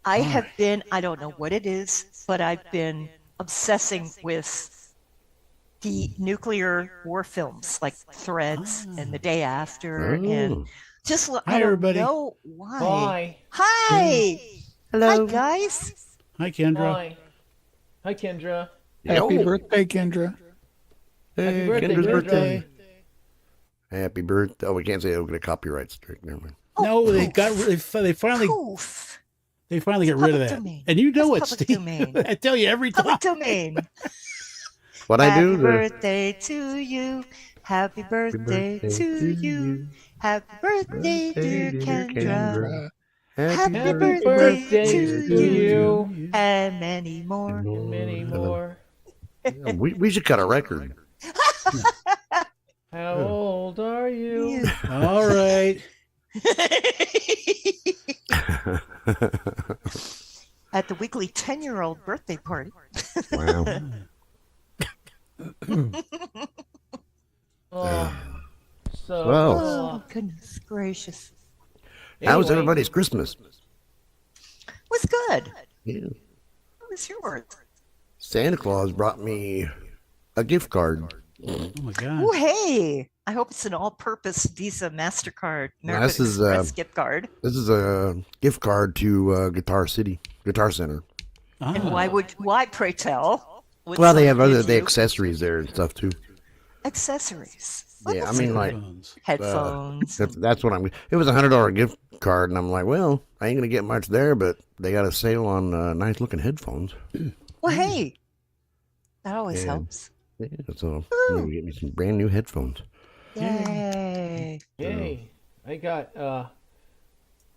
I have Why? been, I don't know what it is, but I've been obsessing with the nuclear war films like Threads and The Ah. Day After, and Oh, I Hi, don't everybody. know why. Hi. Hey. Hi. Hi, hello. guys. Hi, Kendra. Hi. Hi, Kendra. Happy Yo. birthday, Kendra. Happy Hey, birthday, Happy Kendra's birthday. Kendra. birthday. Happy birthday. Oh, we can't say it. We're going to copyright strike. Never mind. Oh, No, poof. they finally Poof. got rid of Public that. domain. And you That's know it, public Steve. domain. I tell you every time. Public domain. What I Happy do, the birthday to you. Happy happy birthday birthday to to you. you. Happy birthday, Birthday, dear dear Kendra. Kendra. Kendra. Happy Happy Happy birthday birthday birthday to to to you you. you. You. and many And more. And more. many more. We should cut a record. How Oh. old are you? You. All right. At the weekly 10-year-old birthday party. Wow. Oh, so, Well, Oh, goodness gracious. how was anyway, everybody's Christmas? Was good. Yeah. How was yours? Santa Claus brought me a gift card. Oh, my God. Oh, hey. I hope it's an all-purpose Visa, MasterCard, Now, American this is Express gift card. this is a gift card to Guitar Center. And Ah. why, pray tell, would Well, they someone have give the you accessories there and stuff too. accessories? Well, Yeah, I that's mean, good. like Headphones. Headphones. that's what I'm. It was $100 gift card, and I'm like, well, I ain't gonna get much there, but they got a sale on nice looking headphones. Well, hey, that always And helps. yeah, so I'm gonna Woo. get me some brand new headphones. Yay. yay. I got,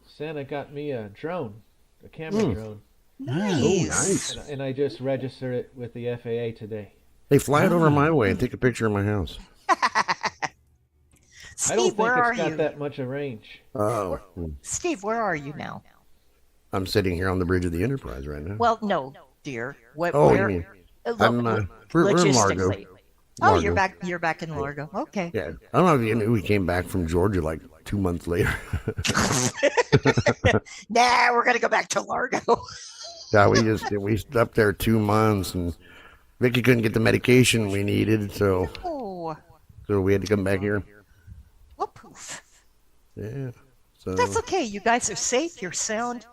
Santa got me a drone, a camera drone. Ah. Oh, Nice. nice. And I just registered it with the FAA today. Hey, fly it over Ah. my way and take a picture of my house. I don't Steve, where think are it's got you? that much of range. Oh, Steve, where are you now? I'm sitting here on the bridge of the Enterprise right now. Well, no, dear. Oh, you Where? mean Look, I'm we're in Largo. logistically. Oh, Largo. you're back in Largo. Okay. Yeah, I don't know if you knew we came back from Georgia like 2 months later. Nah, we're gonna go back to Largo. Yeah, we up there 2 months, and Vicky couldn't get the medication we needed, so Oh, we had to come back here. well, poof. Yeah. So That's okay. You guys are safe. You're sound.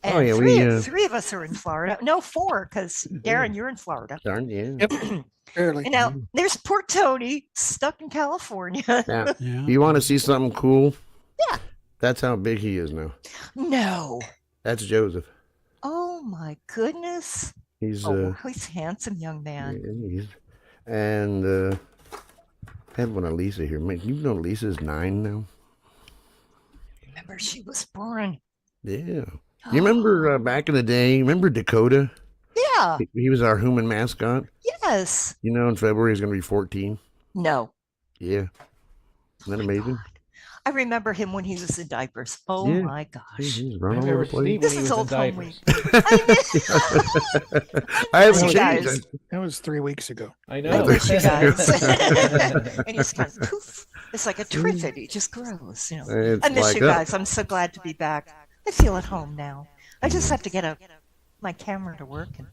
And Oh, yeah, three of us are in Florida. No, four, because Darren, you're in Florida. darn yeah. Yep, barely. And now there's poor Tony stuck in California. Now, Yeah. you want to see something cool? Yeah. That's how big he is now. No. That's Joseph. Oh my goodness. He's Oh, he's a handsome young man. he's and I have one of Lisa here. Man, you know Lisa's 9 now. Remember, she was born. Yeah. You remember back in the day? Remember Dakota? Yeah. He was our human mascot. Yes. You know, in February he's going to be 14. No. Yeah. Isn't that amazing? God. I remember him when he was in diapers. Oh Yeah. my gosh. He's I running all over remember the place. Steve This when he is was in old home week. diapers. I haven't you changed. guys. That was 3 weeks ago. I I know. miss you guys. And he's kind of poof. It's like a trivet. He just grows. You know. It's I miss like you guys. I'm so glad to be back. I feel at home now. I just have to get my camera to work, and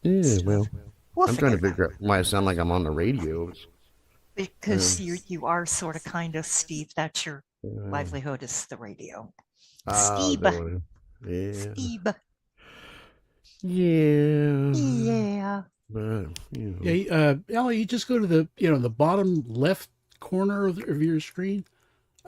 Yeah, well, we'll I'm trying to figure it figure out why I sound like I'm on the radio. because you are sort of kind of Steve. That's your Uh, livelihood is the radio. ah, Steve. don't- Yeah. Steve. Yeah. Yeah. But, you know. Yeah, Ellie, you just go to the bottom left corner of your screen.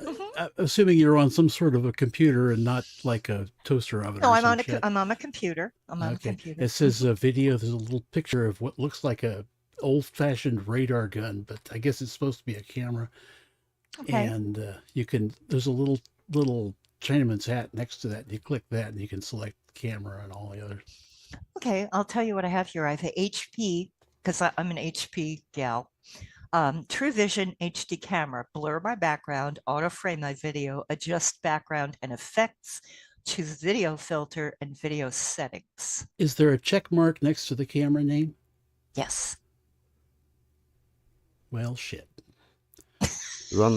Mhm. Assuming you're on some sort of a computer and not like a toaster oven. No, or I'm some on shit. I'm on a computer. I'm on a Okay. computer. It says video. There's a little picture of what looks like a old-fashioned radar gun, but I guess it's supposed to be a camera. Okay. And there's a little Chinaman's hat next to that. And you click that, and you can select camera and all the others. Okay, I'll tell you what I have here. I have a HP because I'm an HP gal. True Vision HD camera, blur my background, auto frame my video, adjust background and effects, choose video filter and video settings. Is there a check mark next to the camera name? Yes. Well, shit. On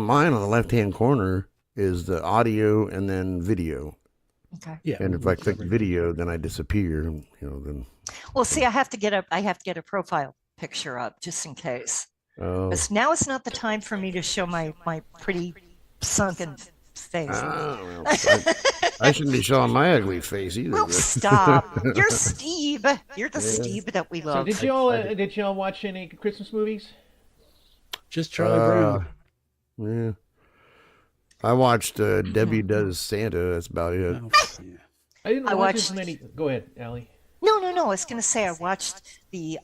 mine on the left hand corner is the audio and then video. Okay. Yeah. And if I click video, then I disappear. Then. Well, see, I have to get a profile picture up just in case. Oh. Because now is not the time for me to show my pretty sunken face. Oh, well, I shouldn't be showing my ugly face either. Well, but- stop. You're Steve. You're the Yeah. Steve that we So love. did y'all watch any Christmas movies? Just Charlie Brown. Yeah. I watched Debbie Does Santa. That's about it. Oh, yeah. I didn't I watch watched- as many. Go ahead, Allie. No. I was going to say I watched the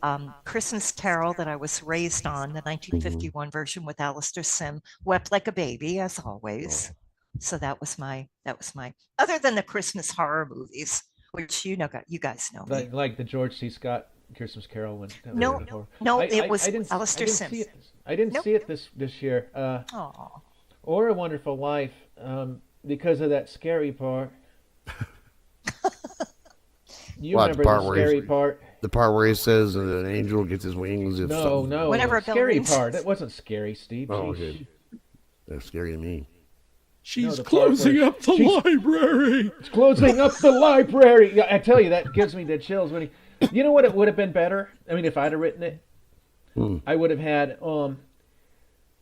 Christmas Carol that I was raised on, the 1951 version with Alistair Sim. Wept like a baby, as always. So that was my. Other than the Christmas horror movies, which you guys know me. Like the George C. Scott Christmas Carol one. No, it was Alistair Sim. I didn't Nope. see it this year. Oh, Or A Wonderful Life, because of that scary part. You What, the remember part the where he's- scary part? The part where he says an angel gets his wings. If No, something- no. Whenever a the bell scary rings. part. That wasn't scary, Steve. Oh, Sheesh. okay. That's scary to me. She's the part closing where up the she's- library. It's closing up the library. Yeah, I tell you, that gives me the chills. When you know what, it would have been better. I mean, if I'd have written it, I would have had.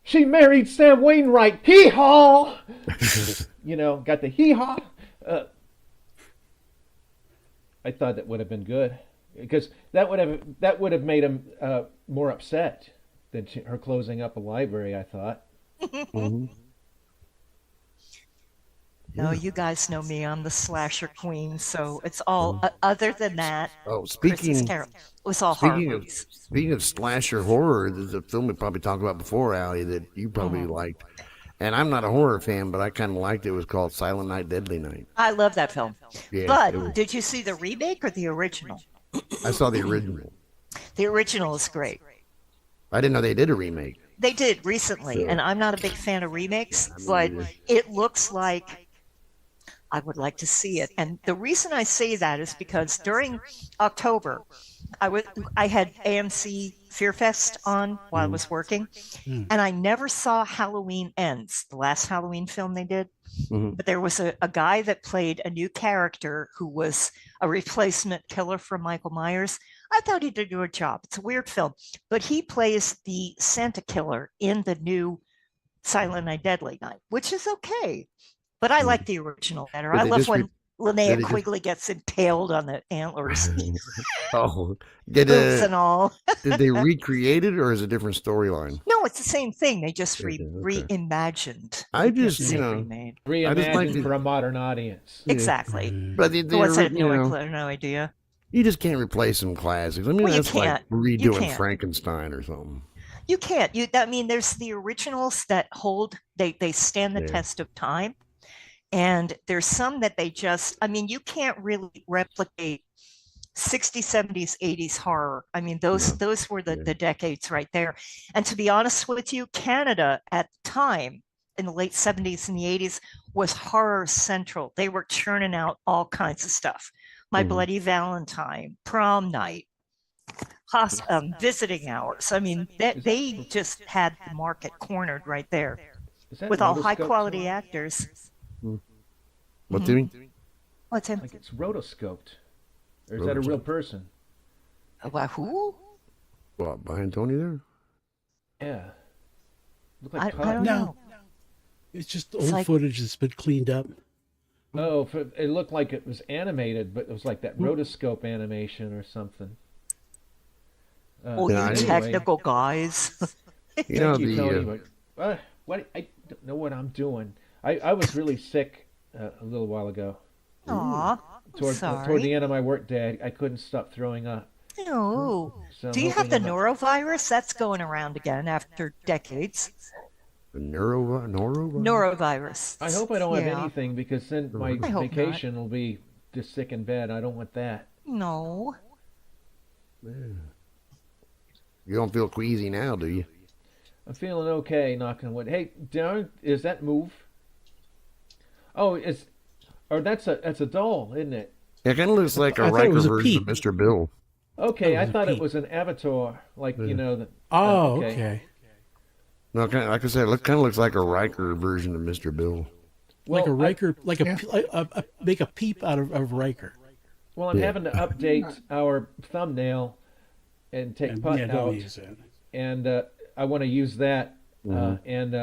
She married Sam Wainwright. Hee haw. Got the hee haw. I thought that would have been good, because that would have made him more upset than her closing up a library. I thought. Mhm. no, you guys know me. I'm the slasher queen. So it's all. Other than that, Oh, Christmas speaking Carol. It was all horror speaking of movies. speaking of slasher horror, there's a film we probably talked about before, Allie, that you probably liked. And I'm not a horror fan, but I kind of liked it. It was called Silent Night, Deadly Night. I love that film. Yeah, But it was- did you see the remake or the original? I saw the original. The original is great. I didn't know they did a remake. They did recently, and I'm not a big fan of remakes, but it looks like I would like to see it. And the reason I say that is because during October, I had AMC Fear Fest on while I was working, and I never saw Halloween Ends, the last Halloween film they did. Mhm. But there was a guy that played a new character who was a replacement killer for Michael Myers. I thought he did a good job. It's a weird film, but he plays the Santa killer in the new Silent Night, Deadly Night, which is okay. But I like the original better. Did I they love just when did Linnea they just- Quigley gets impaled on the antlers, Oh, boobs and all. did they recreate it, or is it a different storyline? No, it's the same thing. They just Okay. reimagined. I just, Say you know, remade. Reimagined like the- for a modern audience. Exactly. but the The ones that had you know, no idea. you just can't replace some classics. I mean, Well, you that's like can't. You redoing can't. Frankenstein or something. You can't. I mean, there's the originals that hold. They stand the Yeah. test of time, and there's some that they just. I mean, you can't really replicate 60s, 70s, 80s horror. I mean, those were the decades right there. And to be honest with you, Canada at the time in the late 70s and the 80s was horror central. They were churning out all kinds of stuff. My Mhm. Bloody Valentine, Prom Night, visiting hours. I mean, they just had the market cornered right there Is that with all rotoscoped high quality somewhere? actors. What do you mean? What's him? Like it's rotoscoped. Or is that a real Rotoscoped. person? Who? What, behind Tony there? Yeah. Look I like don't cotton. know. It's just It's old like- footage that's been cleaned up. Oh, it looked like it was animated, but it was like that Hmm. rotoscope animation or something. Oh, Yeah, you I- technical guys. You know, Thank you, Tony, the, but, what I don't know what I'm doing. I was really sick a little while ago. Aw, I'm Toward sorry. the end of my work day, I couldn't stop throwing up. No. So I'm Do you have the hoping norovirus? That's going around again after decades. norovirus? Norovirus. I hope I don't have Yeah. anything, because then my I hope not. vacation will be just sick in bed. I don't want that. No. You don't feel queasy now, do you? I'm feeling okay, knocking on wood. Hey, Darren, is that move? Oh, that's a doll, isn't it? It kind of looks like a I thought it Riker was a version of peep. Mr. Bill. Okay, I was a thought it peep. was an avatar, like Yeah. you know the. Oh, okay. No, like I said, it kind of looks like a Riker version of Mr. Bill. like a Riker, Yeah. make a peep out of Riker. Well, I'm Yeah. having to update our thumbnail and take And, Putt yeah, out, don't use that. and I want to use that Mhm. and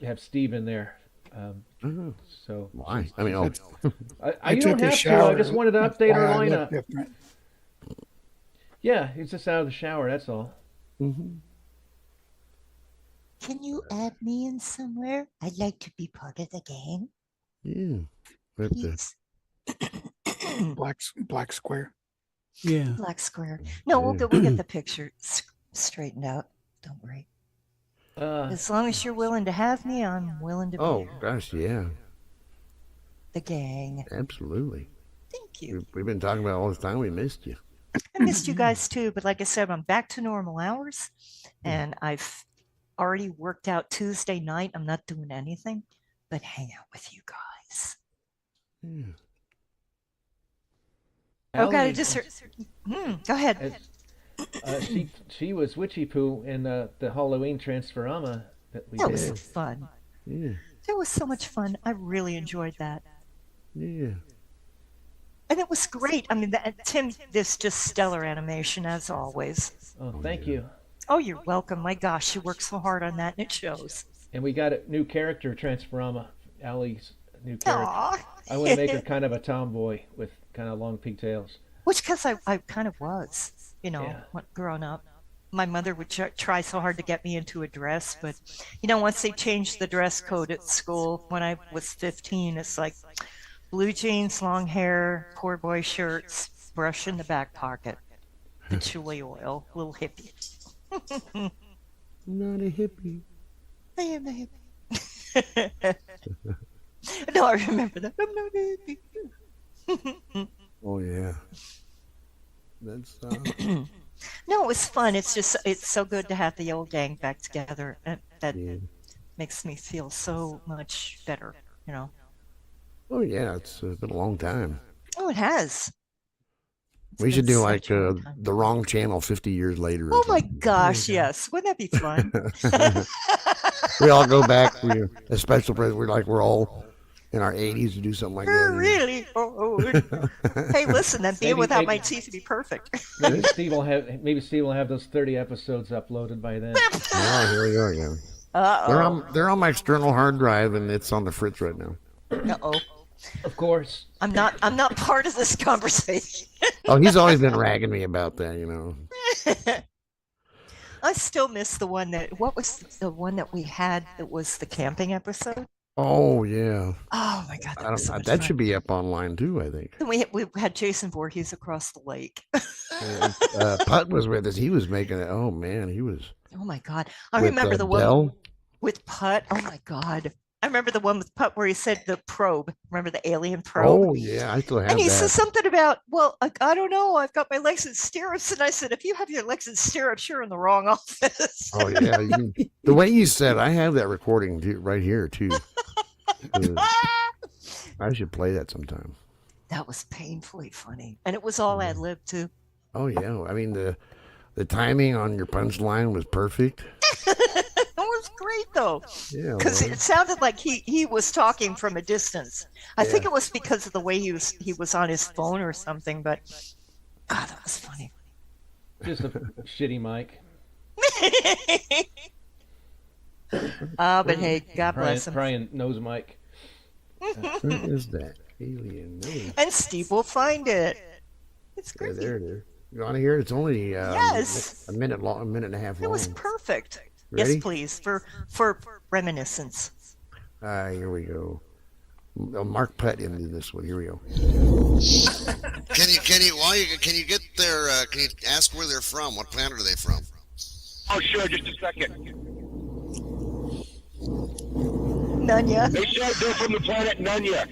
have Steve in there. Oh, So why? I mean, oh, you took don't a have to. I shower. just wanted to That's update why our I look lineup. different. Yeah, he's just out of the shower. That's all. mhm. Can you add me in somewhere? I'd like to be part of the gang, Yeah. But, please. Black square. Yeah. Black square. No, we'll get the picture straightened out. Don't worry. As long as you're willing to have me, I'm willing to be oh gosh, yeah, the gang. absolutely. Thank you. We've been talking about all this time. We missed you. I missed you guys too, but like I said, I'm back to normal hours, and I've already worked out Tuesday night. I'm not doing anything but hang out with you guys. Yeah. Okay, I Allie, just heard. Go ahead. she was Witchy Poo in the Halloween Transforama that we That did. was so fun. Yeah. It was so much fun. I really enjoyed that. Yeah. And it was great. I mean, Tim, this just stellar animation as always. Oh, thank you. Oh, you're welcome. My gosh, you worked so hard on that, and it shows. And we got a new character, Transforama. Allie's new character. Aww. I want to make her kind of a tomboy with kind of long pigtails. Which, because I kind of was, Yeah. growing up. My mother would try so hard to get me into a dress, but, once they changed the dress code at school when I was 15, it's like blue jeans, long hair, poor boy shirts, brush in the back pocket, patchouli oil, little hippie. I'm not a hippie. I am a hippie. No, I remember that. I'm not a hippie. Oh yeah. That's No, it was fun. It's so good to have the old gang back together. That yeah. makes me feel so much better, Oh yeah. It's been a long time. Oh, it has. It's We been should do such like a long time. the wrong channel 50 years later. or Oh my something. gosh, yes. Wouldn't that be fun? We all go back. We a special president. We're all in our 80s to do something like that. Really? Oh. Hey, listen, then being Maybe- without my maybe- teeth would be perfect. Maybe Steve will have those 30 episodes uploaded by then. Oh, here we go again. Uh-oh. They're on my external hard drive, and it's on the fritz right now. Uh-oh. Of course. I'm not part of this conversation. Oh, he's always been ragging me about that. I still miss the one what was the one that we had that was the camping episode? Oh yeah. Oh my God, that was so much That fun. should be up online too. I think. And we had Jason Voorhees across the lake. Putt was with us. He was making it. Oh man, he was. Oh my God. I with, remember the Dell. one with Putt. Oh my God. I remember the one with Putt where he said the probe. Remember the alien probe? Oh yeah, I still have And he that. says something about, well, I don't know. I've got my legs in stirrups. And I said, if you have your legs in stirrups, you're in the wrong office. Oh yeah, the way you said, I have that recording too, right here too. I should play that sometime. That was painfully funny. And it was all ad lib too. Oh yeah, I mean the timing on your punchline was perfect. It was great though. Yeah, Because well, it sounded like he was talking from a distance. I think it was because of the way he was on his phone or something, but God, that was funny. Just a shitty mic. But hey, God Brian, bless him. Brian knows Mike. what is that? Alien nose. And Steve will find it. It's Yeah, great. there it is. You want to hear it? It's only Yes. a minute long, a minute and a half It long. was perfect. Ready? Yes, please, for reminiscence. Here we go. Oh, Mark Putt into this one. Here we go. Can you get their can you ask where they're from? What planet are they from? Oh, sure, just a second. Nunya. They said they're from the planet Nunya.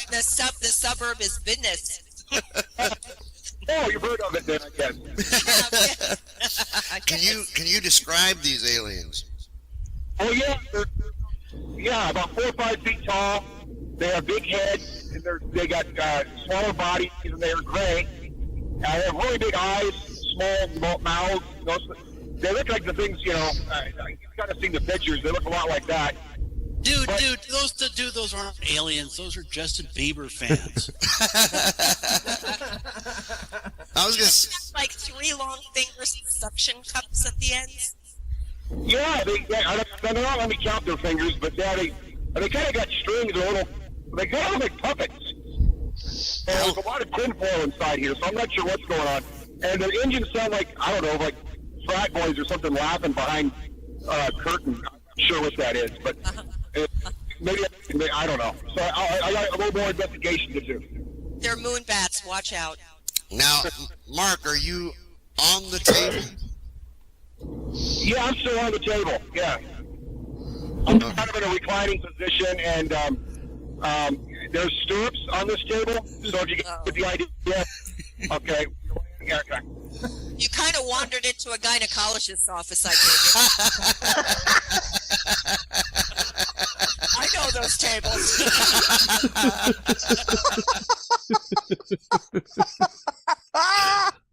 And the suburb is business. Oh, you've heard of it then, I guess. Can you describe these aliens? Oh, yeah, about 4 or 5 feet tall. They have big heads, and they got smaller bodies, and they're gray. They have really big eyes, small mouths. they look like the things, you know, you've got to see the pictures. They look a lot like that. Dude, those aren't aliens. Those are Justin Bieber fans. I was gonna. Like 3 long fingers and suction cups at the ends. Yeah, they don't let me count their fingers, but yeah, they kind of got strings, they kind of like puppets. And there's a lot of tinfoil inside here, so I'm not sure what's going on. And the engines sound like, I don't know, like frat boys or something laughing behind curtain. I'm not sure what that is, but maybe I don't know. So I got a little more investigation to do. They're moon bats. Watch out. Now, Mark, are you on the table? Yeah, I'm still on the table. Yeah, I'm kind of in a reclining position, and there's stirrups on this table. So if you get the idea, okay. Yeah, okay. You kind of wandered into a gynecologist's office, I take it. I know those tables.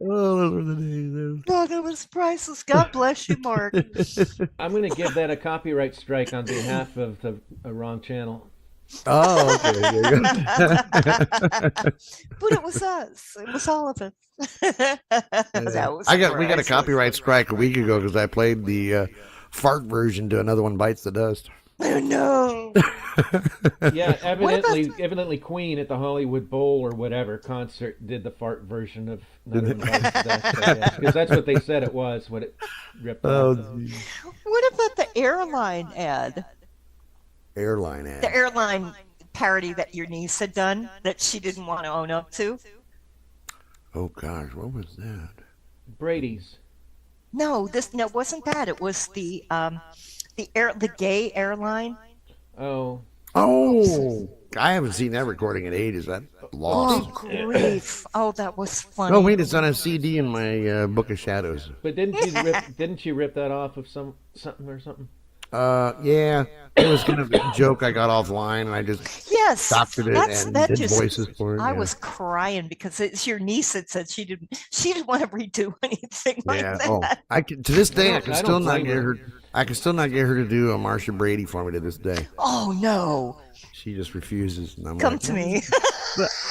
Oh, those were the days. Oh, that was priceless. God bless you, Mark. I'm going to give that a copyright strike on behalf of the wrong channel. Oh, okay. There you go. But it was us. It was all of us. That was We got a priceless. copyright strike a week ago because I played the fart version to Another One Bites the Dust. Oh, no. Yeah, evidently Queen at the Hollywood Bowl or whatever concert did the fart version of because that's what they said it was, what it ripped off. What about the airline ad? Airline ad. The airline parody that your niece had done that she didn't want to own up to? Oh gosh, what was that? Brady's. No, wasn't that. It was the gay airline. Oh, I haven't seen that recording in ages. That Oh, lost. grief. Oh, that was funny. Oh wait, it's on a CD in my Book of Shadows. but didn't you rip that off of something or something? Yeah, it was kind of a joke I got offline, and I just Yes, doctored it and that did just, voices for it. I yeah. was crying because it's your niece that said she didn't want to redo anything like Yeah. that. Oh, I can, to this day I I can don't still not blame get her. her. I can still not get her to do a Marsha Brady for me to this day. Oh no, She just refuses. And I'm come like, to me.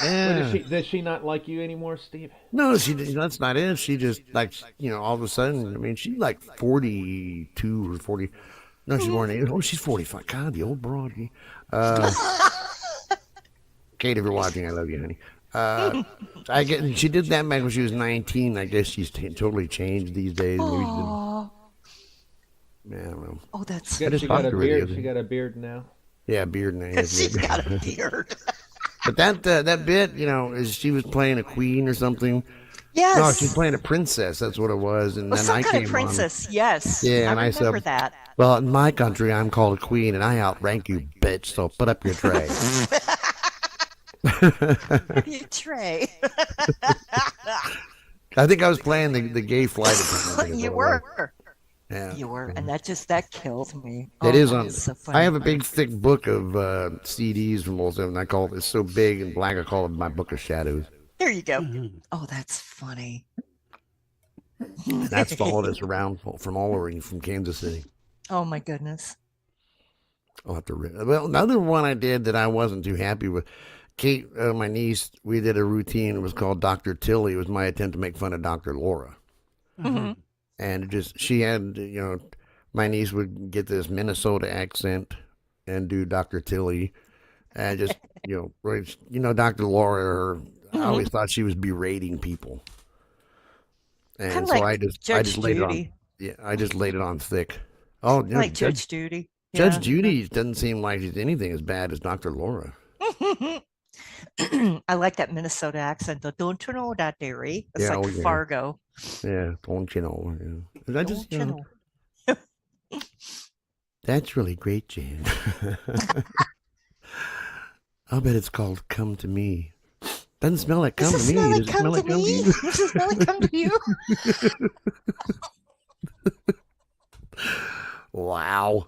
"Eh." Does she not like you anymore, Steve? No, that's not it. She just like all of a sudden. I mean, she's like 42 or 40. No, she's born in. Oh, she's 45. God, the old broad. Kate, if you're watching, I love you, honey. She did that back when she was 19. I guess she's totally changed these days. Maybe she didn't. Aw. Yeah, I don't know. Oh, that's She just got talked a to her the beard. other- She got a beard now. Yeah, beard and she's got a beard. But that bit, is she was playing a queen or something. Yes. No, she's playing a princess. That's what it was. And Well, then some I kind came of princess. Yes. Yeah, and I remember said, that. Well, in my country, I'm called a queen, and I outrank you, bitch. So put up your tray. You tray. I think I was playing the gay flight attendant. You were. Yeah. You were, and that killed me. It is that on. so funny. I have a big thick book of CDs from old stuff, and I call it. It's so big and black. I call it my Book of Shadows. There you go. Oh, that's funny. And that's followed us around from all over from Kansas City. Oh my goodness. I'll have to read. Well, another one I did that I wasn't too happy with. Kate, my niece, we did a routine. It was called Dr. Tilly. It was my attempt to make fun of Dr. Laura. Mm-hmm. And she had, my niece would get this Minnesota accent and do Dr. Tilly. And just, Dr. Laura, I always thought she was berating people. And Kinda so like I just Judge laid it on. Judy. Yeah, I just laid it on thick. Oh, yeah, Like Judge Judy. Judge Yeah. Judy doesn't seem like she's anything as bad as Dr. Laura. I like that Minnesota accent, though. Don't you know that, Derry? It's Yeah, like oh, yeah. Fargo. Yeah, don't you know? Yeah. I just, Don't you know? That's really great, Jan. I'll bet it's called Come to Me. Doesn't smell like Come Does to it Me. smell like Does it smell like Come to me? You? Does it smell like come to you? Wow.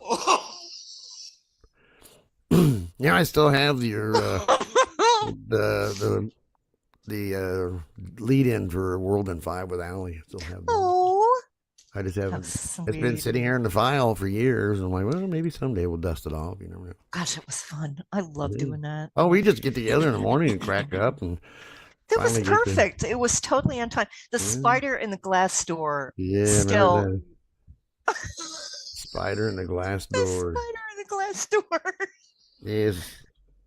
Yeah, I still have your the lead in for World in 5 with Allie. I still have that. Oh, I just How haven't. It's been sweet. sitting here in the file for years. I'm like, well, maybe someday we'll dust it off. You never know. Gosh, it was fun. I love Yeah. doing that. Oh, we just get together in the morning and crack up, and It was finally get to. perfect. It was totally on time. The Yeah. spider in the glass door Yeah, still. remember that spider in the glass The door. spider in the glass door. Yes,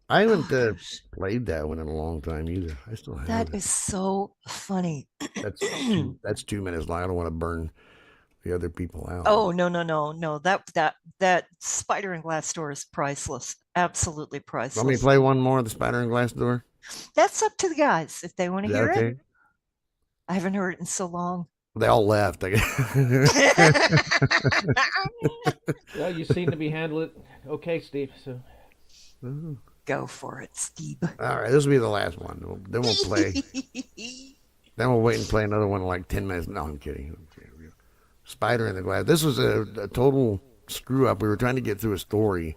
I haven't Gosh, played that one in a long time either. I still have that it. is so funny. That's 2 minutes long. I don't want to burn the other people out. Oh, no. That spider in glass door is priceless. Absolutely Want me to priceless. play one more of the spider in glass door? That's up to the guys if they want Is to that hear okay? it. I haven't heard it in so long. They all left. I Well, you seem to be handling it okay, Steve. So guess. Go for it, Steve. All right, this will be the last one. Then we'll play. Then we'll wait and play another one in like 10 minutes. No, I'm kidding. Spider in the glass. This was a total screw up. We were trying to get through a story,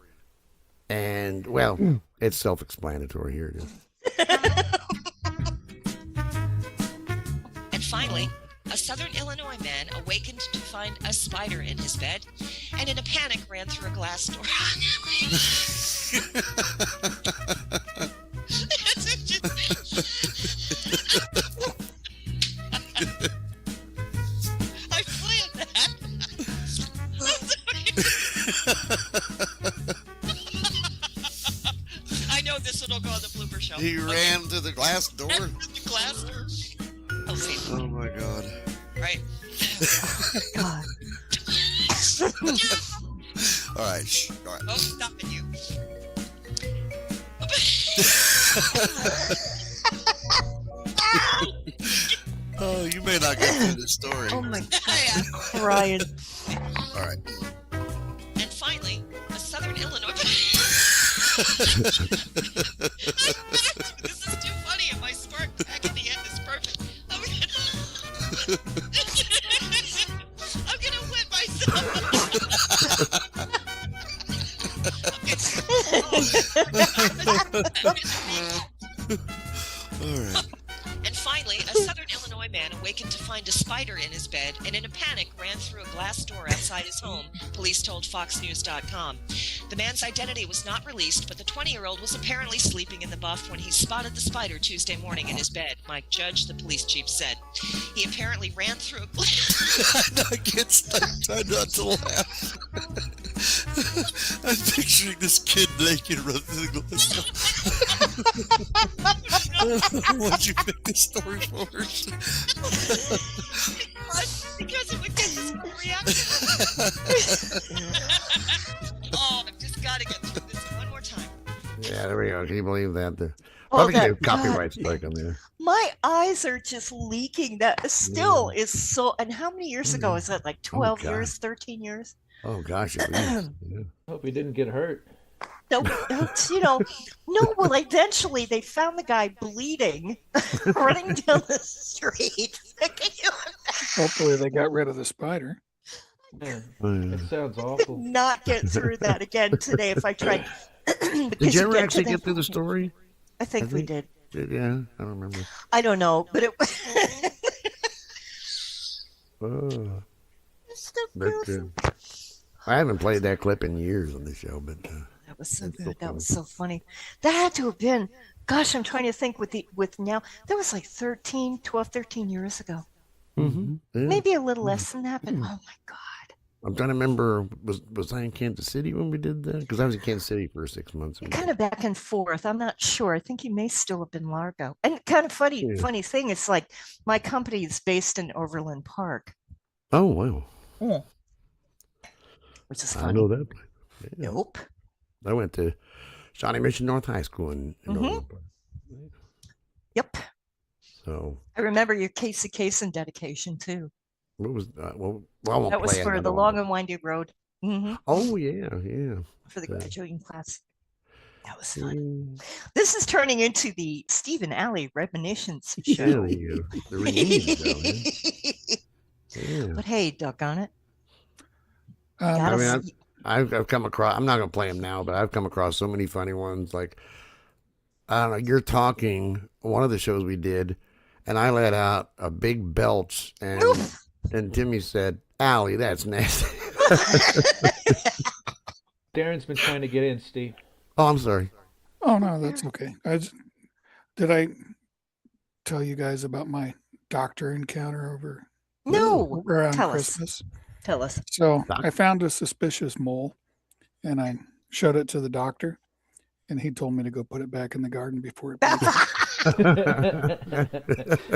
and well, it's self-explanatory. Here it is. And finally, a southern Illinois man awakened to find a spider in his bed and in a panic ran through a glass door. I planned that. I know this one will go on the blooper show. He ran through the glass door. The glass door. Oh, see. Oh my god. Right. God. All right. Shh. All right. Oh, stopping you. Oh, you may not get through the story. Oh my God. I'm crying. All right. And finally, a southern Illinois. This is too funny, and my spark back at the end is perfect. I'm gonna wet myself. All right. And finally, a southern Illinois man awakened to find a spider in his bed and in a panic ran through a glass door outside his home, police told FoxNews.com. The man's identity was not released, but the 20-year-old was apparently sleeping in the buff when he spotted the spider Tuesday morning in his bed, Mike Judge, the police chief, said. He apparently ran through a glass... I can't stop trying not to laugh. I'm picturing this kid naked running through the glass. Why'd you pick this story for us? Because it would get this reaction. Oh, I've just got to get through this one more time. Yeah, there we go. Can you believe that? Oh, Probably that- get copyright strike on there. My eyes are just leaking. That still is so. And how many years ago is that? Like 12 God. years, 13 years? Oh gosh, at least. Yeah. hope he didn't get hurt. No, no. Well, eventually they found the guy bleeding, running down the street. Can you Hopefully they got rid of the spider. Man, Oh, yeah. it sounds could awful. not get through that again today if I tried. Did you ever actually get through the story? I think we did. Yeah, I don't remember. I don't know, but it was Oh, so but, gruesome. I haven't played that clip in years on the show, but That was so That's so good. That funny. was so funny. That had to have been, gosh, I'm trying to think with now, that was like 12, 13 years ago. yeah. Maybe a little less than that, but oh my God. I'm trying to remember. Was I in Kansas City when we did that? Because I was in Kansas City for 6 months. Kind of back and forth. I'm not sure. I think he may still have been Largo. And kind of funny, Yeah. funny thing, it's like my company is based in Overland Park, Oh wow, which is I funny. know that place. Yeah. Nope. I went to Shawnee Mission North High School in Mhm. Overland Park. Yep. So I remember your Casey Kasem dedication too. what was well? I won't That was play for another the one, long but- and windy road. Hmm. Oh yeah, For the Yeah. graduating class. That was fun. Mm, This is turning into the Stephen Alley Reminiscence yeah, show. the reunion show. Yeah. But hey, duck on it. Um, Gotta I mean, see- I've come across. I'm not gonna play them now, but I've come across so many funny ones. Like I don't know. You're talking one of the shows we did, and I let out a big belch, and Timmy said, Allie, that's nasty. Darren's been trying to get in, Steve. Oh, I'm sorry. Oh no, that's okay. Did I tell you guys about my doctor encounter over No, around tell Christmas? us. Tell us. So Doc- I found a suspicious mole, and I showed it to the doctor, and he told me to go put it back in the garden before it blew.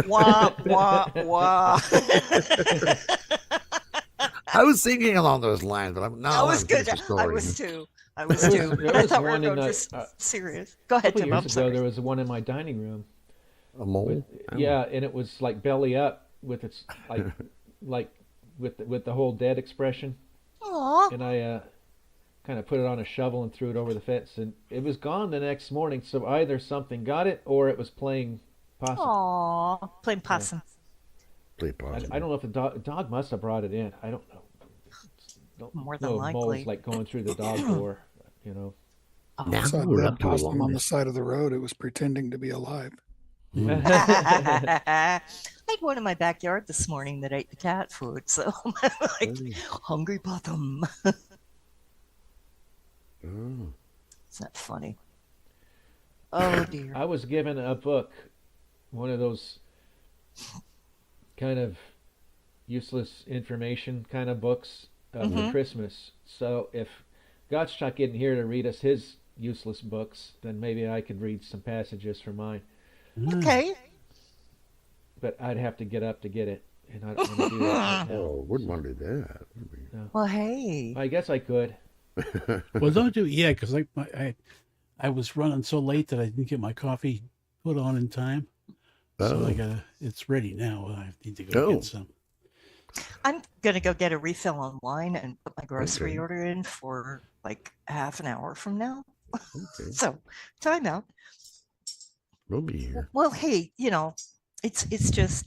Wah, wah, wah. I was thinking along those lines, but I'm not. That was good. I was too. I was too. There I was thought we were one in going the- just serious. Go ahead, A couple Tim. I'm years ago, sorry. there was one in my dining room. A mole. Yeah, and it was like belly up with its like with the whole dead expression. Aw. And I kind of put it on a shovel and threw it over the fence, and it was gone the next morning. So either something got it or it was playing possum. Aw. Playing possum. Play possum. I don't know if the dog must have brought it in. I don't know. Don't More than know if likely. moles like going through the dog door, you know. Now So we're that up to a possum on long. the side of the road. It was pretending to be alive. I had one in my backyard this morning that ate the cat food, so I'm like hungry possum. Oh. Isn't that funny? Oh dear. I was given a book, one of those kind of useless information kind of books for Christmas. So if Gottschalk isn't here to read us his useless books, then maybe I could read some passages from mine. Okay. But I'd have to get up to get it, and I don't want to do that right now. Oh, wouldn't want to do that. Well, hey. I guess I could. Well, don't do because I was running so late that I didn't get my coffee put on in time. So it's ready now. I need to go get some. I'm gonna go get a refill online and put my grocery order in for like half an hour from now. Okay. So, time out. We'll be here. Well, hey, it's just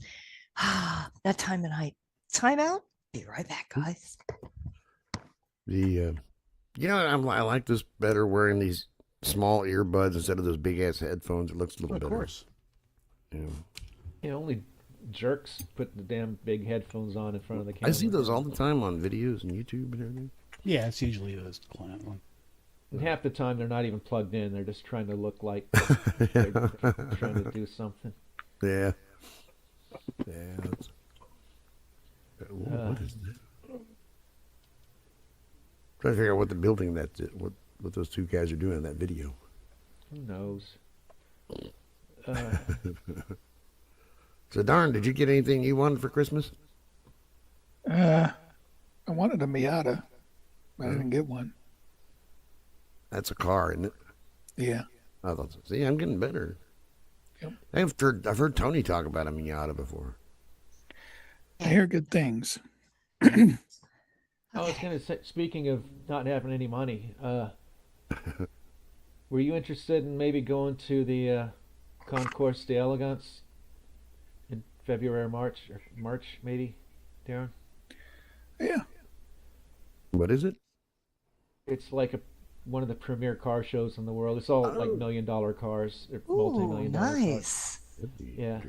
that time of night. Time out. Be right back, guys. I like this better wearing these small earbuds instead of those big ass headphones. It looks a little better. Of course. Yeah. Yeah, only jerks put the damn big headphones on in front of the camera. I see those all the time on videos and YouTube and everything. Yeah, it's usually those client one. And half the time they're not even plugged in. They're just trying to look like they're trying to do something. Yeah. Yeah. What is that? Trying to figure out what the building what those two guys are doing in that video. Who knows? So, Darn, did you get anything you wanted for Christmas? I wanted a Miata, but I didn't get one. That's a car, isn't it? Yeah. I thought so. See, I'm getting better. Yep. I've heard Tony talk about a Miata before. I hear good things. I was going to say, speaking of not having any money, were you interested in maybe going to the Concours d'Elegance in February or March maybe, Darren? Yeah. What is it? It's like one of the premier car shows in the world. It's all like $1 million cars. They're multi-million dollar cars. Nice. Yeah.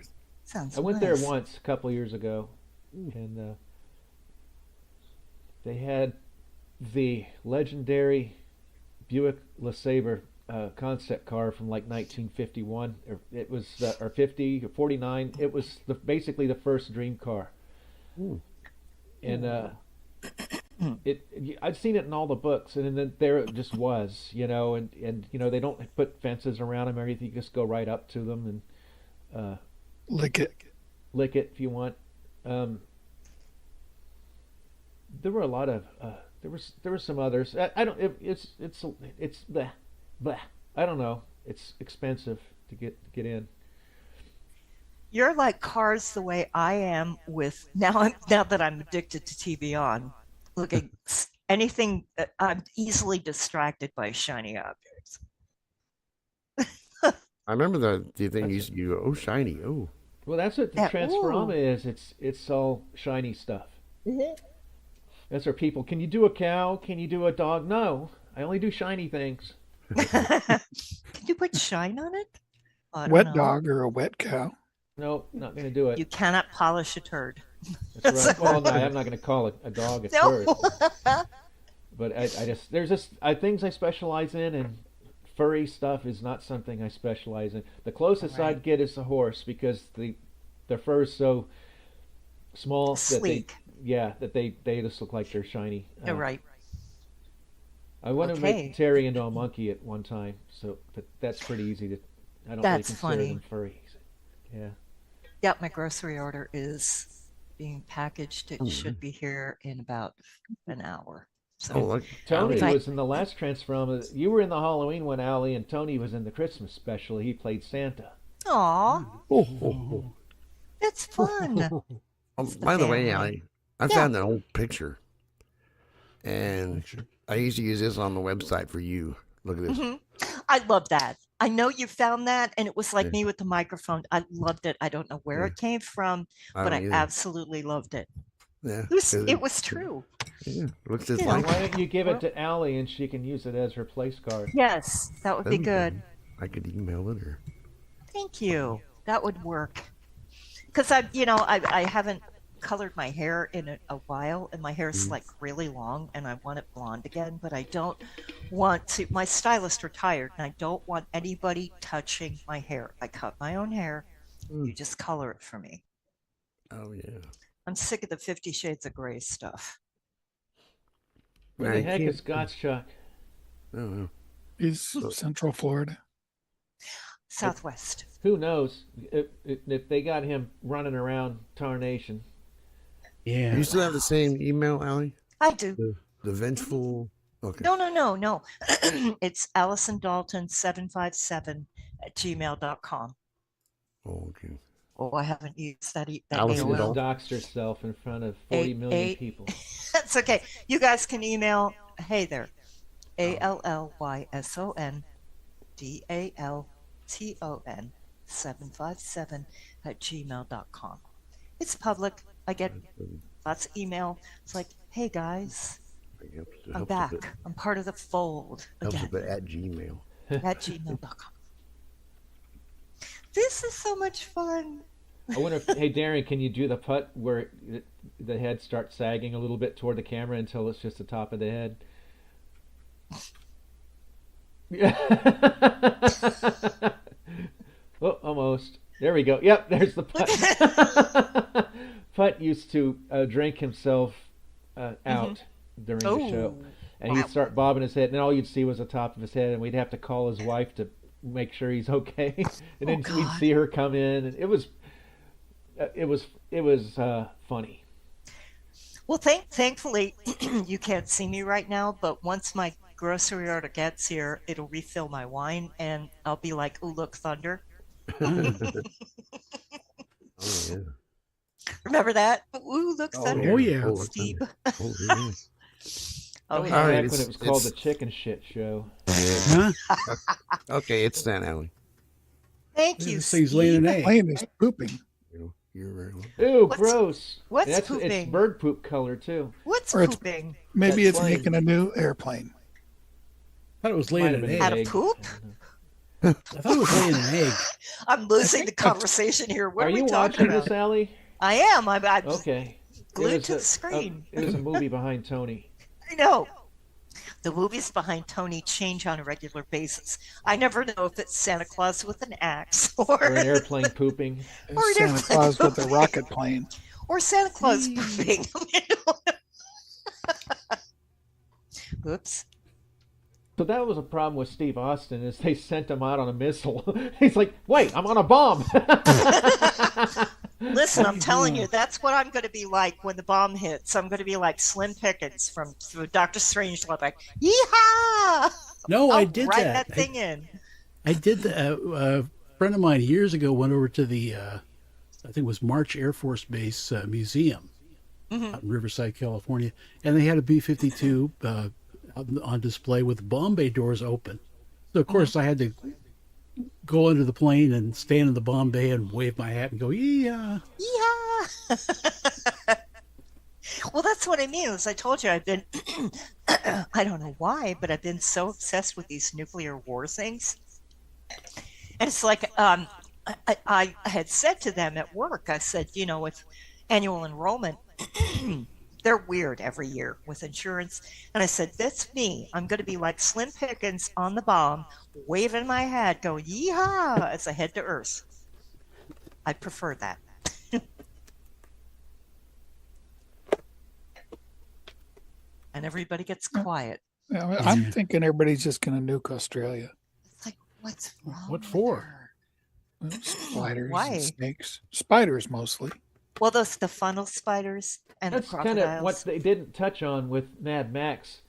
Sounds I went there nice. once a couple of years ago, and they had the legendary Buick LeSabre concept car from like 1951. It was or 50 or 49. It was basically the first dream car. And I'd seen it in all the books, and then there it just was, and they don't put fences around them or anything. You just go right up to them and Lick it. if you want. There were a lot of there were some others. I don't. It's bleh, bleh. I don't know. It's expensive to get in. You're like cars the way I am with now that I'm addicted to TV on. Looking anything, I'm easily distracted by shiny objects. I remember the thing you go, oh, shiny, oh. Well, that's what the Transforma is. It's all shiny stuff. That's where people, can you do a cow? Can you do a dog? No, I only do shiny things. Can you put shine on it? Wet dog or a wet cow? No, not going to do it. You cannot polish a turd. That's right. Well, no, I'm not going to call a dog a turd. But I just there's just things I specialize in, and furry stuff is not something I specialize in. The closest I'd get is a horse because their fur is so small Sleek. that they just look like they're shiny. Right. I want to make Terry into a monkey at one time, but that's pretty easy to. I don't really consider them furry. Yeah. Yeah, my grocery order is being packaged. It should be here in about an hour. So Tony was in the last Transformer. You were in the Halloween one, Allie, and Tony was in the Christmas special. He played Santa. Aw. That's fun. By the way, Allie, I found an old picture. And I used to use this on the website for you. Look at this. I love that. I know you found that, and it was like me with the microphone. I loved it. I don't know where it came from, but I absolutely loved it. Yeah, it was true. Yeah, looks just like. Why don't you give it to Allie and she can use it as her place card? Yes, that would be good. I could email it or. Thank you. That would work. Because I haven't colored my hair in a while, and my hair is like really long, and I want it blonde again, but I don't want to. My stylist retired, and I don't want anybody touching my hair. I cut my own hair. You just color it for me. Oh yeah. I'm sick of the 50 Shades of Grey stuff. Where the heck is Scott's Chuck? I don't know. He's Central Florida. Southwest. Who knows if they got him running around Tarnation. Yeah. You still have the same email, Allie? I do. The vengeful. Okay. No. It's AllisonDalton757@gmail.com. Oh, okay. Oh, I haven't used that. Allison AOL. Doxed herself in front of 40 million people. That's okay. You guys can email, hey there, ALLYSONDALTON757@gmail.com. It's public. I get lots of email. It's like, hey guys, I'm back. I'm part of the fold again. At Gmail. At gmail.com. This is so much fun. I wonder if, hey Darren, can you do the putt where the head starts sagging a little bit toward the camera until it's just the top of the head? Yeah. Oh, almost. There we go. Yep, there's the putt. Putt used to drink himself out during the show. And he'd start bobbing his head, and then all you'd see was the top of his head, and we'd have to call his wife to make sure he's okay. And then we'd see her come in, and it was funny. Well, thankfully, you can't see me right now, but once my grocery order gets here, it'll refill my wine, and I'll be like, "Ooh, look, thunder!" Oh yeah. Remember that? Ooh, look, thunder! Oh yeah, Steve. Oh yeah. Oh Back yeah. when it was called the Chicken Shit Show. huh? Okay, it's that, Allie. Thank you, This thing's Steve. laying an egg. Plane is pooping. You're very welcome. Ooh, gross. What's It's pooping? bird poop color too. What's Or it's- pooping? Maybe That's it's plane. making a new airplane. I thought it was Might laying have an been egg. Out of poop? I thought it was laying an egg. I'm losing the conversation here. What are, Are we you talking watching about? this, Allie? I am. I'm Okay. glued to the screen. It was a movie behind Tony. I know. The movies behind Tony change on a regular basis. I never know if it's Santa Claus with an axe or Or an airplane pooping. It's Or an Santa airplane Claus with a pooping. rocket plane. or Santa Claus pooping. Oops. So that was a problem with Steve Austin is they sent him out on a missile. He's like, wait, I'm on a bomb. Listen, I'm telling you, that's what I'm going to be like when the bomb hits. I'm going to be like Slim Pickens from Dr. Strangelove, like, yeehaw! No, I I'll did write that. thing in. I did that. A friend of mine years ago went over to the, I think it was March Air Force Base Museum out in Riverside, California, and they had a B-52 on display with the bomb bay doors open. So of course I had to go under the plane and stand in the bomb bay and wave my hat and go, yeah. Yeah. Well, that's what I mean. As I told you, I've been, I don't know why, but I've been so obsessed with these nuclear war things. And it's like, I had said to them at work, I said, you know, annual enrollment. They're weird every year with insurance. And I said, that's me. I'm going to be like Slim Pickens on the bomb, waving my hat, going, yeehaw, as I head to Earth. I prefer that. And everybody gets quiet. Yeah, I'm thinking everybody's just going to nuke Australia. It's like, what's wrong? What for? Spiders Why? and snakes. Spiders mostly. Well, those the funnel spiders and That's the kind crocodiles. of what they didn't touch on with Mad Max.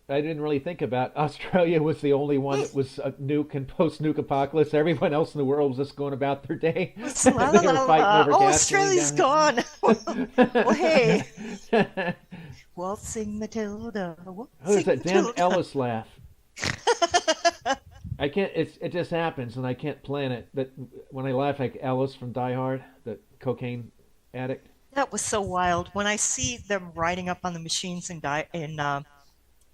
I didn't really think about. Australia was the only one that was a nuke and post-nuke apocalypse. Everyone else in the world was just going about their day. La, la, They were la, fighting la. over Oh, gasoline Australia's down gone. Well, hey. Waltzing Matilda. Oh, there's Waltzing that damn Matilda. Ellis laugh. I can't. It just happens, and I can't plan it. But when I laugh like Ellis from Die Hard, the cocaine addict. That was so wild. When I see them riding up on the machines in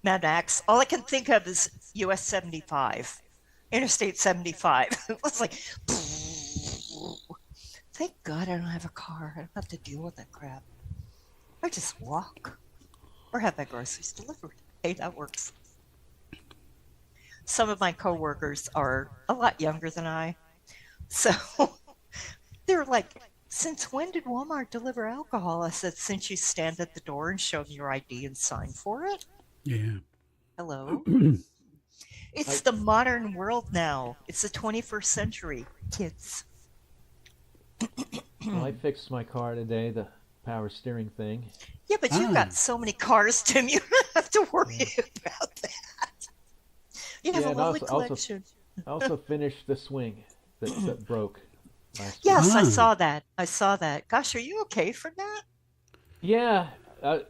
Mad Max, all I can think of is US 75, Interstate 75. It was like, thank God I don't have a car. I don't have to deal with that crap. I just walk or have my groceries delivered. Hey, that works. Some of my coworkers are a lot younger than I. So they're like, since when did Walmart deliver alcohol? I said, since you stand at the door and show me your ID and sign for it. Yeah. Hello? It's the modern world now. It's the 21st century, kids. Well, I fixed my car today, the power steering thing. Yeah, but you've got so many cars, Tim. You don't have to worry about that. You have a and lovely collection. Also finished the swing that broke last Yes, week. I saw that. I saw that. Gosh, are you okay from that? Yeah,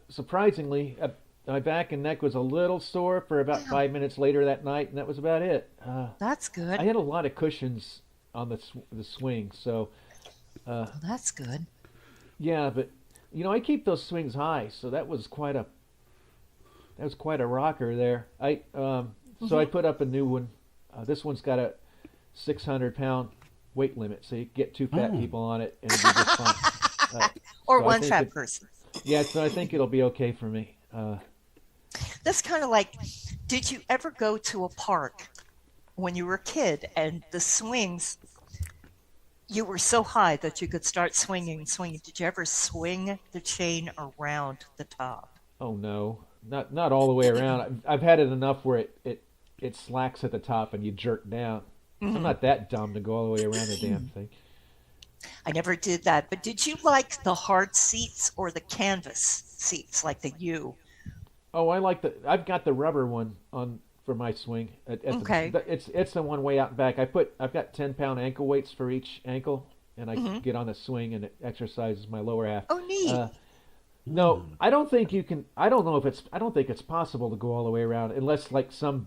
surprisingly, my back and neck was a little sore for about 5 minutes later that night, and that was about it. That's good. I had a lot of cushions on the swing, so. Well, that's good. Yeah, but I keep those swings high, so that was quite a rocker there. So I put up a new one. This one's got a 600-pound weight limit, so you can get two fat people on it, and it'll be just fine. Or so one fat person. Yeah, so I think it'll be okay for me. That's kind of like, did you ever go to a park when you were a kid and the swings, you were so high that you could start swinging? Did you ever swing the chain around the top? Oh no, not all the way around. I've had it enough where it slacks at the top and you jerk down. I'm not that dumb to go all the way around the damn thing. I never did that. But did you like the hard seats or the canvas seats, like the U? Oh, I've got the rubber one on for my swing. Okay. It's the one way out back. I've got 10-pound ankle weights for each ankle, and I get on the swing and it exercises my lower half. Oh, neat. No, I don't think you can. I don't think it's possible to go all the way around unless like some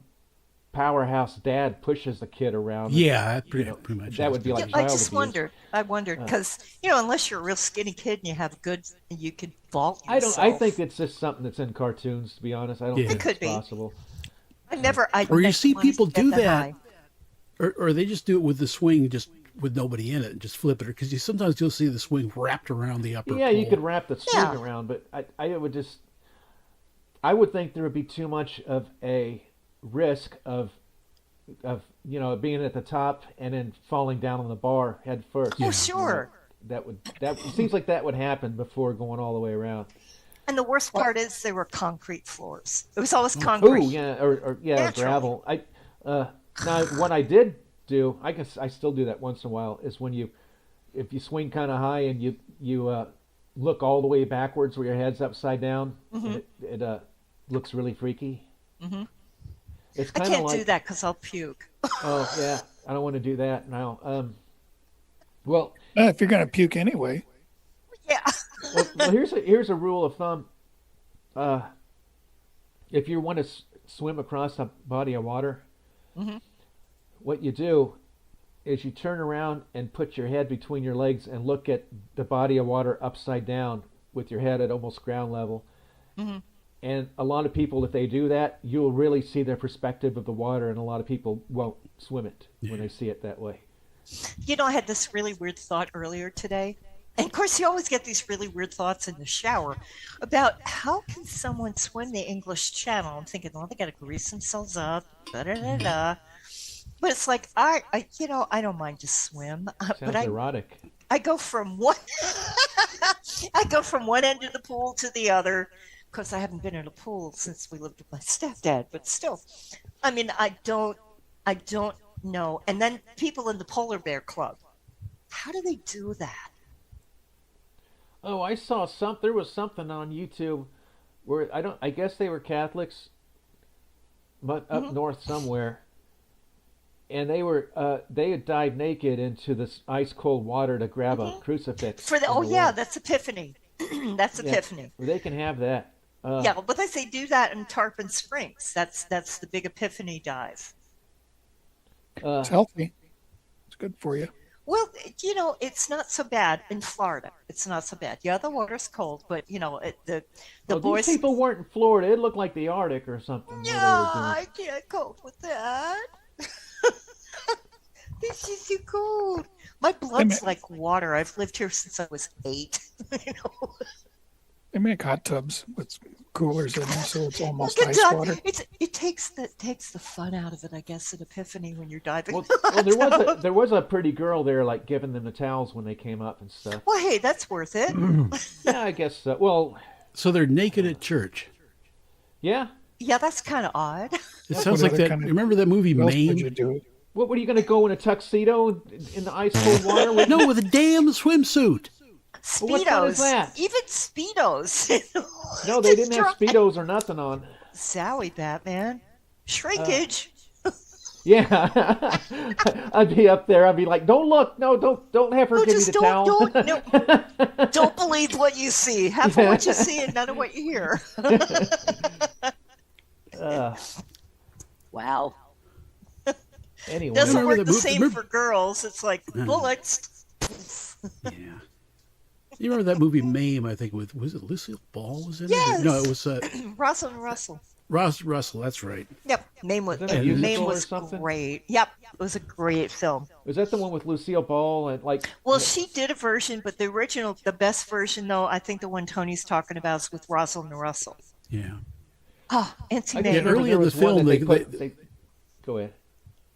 powerhouse dad pushes the kid around. Yeah, pretty much. That would be like I child just abuse. I wondered because unless you're a real skinny kid and you have you can vault I yourself. think it's just something that's in cartoons. To be honest, I don't think could it's be. possible. Or you see people do that, high. or they just do it with the swing, just with nobody in it, and just flip it. Because sometimes you'll see the swing wrapped around the upper. Yeah, pole. you could wrap the swing around, but I would think there would be too much of a risk of being at the top and then falling down on the bar head first. Oh, sure. That seems like that would happen before going all the way around. And the worst part is there were concrete floors. It was always concrete. Oh yeah, or gravel. Now what I did do, I guess I still do that once in a while, is if you swing kind of high and you look all the way backwards where your head's upside down, it looks really freaky. Mm-hmm. It's I kind can't of like, do that because I'll puke. Oh yeah, I don't want to do that now. Well, if you're going to puke anyway. Yeah. well, here's a rule of thumb. If you want to swim across a body of water, what you do is you turn around and put your head between your legs and look at the body of water upside down with your head at almost ground level. Mm-hmm. And a lot of people, if they do that, you'll really see their perspective of the water, and a lot of people won't swim it when they see it that way. I had this really weird thought earlier today. And of course, you always get these really weird thoughts in the shower about how can someone swim the English Channel. I'm thinking, well, they got to grease themselves up, da da da da. But it's like I don't mind to swim, Sounds but erotic. I go from one I go from one end of the pool to the other. Of course, I haven't been in a pool since we lived with my stepdad, but still, I mean, I don't know. And then people in the Polar Bear Club, how do they do that? Oh, I saw there was something on YouTube where I guess they were Catholics, but up north somewhere, and they had dived naked into this ice cold water to grab a crucifix. That's Epiphany. That's Epiphany. Well, they can have that. Yeah, but they do that in Tarpon Springs. That's the big Epiphany dive. It's healthy. It's good for you. Well, it's not so bad in Florida. It's not so bad. Yeah, the water's cold, but the boys. These people weren't in Florida. It looked like the Arctic or something. Yeah, I can't cope with that. This is too cold. My blood's like water. I've lived here since I was 8. They make hot tubs with coolers in them, so it's almost ice water. It takes the fun out of it, I guess, at Epiphany when you're diving. Well, there was a pretty girl there, like giving them the towels when they came up and stuff. Well, hey, that's worth it. Yeah, I guess so. Well, so they're naked at church. Yeah. Yeah, that's kind of odd. It sounds like that. Remember that movie Maine? What were you going to go in a tuxedo in the ice cold water? No, with a damn swimsuit. Speedos. Well, what fun is that? Even Speedos. No, they didn't have Speedos or nothing on. Zowie, Batman. Shrinkage. Yeah. I'd be up there. I'd be like, don't look. No, don't have her give me the towel. Don't believe what you see. Half of what you see and none of what you hear. Wow. Anyway. Doesn't work the same for girls. It's like bullets. Yeah. You remember that movie Mame, I think, was it Lucille Ball was in yes. it? No, it was Russell and Russell. Russell, that's right. Yep. Mame was great. Yep. It was a great film. Was that the one with Lucille Ball and like Well, she did a version, but the best version though, I think the one Tony's talking about is with Russell and Russell. Yeah. Oh, Auntie Mae. Early in the film they go ahead.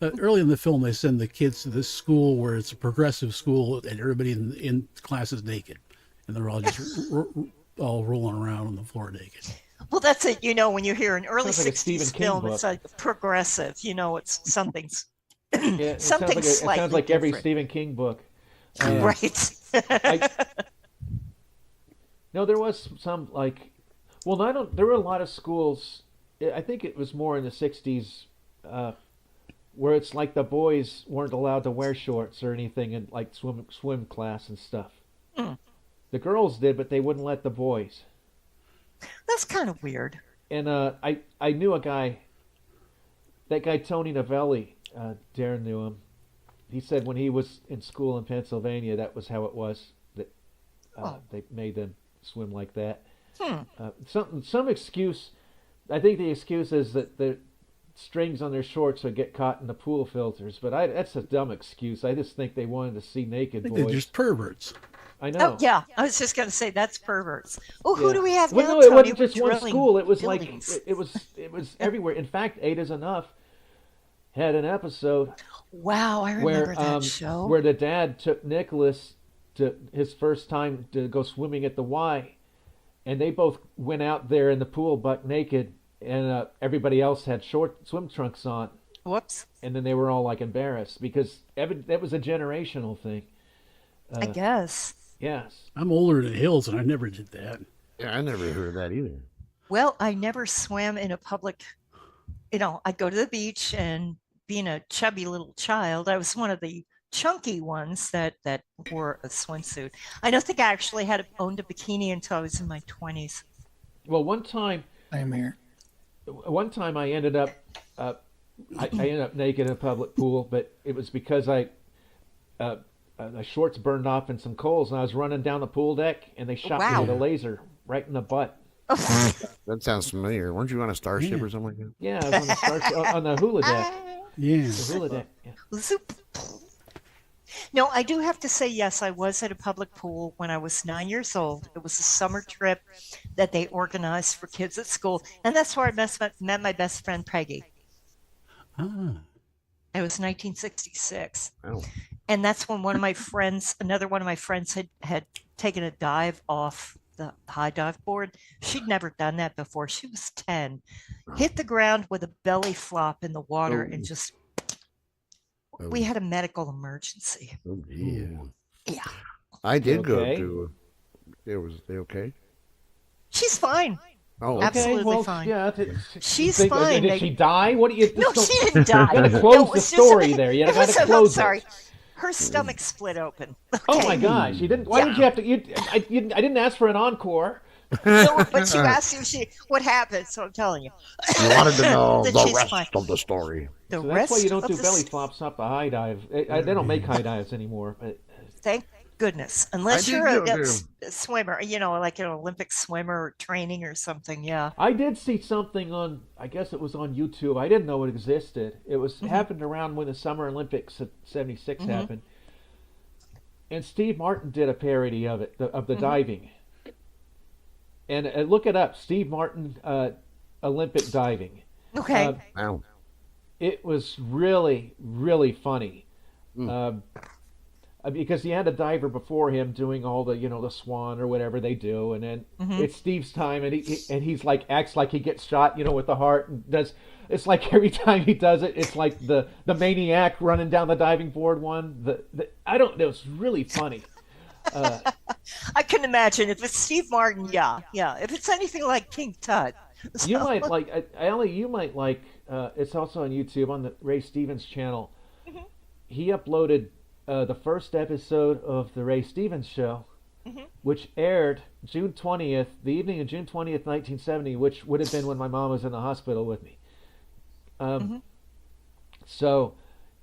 Early in the film, they send the kids to this school where it's a progressive school, and everybody in class is naked, and they're all just all rolling around on the floor naked. Well, that's it. When you hear an early '60s film, book. It's like progressive. It's something's yeah, something it sounds like every Stephen King book. Right. No, there was some there were a lot of schools. I think it was more in the '60s. Where it's like the boys weren't allowed to wear shorts or anything in like swim class and stuff. The girls did, but they wouldn't let the boys. That's kind of weird. And I knew a guy, that guy Tony Novelli, Darren knew him. He said when he was in school in Pennsylvania, that was how it was, that they made them swim like that. Some excuse, I think the excuse is that the strings on their shorts would get caught in the pool filters, but that's a dumb excuse. I just think they wanted to see naked boys. They're just perverts. I know. Oh, yeah. I was just going to say that's perverts. Oh, who do we have well, now, no, it Tony? wasn't just one school. It was buildings. like it was everywhere. In fact, 8 is Enough had an episode. Wow, I remember that show. Where the dad took Nicholas to his first time to go swimming at the Y, and they both went out there in the pool buck naked. And everybody else had short swim trunks on. Whoops. And then they were all like embarrassed because that was a generational thing. I guess. Yes. I'm older than Hills, and I never did that. Yeah, I never heard of that either. Well, I never swam in a public. I'd go to the beach, and being a chubby little child, I was one of the chunky ones that wore a swimsuit. I don't think I actually owned a bikini until I was in my 20s. Well, one time. I'm here. One time I ended up I ended up naked in a public pool, but it was because my shorts burned off in some coals, and I was running down the pool deck, and they shot me with a laser right in the butt. That sounds familiar. Weren't you on a starship or something like that? Yeah, I was on the on the hula deck. Yeah. The hula deck. Yeah. Zoop. No, I do have to say, yes, I was at a public pool when I was 9 years old. It was a summer trip that they organized for kids at school. And that's where I met my best friend, Peggy. Ah. It was 1966. Oh. And that's when another one of my friends had taken a dive off the high dive board. She'd never done that before. She was 10, hit the ground with a belly flop in the water and just, we had a medical emergency. Oh, yeah. Yeah. I did Okay. go to. Was they okay? She's fine. Oh, Okay, Absolutely well, fine. Yeah, She's fine. Did she die? What do you? No, just she don't- didn't die. You gotta No, close it the was just- story there. You it gotta was a- close I'm sorry. it. Her stomach split open. Oh Okay. my gosh! You didn't. Why did you have to? I didn't ask for an encore. No, but you asked what happened, so I'm telling you. You wanted to know That the she's rest fine. of the story. The So that's rest why you don't of do the belly flops up the high dive. They don't make high dives anymore. But Thank goodness, unless I you're think a, you'll a swimmer, like an Olympic swimmer training or something. Yeah. I did see something on. I guess it was on YouTube. I didn't know it existed. It was happened around when the Summer Olympics of '76 happened. And Steve Martin did a parody of it, of the diving. And look it up, Steve Martin Olympic diving. Okay. Wow. It was really, really funny. Because he had a diver before him doing all the, the swan or whatever they do, and then it's Steve's time, and he's like acts like he gets shot, with the heart, and does. It's like every time he does it, it's like the maniac running down the diving board one. I don't know. It's really funny. I can imagine if it's Steve Martin. Yeah. If it's anything like King Tut, You might like, Allie, you might like, it's also on YouTube on the Ray Stevens channel. He uploaded the first episode of the Ray Stevens show, which aired June 20th, the evening of June 20th, 1970, which would have been when my mom was in the hospital with me. So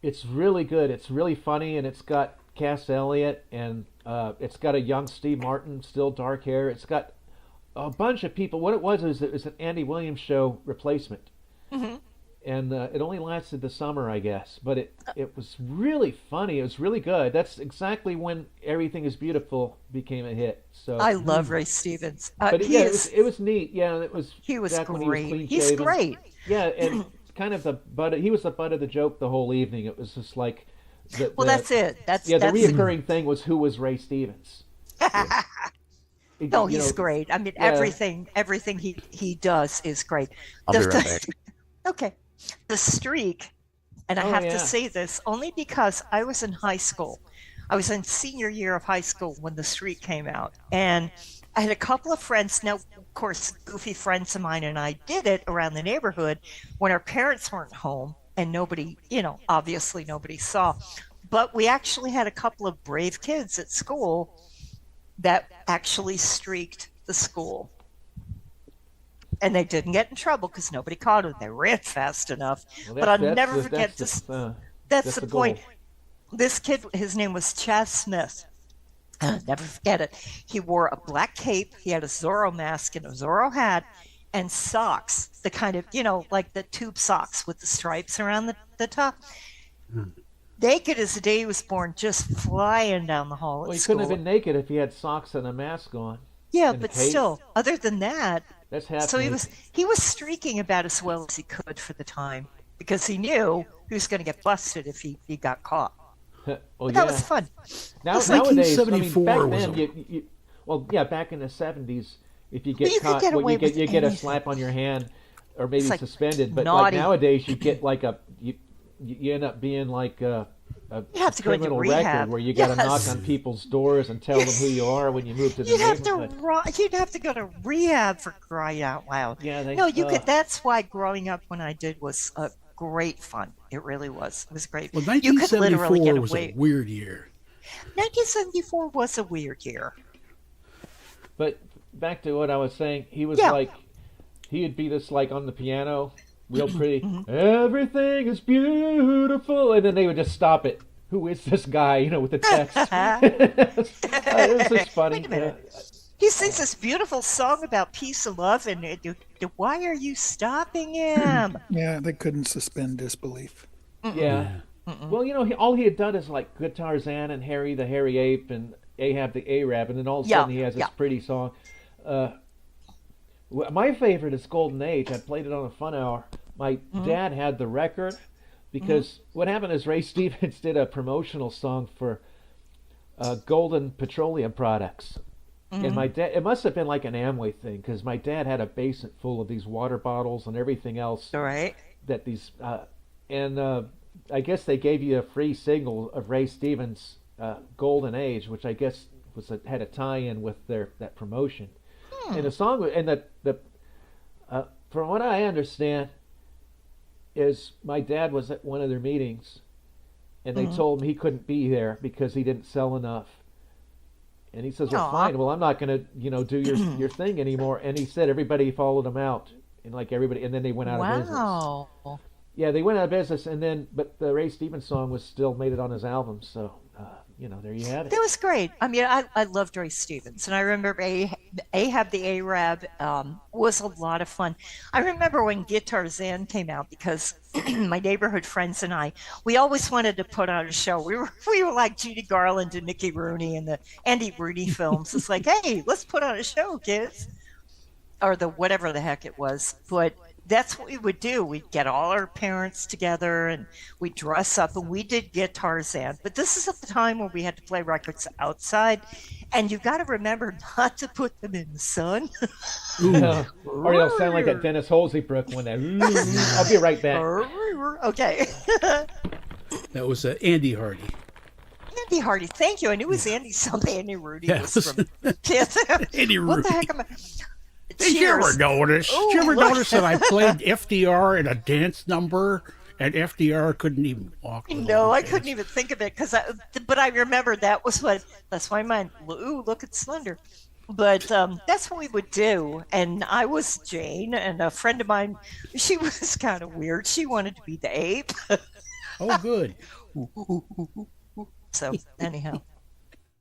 it's really good. It's really funny, and it's got Cass Elliot, and it's got a young Steve Martin, still dark hair. It's got a bunch of people. What it was is it was an Andy Williams show replacement. And it only lasted the summer, I guess. But it was really funny. It was really good. That's exactly when Everything Is Beautiful became a hit. So I love Ray Stevens. But He yeah, is. it was neat. Yeah, it was. He was back when he was great. He's clean-shaven. great. Yeah, and kind of the butt. He was the butt of the joke the whole evening. It was just like. Well, that's it. That's the that's reoccurring thing was who was Ray Stevens. No, he's great. I mean, everything he does is great. I'll be right back. Okay. The streak, and I have to say this only because I was in high school. I was in senior year of high school when the streak came out, and I had a couple of friends. Now, of course, goofy friends of mine and I did it around the neighborhood when our parents weren't home and nobody, obviously nobody saw. But we actually had a couple of brave kids at school that actually streaked the school. And they didn't get in trouble because nobody caught them. They ran fast enough. But I'll never forget this. That's the point. This kid, his name was Chaz Smith. I'll never forget it. He wore a black cape. He had a Zorro mask and a Zorro hat and socks, the kind of, like the tube socks with the stripes around the top. Naked as the day he was born, just flying down the hall at Well, he school. couldn't have been naked if he had socks and a mask on. Yeah, and a but cape. still, other than that, That's half. so he naked. was streaking about as well as he could for the time because he knew he was going to get busted if he got caught. Well, But that was fun. Nowadays, 1974 back was then, back in the 70s, if you get you could caught, get away with you get a anything. slap on your hand, or maybe It's like suspended. But naughty. like nowadays, you get like you end up being like a You have to go into criminal rehab. record where you got to knock Yes. on people's doors and tell them who you are when you move to the You'd have neighborhood. you'd have to go to rehab for crying out loud. Yeah, No, you could. That's why growing up when I did was great fun. It really was. It was great. Well, you could literally 1974 get was away. a weird year. 1974 was a weird year. But back to what I was saying, he was Yeah. like, he'd be this like on the piano, real pretty. Everything is beautiful, and then they would just stop it. Who is this guy? With the text. It was just funny. Wait a minute. He sings this beautiful song about peace and love, and why are you stopping him? Yeah, they couldn't suspend disbelief. Yeah. Well, you know, all he had done is like Good Tarzan and Harry the Hairy Ape and Ahab the Arab, and then all of a sudden he has this pretty song. My favorite is Golden Age. I played it on a Fun Hour. My dad had the record because what happened is Ray Stevens did a promotional song for Golden Petroleum Products. And my dad, it must have been like an Amway thing because my dad had a basement full of these water bottles and everything else. Right. That these, I guess they gave you a free single of Ray Stevens' Golden Age, which I guess had a tie-in with that promotion. And the song, and from what I understand, is my dad was at one of their meetings, and they told him he couldn't be there because he didn't sell enough. And he says, "Well, fine. Well, I'm not going to, do your thing anymore." And he said everybody followed him out, and like everybody, and then they went out of business. Wow. Yeah, they went out of business, and then but the Ray Stevens song was still made it on his album, so there you have it. That was great. I mean, I loved Ray Stevens, and I remember Ahab the Arab was a lot of fun. I remember when Guitar Zen came out because my neighborhood friends and we always wanted to put on a show. We were like Judy Garland and Mickey Rooney and the Andy Rooney films. It's like, hey, let's put on a show, kids, or the whatever the heck it was, but. That's what we would do. We'd get all our parents together and we'd dress up and we did Guitar Zen. But this is at the time where we had to play records outside. And you've got to remember not to put them in the sun. Or they'll sound like that Dennis Holzebrook one. I'll be right back. Okay. That was Andy Hardy. Andy Hardy. Thank you. I knew it was Andy something. Andy Rudy was from Andy Rudy. What the heck am I... Did you ever notice? Did you ever notice that I played FDR in a dance number, and FDR couldn't even walk? No, I couldn't even think of it but I remember that's why mine. Ooh, look at Slender. But that's what we would do, and I was Jane, and a friend of mine, she was kind of weird. She wanted to be the ape. Oh, good. So anyhow.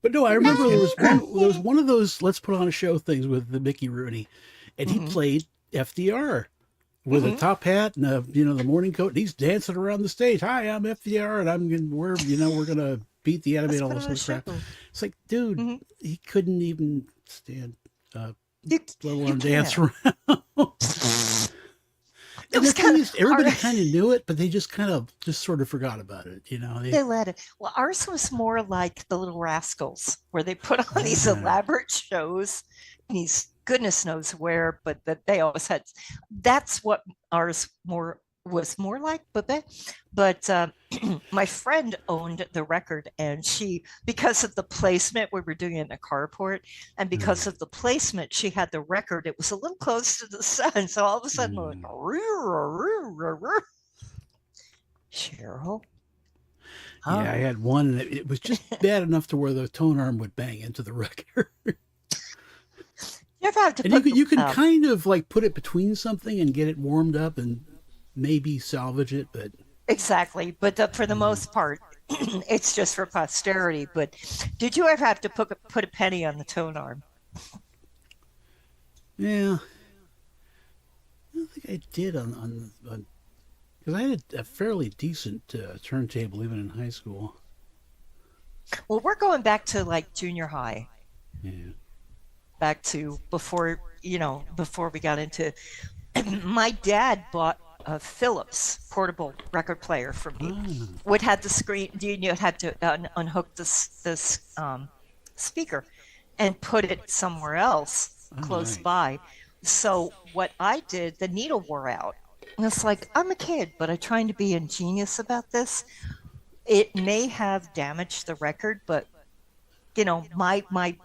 But no, I remember there was one of those let's put on a show things with the Mickey Rooney, and he played FDR with a top hat and the morning coat. And he's dancing around the stage. Hi, I'm FDR, and we're gonna beat the enemy and all this other crap. It's like, dude, he couldn't even stand up, let alone dance around. And the thing is, everybody kind of knew it, but they just sort of forgot about it, They let it. Well, ours was more like the Little Rascals, where they put on these elaborate shows, these goodness knows where, but that they always had. That's what ours was more like. But my friend owned the record, and because of the placement, we were doing it in a carport, and because of the placement, she had the record. It was a little close to the sun, so all of a sudden, we're like, Cheryl. Yeah, I had one, and it was just bad enough to where the tone arm would bang into the record. You ever have to? And you can kind of like put it between something and get it warmed up and maybe salvage it, but exactly. But for the most part, it's just for posterity. But did you ever have to put a penny on the tone arm? Yeah, I don't think I did on because I had a fairly decent turntable even in high school. Well, we're going back to like junior high. Yeah. Back to before we got into. My dad bought a Philips portable record player for me. Would had the screen. You had to unhook this speaker and put it somewhere else close by. So what I did, the needle wore out. And it's like, I'm a kid, but I'm trying to be ingenious about this. It may have damaged the record, but my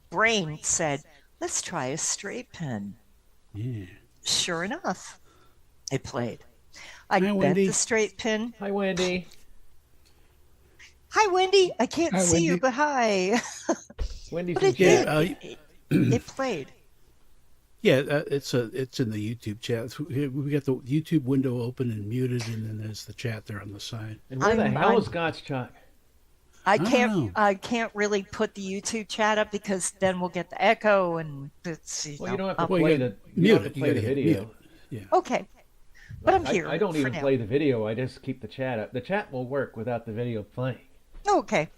brain said, let's try a straight pen. Yeah. Sure enough, it played. I bent Wendy. the straight pin. Hi, Wendy. Hi, Wendy. I can't see Wendy. you, but hi. Wendy's But it Yeah, did. It played. Yeah, it's in the YouTube chat. We got the YouTube window open and muted, and then there's the chat there on the side. And where the hell is Gottschalk? I don't can't really put the YouTube chat up because then we'll get the echo and it's Well, you don't have to Well, play you the mute it. play the You gotta hit video. mute. Yeah. Okay. But I'm here I don't for even now. play the video. I just keep the chat up. The chat will work without the video playing. Okay.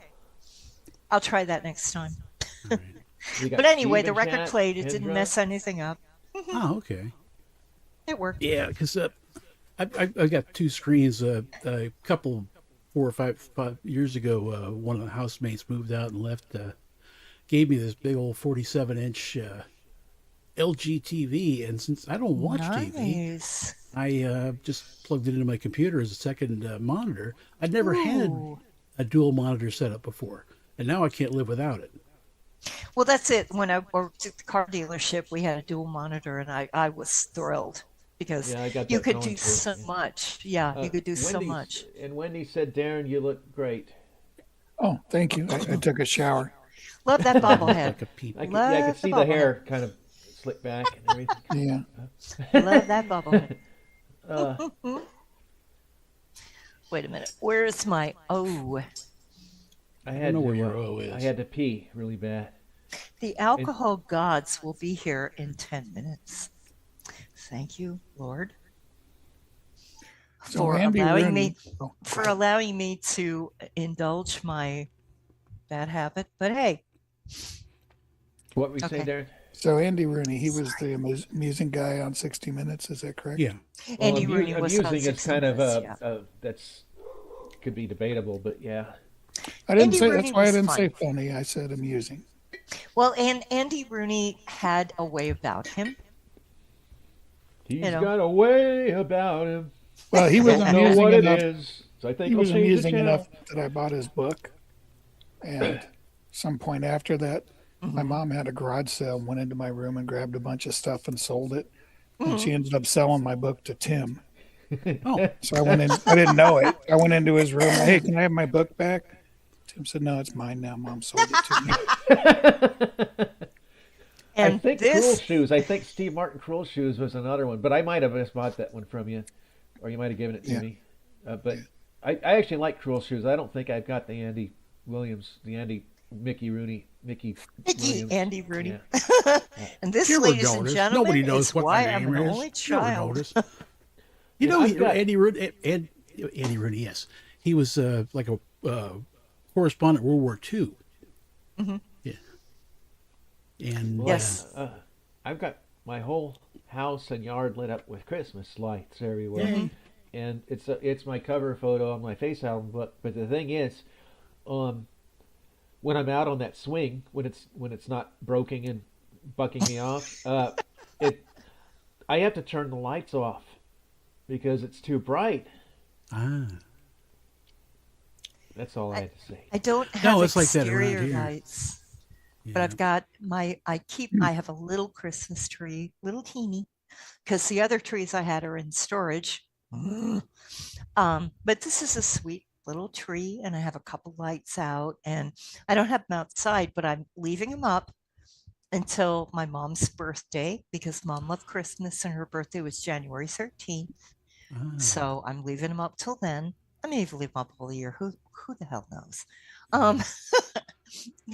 I'll try that next time. We got But anyway, Steve the in record chat, played. It didn't Kendra. mess anything up. Oh, okay. It worked. Yeah, because I got two screens. A couple, 5 years ago, one of the housemates moved out and left. Gave me this big old 47-inch LG TV, and since I don't watch TV, Nice. I just plugged it into my computer as a second monitor. I'd never had Ooh. a dual monitor setup before, and now I can't live without it. Well, that's it. When I worked at the car dealership, we had a dual monitor, and I was thrilled because Yeah, I got you that could going do too. so much. Yeah, you could do so Wendy's- much. And Wendy said, Darren, you look great. Oh, thank you. I took a shower. Love that bobblehead. Like a peep. I Love could the see the bobblehead. hair kind of slick back and everything. Yeah. Love that bobblehead. Uh, Wait a minute. Where's my O? I I had don't know where to, your O is. I had to pee really bad. The alcohol gods will be here in 10 minutes. Thank you, Lord, So for Andy allowing Rooney- me oh, for allowing me to indulge my bad habit. But hey, What we Okay. say, Darren? So Andy Rooney, he was the amusing guy on 60 Minutes. Is that correct? Yeah. Andy Rooney was on amusing is 60 kind of Minutes, yeah. that's could be debatable, but yeah. I didn't Andy say Rooney that's why I was didn't fun. say funny. I said amusing. Well, and Andy Rooney had a way about him. He's know. got a way about him. Well, he was Don't know amusing what it enough. is. So I think He I'll was change the amusing channel. enough that I bought his book. And some point after that, my mom had a garage sale, went into my room and grabbed a bunch of stuff and sold it. And she ended up selling my book to Tim. Oh, So I went in. I didn't know it. I went into his room. Hey, can I have my book back? Tim said, "No, it's mine now. Mom sold it to me." And I think this, Cruel Shoes. I think Steve Martin Cruel Shoes was another one, but I might have just bought that one from you, or you might have given it to Yeah. me. But I actually like Cruel Shoes. I don't think I've got the Andy Williams, Mickey Rooney, Mickey Williams. Andy Rooney. Yeah. And this, you ever ladies and notice? gentlemen, Nobody knows is what why my I'm name an is. only You ever child. notice? You Yeah, know, I've got- Andy Rooney, yes. He was like a correspondent World War II. Mm-hmm. Yeah. And Well, Yes. I've got my whole house and yard lit up with Christmas lights everywhere, Yay. and it's my cover photo on my face album book. But the thing is, when I'm out on that swing, when it's not broken and bucking me off, I have to turn the lights off because it's too bright. That's all I had to say. I don't have No, it's like that around exterior here. lights, but yeah. I've got I have a little Christmas tree, little teeny, because the other trees I had are in storage. But this is a sweet little tree, and I have a couple lights out, and I don't have them outside, but I'm leaving them up until my mom's birthday because Mom loved Christmas, and her birthday was January 13th. So I'm leaving them up till then. I may even leave them up all year. Who the hell knows?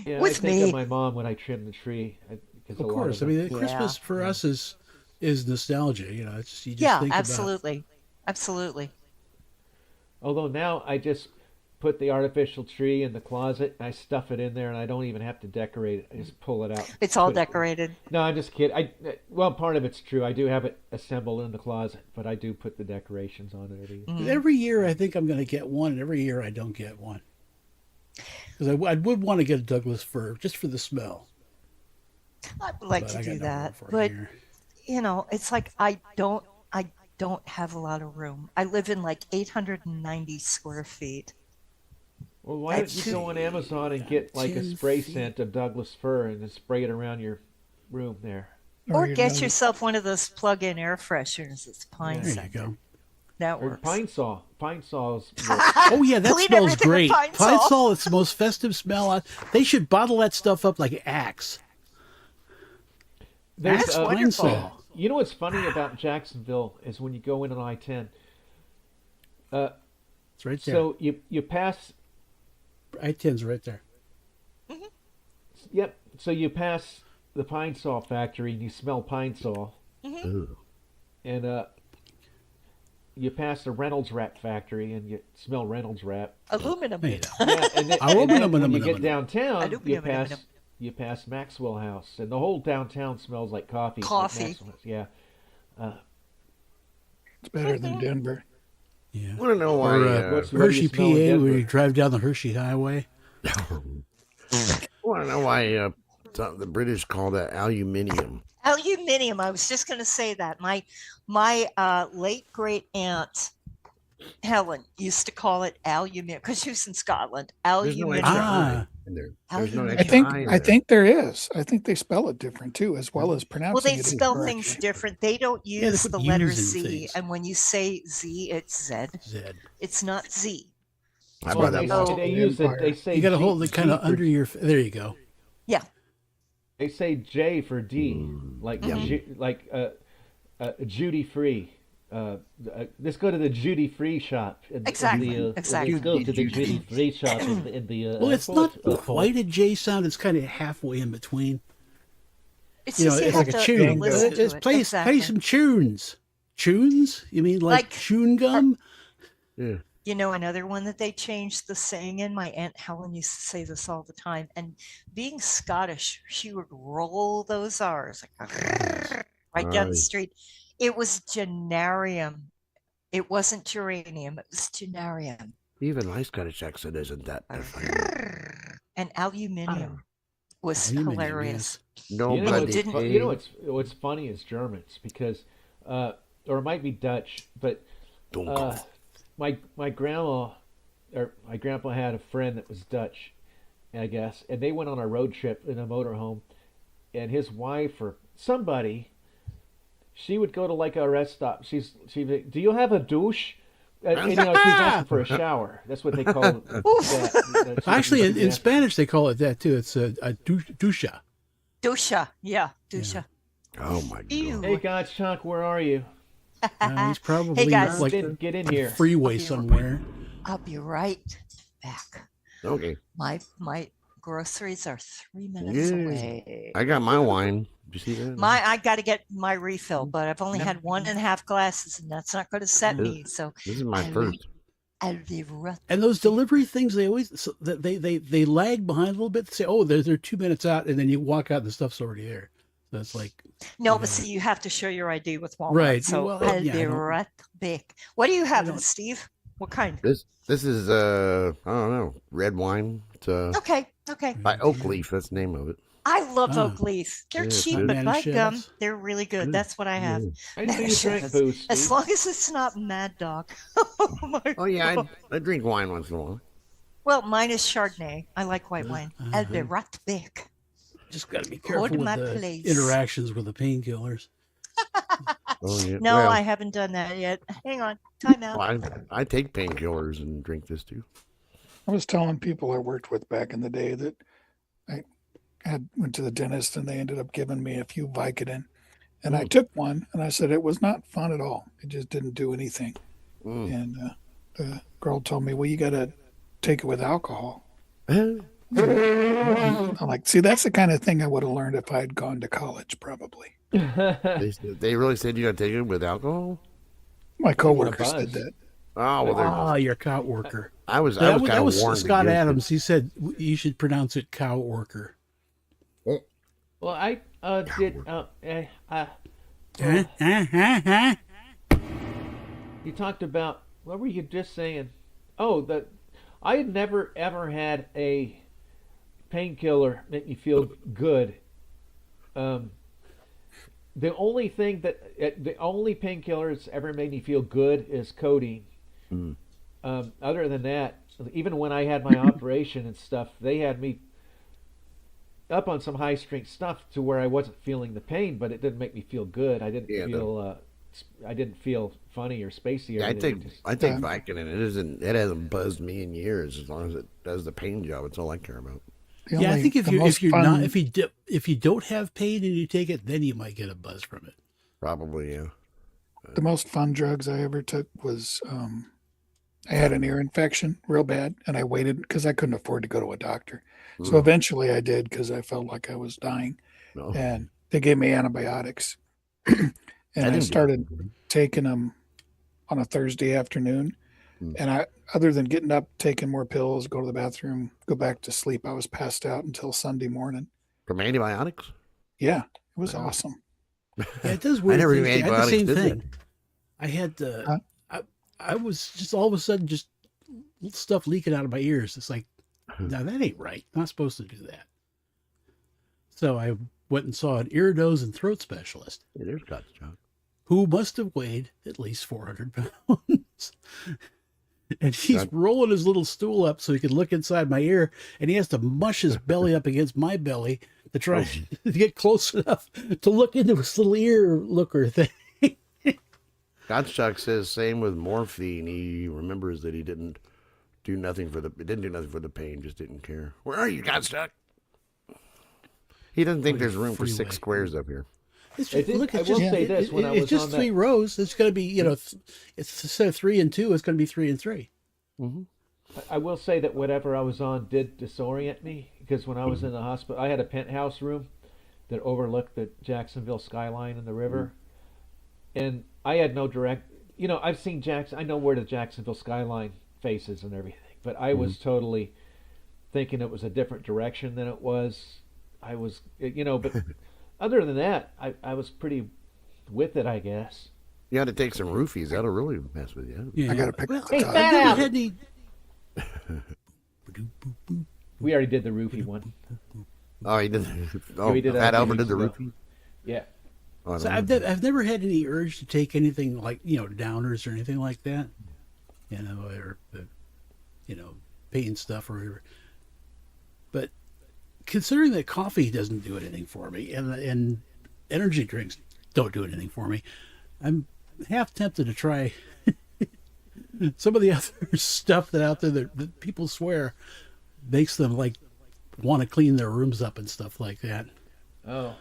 Yeah, With I think me. of my mom when I trim the tree. Of course. I mean, Yeah. Christmas for us is nostalgia. You know, it's you just Yeah, think absolutely. Absolutely. Although now I just put the artificial tree in the closet, and I stuff it in there, and I don't even have to decorate it. I just pull it out. It's all Put it- decorated. No, I'm just kidding. Well, part of it's true. I do have it assembled in the closet, but I do put the decorations on it every year. about every year. I think I'm going to get one, and every year I don't get one because I would want to get a Douglas fir just for the smell. I would like But to I got do no room that, for it but here. you know, it's like I don't have a lot of room. I live in like 890 square feet. Well, why don't That's you go on Amazon and get like a 10 spray feet. scent of Douglas fir and just spray it around your room there? Or your get nose. yourself one of those plug-in air fresheners. It's pine There you scent. go. That Or works. pine saw. Pine saws. Oh yeah, that Clean smells everything with great. Pine Pine Sol. Sol, it's the most festive smell. They should bottle that stuff up like Axe. There's, That's uh, wonderful. You know what's funny about Jacksonville is when you go in on I-10. It's right there. So you pass. I-10's right there. Yep. So you pass the pine saw factory and you smell pine saw. Ooh. And you pass the Reynolds Wrap factory and you smell Reynolds Wrap. Aluminum. Hey, Yeah, and then when you get downtown, you pass Maxwell House, and the whole downtown smells like coffee. Coffee. Yeah. It's better than Denver. Yeah. I want to know why. Or what do Hershey, you PA, smell in Denver? where you drive down the Hershey Highway. I want to know why the British call that aluminium. Aluminium. I was just going to say that. My late great aunt Helen used to call it aluminium because she was in Scotland. There's no Aluminium. extra I in there. There's no Aluminium. extra I in I there. think there is. I think they spell it different too, as well as pronouncing Well, they it spell incorrectly. things different. They don't they use put the letter U's in Z, things. and when you say Z, it's Z. Zed. It's not Z. I Well, brought they, that they use it. They say You got to G- hold it kind G of for- under your. There you go. Yeah. They say J for D, like Judy Free. Let's go to the Judy Free shop. Exactly, exactly. Let's go to the Judy Free shop in the. Well, it's not quite a J sound. It's kind of halfway in between. It's You know, just you it's have like a to tune. listen to It's it. play Exactly. some tunes. Tunes? You mean like Like- chewing gum? Yeah. You know, another one that they changed the saying in, my Aunt Helen used to say this all the time. And being Scottish, she would roll those R's like right down the Aye. street. It was genarium. It wasn't geranium. It was genarium. Even my Scottish accent isn't that different. And aluminium was Aluminium, hilarious. Nobody. What's funny is Germans because, or it might be Dutch, but my grandma or my grandpa had a friend that was Dutch, I guess, and they went on a road trip in a motorhome, and his wife or somebody, she would go to like a rest stop. She'd be, do you have a douche? And, she's asking for a shower. That's what they call it. Actually, in Spanish, they call it that too. It's a dusha. Dusha. Yeah, dusha. Oh my Ew. god. Hey, Gottschalk, where are you? He's probably Hey, guys. like Get in on here. the freeway somewhere. I'll be right back. Okay. My groceries are 3 minutes Yeah. away. I got my wine. Did you see that? I got to get my refill, but I've only had 1.5 glasses, and that's not going to set me. So This is my I'll first. I'll be right. And those delivery things, they always they lag behind a little bit. They say, "Oh, they're 2 minutes out," and then you walk out and the stuff's already there. So it's like No, but see, you have to show your ID with Walmart. Right. So Well, I'll yeah, I be don't- right back. What are you having, Steve? What kind? This is I don't know, red wine. It's Okay. by Oak Leaf. That's the name of it. I love Ah. Oak Leaf. They're Yeah, cheap, good. but by gum, Manischewitz. they're really good. That's what I have. I didn't think you drank Manischewitz. booze, As Steve. long as it's not Mad Dog. Oh my Oh yeah, God. I drink wine once in a while. Well, mine is Chardonnay. I like white wine. I'll be right back. just got to be Hold careful with my the place. interactions with the painkillers. Oh yeah. No, well, I haven't done that yet. Hang on. Time out. I take painkillers and drink this too. I was telling people I worked with back in the day that I went to the dentist and they ended up giving me a few Vicodin. And I took one and I said it was not fun at all. It just didn't do anything. And the girl told me, well, you got to take it with alcohol. I'm like, see, that's the kind of thing I would have learned if I had gone to college, probably. They really said you got to take it with alcohol. My coworkers buzz. did that. Oh well, Ah, your cow worker. I was That kind of was warned. Scott against it. Adams. He said you should pronounce it cow worker. Well, I did. You talked about, what were you just saying? Oh, that I had never ever had a painkiller make me feel good. The only thing the only painkiller that's ever made me feel good is codeine. Other than that, even when I had my operation and stuff, they had me up on some high strength stuff to where I wasn't feeling the pain, but it didn't make me feel good. I didn't I didn't feel funny or spacey. Or Yeah, anything. I take Vicodin. It hasn't buzzed me in years. As long as it does the pain job, it's all I care about. Yeah, I think if you don't have pain and you take it, then you might get a buzz from it. Probably, yeah. The most fun drugs I ever took was I had an ear infection real bad, and I waited because I couldn't afford to go to a doctor. So eventually I did because I felt like I was dying. No. And they gave me antibiotics. And I started taking them on a Thursday afternoon. And I, other than getting up, taking more pills, go to the bathroom, go back to sleep, I was passed out until Sunday morning. From antibiotics? Yeah, it was awesome. Yeah, it does I weird never things. knew I had the antibiotics same did that. thing. I had I was just all of a sudden just stuff leaking out of my ears. It's like, no, that ain't right. I'm not supposed to do that. So I went and saw an ear, nose, and throat specialist. Yeah, there's God's job. Who must have weighed at least 400 pounds. And he's rolling his little stool up so he can look inside my ear, and he has to mush his belly up against my belly to try to get close enough to look into his little ear looker thing. Gottschalk says same with morphine. He remembers that he didn't do nothing for the pain, just didn't care. Where are you, Gottschalk? He doesn't think there's room for 6 squares up here. It's I will say this: when I was it's just on 3 rows. It's going to be, it's instead of 3 and 2, it's going to be 3 and 3. Mm-hmm. I will say that whatever I was on did disorient me, because when I was in the hospital, I had a penthouse room that overlooked the Jacksonville skyline and the river, and I had no direct. I've seen I know where the Jacksonville skyline faces and everything, but I was totally thinking it was a different direction than it was. I was, but. Other than that, I was pretty with it, I guess. You had to take some roofies. That'll really mess with you. I got to pick well, the I've never had any... We already did the roofie one. Oh, he did. Oh, we did Fat that Albert did the weeks ago. roofie. Yeah. Oh, So I've never had any urge to take anything like, downers or anything like that. Or, pain stuff or whatever. But considering that coffee doesn't do anything for me and energy drinks don't do anything for me, I'm half tempted to try some of the other stuff that out there that people swear makes them like want to clean their rooms up and stuff like that. Oh,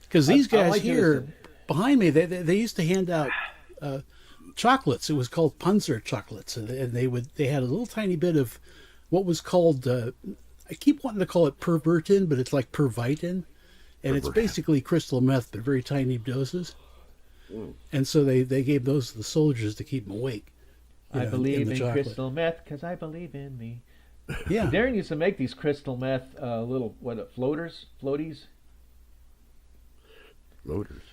because these I guys like here this. behind me, they used to hand out chocolates. It was called Punzer chocolates, and they had a little tiny bit of what was called I keep wanting to call it pervertin, but it's like pervitin, and it's basically crystal meth, but very tiny doses. And so they gave those to the soldiers to keep them awake. I believe in chocolate. crystal meth because I believe in me. Yeah. Darren used to make these crystal meth little floaties. Loaders.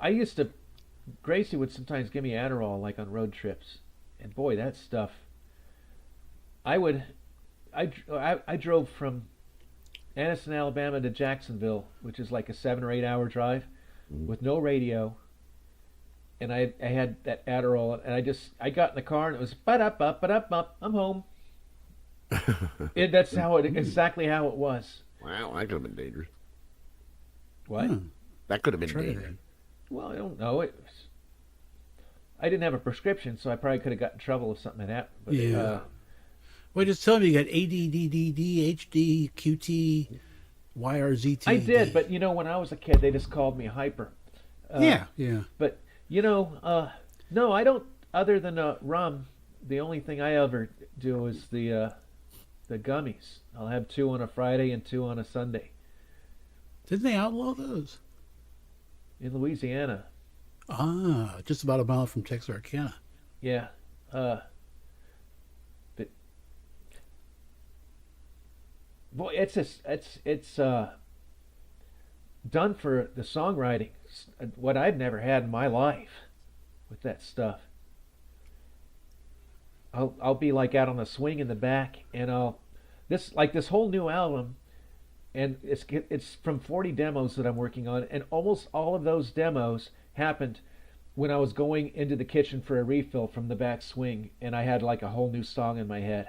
I used to. Gracie would sometimes give me Adderall, like on road trips, and boy, that stuff. I drove from Anniston, Alabama to Jacksonville, which is like a 7 or 8 hour drive, with no radio. And I had that Adderall, and I got in the car, and it was ba-da-ba-ba-da-ba, I'm home. That's exactly how it was. Wow, that could have been dangerous. What? That could have been dangerous. Well, I don't know. I didn't have a prescription, so I probably could have got in trouble if something had happened. But, Yeah. Well, just tell me you got ADDD, HD, QT, YRZT. I did, but when I was a kid, they just called me hyper. Yeah. But no, I don't. Other than rum, the only thing I ever do is the gummies. I'll have 2 on a Friday and 2 on a Sunday. Didn't they outlaw those? In Louisiana. Just about a mile from Texarkana. Yeah. But boy, it's done for the songwriting. What I've never had in my life with that stuff. I'll be like out on a swing in the back, and this whole new album, and it's from 40 demos that I'm working on, and almost all of those demos happened when I was going into the kitchen for a refill from the back swing, and I had like a whole new song in my head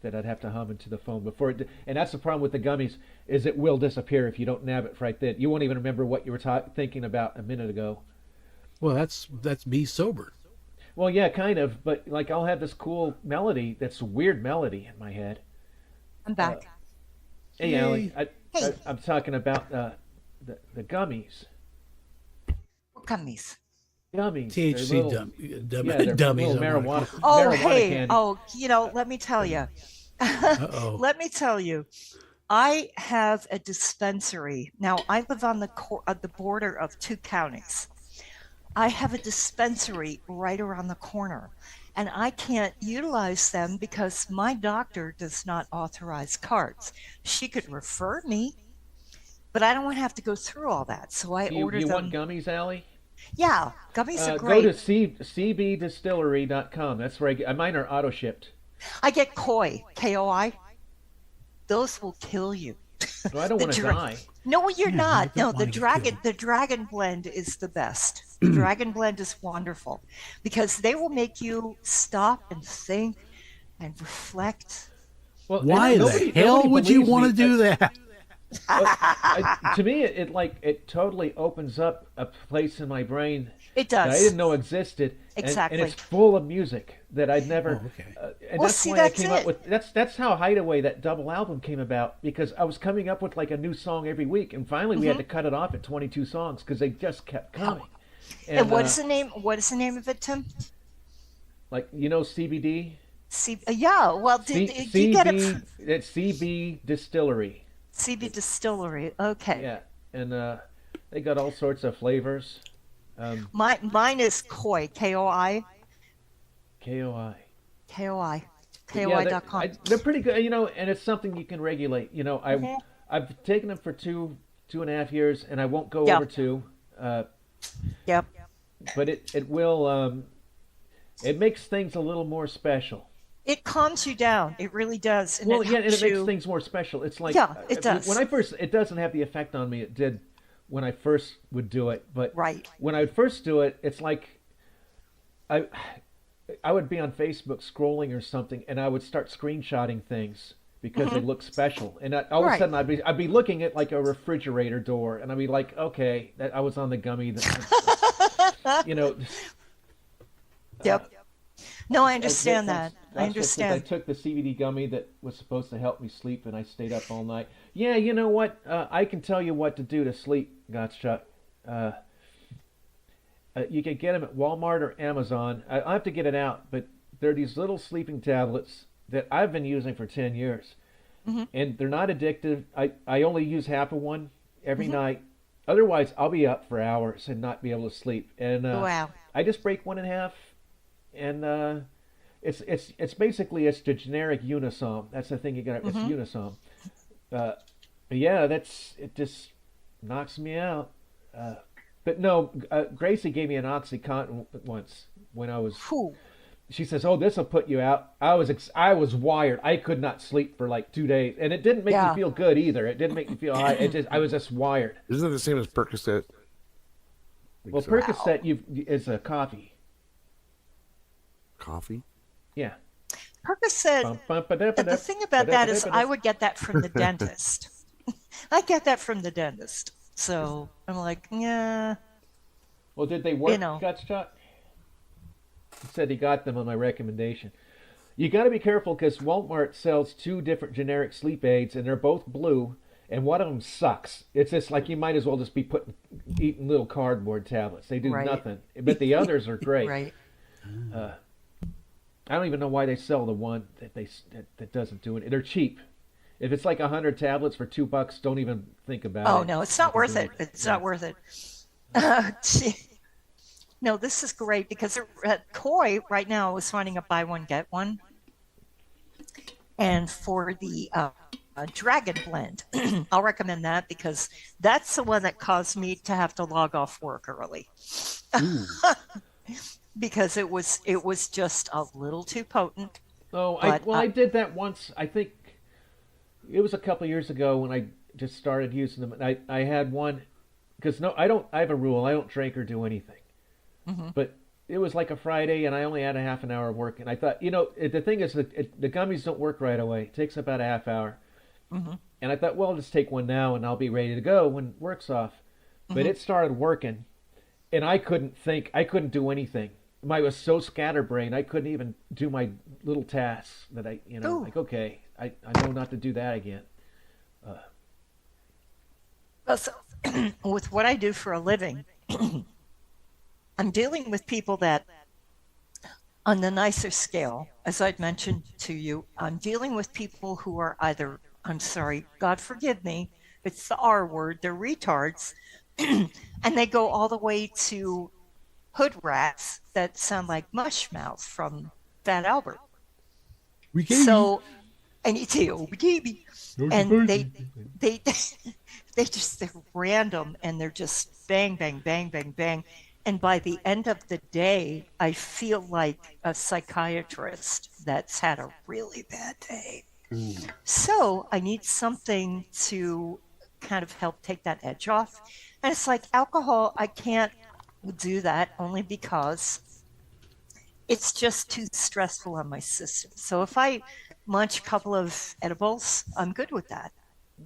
that I'd have to hum into the phone before it. And that's the problem with the gummies, is it will disappear if you don't nab it right then. You won't even remember what you were thinking about a minute ago. Well, that's me sober. Well, yeah, kind of, but like I'll have this cool melody, that's a weird melody in my head. I'm back. Hey, Allie, Hey. I'm talking about the gummies. What gummies? Gummies. THC They're little- they're dummies. little marijuana. Oh, marijuana hey. candy. Oh, let me tell you. Uh-oh. Let me tell you. I have a dispensary. Now, I live on the border of two counties. I have a dispensary right around the corner, and I can't utilize them because my doctor does not authorize cards. She could refer me, but I don't want to have to go through all that. So I order You them. want gummies, Allie? Yeah, gummies are Go great. to cbdistillery.com. That's where mine are auto shipped. I get koi, KOI. Those will kill you. Well, I don't want to die. No, you're Yeah, not. you don't No, wanna get killed. the dragon blend is the best. The dragon blend is wonderful because they will make you stop and think and reflect. Well, Why nobody- the hell nobody would you believes want to me. do that? To me, it totally opens up a place in my brain It that I does. didn't know existed. Exactly. And it's full of music that I'd never. Oh, okay. And Well, that's see, why that's I came up it. with that's how Hideaway, that double album, came about, because I was coming up with like a new song every week, and finally we had to cut it off at 22 songs because they just kept coming. And what is the name? What is the name of it, Tim? like CBD? Yeah. Well, did you get it? CB, it's CB Distillery. CB Distillery. Okay. Yeah, and they got all sorts of flavors. Mine is koi. KOI. KOI. KOI. Yeah, KOI.com. they're pretty good, and it's something you can regulate. I've taken them for 2.5 years, and I won't go Yeah. over 2. Yep. But it will. It makes things a little more special. It calms you down. It really does. And Well, it yeah, and helps it makes you. things more special. It's like, Yeah, it does. When I first, it doesn't have the effect on me it did when I first would do it. But Right. when I would first do it, it's like I would be on Facebook scrolling or something, and I would start screenshotting things because they look special. And all of a Right. sudden, I'd be looking at like a refrigerator door, and I'd be like, okay, I was on the gummy. Yep. No, I understand That's- that. I that's what- understand. I took the CBD gummy that was supposed to help me sleep, and I stayed up all night. Yeah, you know what? I can tell you what to do to sleep, Gottschalk. You can get them at Walmart or Amazon. I have to get it out, but they're these little sleeping tablets that I've been using for 10 years. And they're not addictive. I only use half of one every night. Otherwise, I'll be up for hours and not be able to sleep. And Wow. I just break one in half, and it's basically the generic Unisom. That's the thing you got. It's Unisom. Yeah, it just knocks me out. But no, Gracie gave me an OxyContin once when I was. Whew. She says, "Oh, this will put you out." I was wired. I could not sleep for like 2 days, and it didn't make Yeah. me feel good either. It didn't make me feel high. I was just wired. Isn't it the same as Percocet? Well, Percocet is a coffee. Coffee? Yeah. Percocet. The thing about that is, I would get that from the dentist. I get that from the dentist. So I'm like, yeah. Well, did they work, You know. Gottschalk? He said he got them on my recommendation. You got to be careful because Walmart sells 2 different generic sleep aids, and they're both blue, and one of them sucks. It's just like you might as well just be eating little cardboard tablets. They do Right. nothing. But the others are great. Right. I don't even know why they sell the one that doesn't do it. They're cheap. If it's like 100 tablets for $2, don't even think about it. Oh no, it's not worth it. It's not worth it. Gee. No, this is great because at Koi right now is running a buy one get one, and for the Dragon Blend, I'll recommend that because that's the one that caused me to have to log off work early because it was just a little too potent. Oh, But, I did that once. I think it was a couple of years ago when I just started using them. And I had one because I have a rule. I don't drink or do anything. But it was like a Friday, and I only had a half an hour of work. And I thought, the thing is that the gummies don't work right away. It takes about a half hour. And I thought, well, I'll just take one now, and I'll be ready to go when work's off. But it started working, and I couldn't think. I couldn't do anything. I was so scatterbrained, I couldn't even do my little tasks that Ooh. like, okay, I know not to do that again. Well, so, with what I do for a living, I'm dealing with people that, on the nicer scale, as I'd mentioned to you, I'm dealing with people who are either I'm sorry, God forgive me, it's the R word, they're retards. And they go all the way to hood rats that sound like Mushmouth from Fat Albert. So, and it's and they they're random, and they're just bang, bang, bang, bang, bang. And by the end of the day, I feel like a psychiatrist that's had a really bad day. So I need something to kind of help take that edge off. And it's like alcohol, I can't do that only because it's just too stressful on my system. So if I munch a couple of edibles, I'm good with that.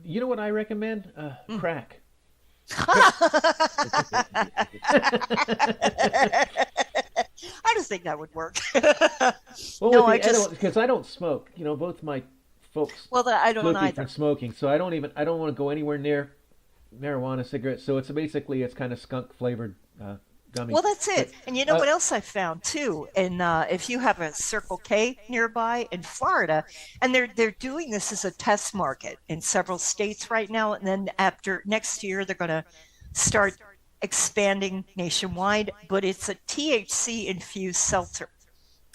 You know what I recommend? Crack. I don't think that would work. Well, no, because I don't smoke. You know, both my folks. Well, I don't either. From smoking, so I don't want to go anywhere near marijuana, cigarettes. So it's kind of skunk flavored gummy. Well, that's it. And you know what else I found too? And if you have a Circle K nearby in Florida, and they're doing this as a test market in several states right now, and then after next year they're going to start expanding nationwide. But it's a THC infused seltzer,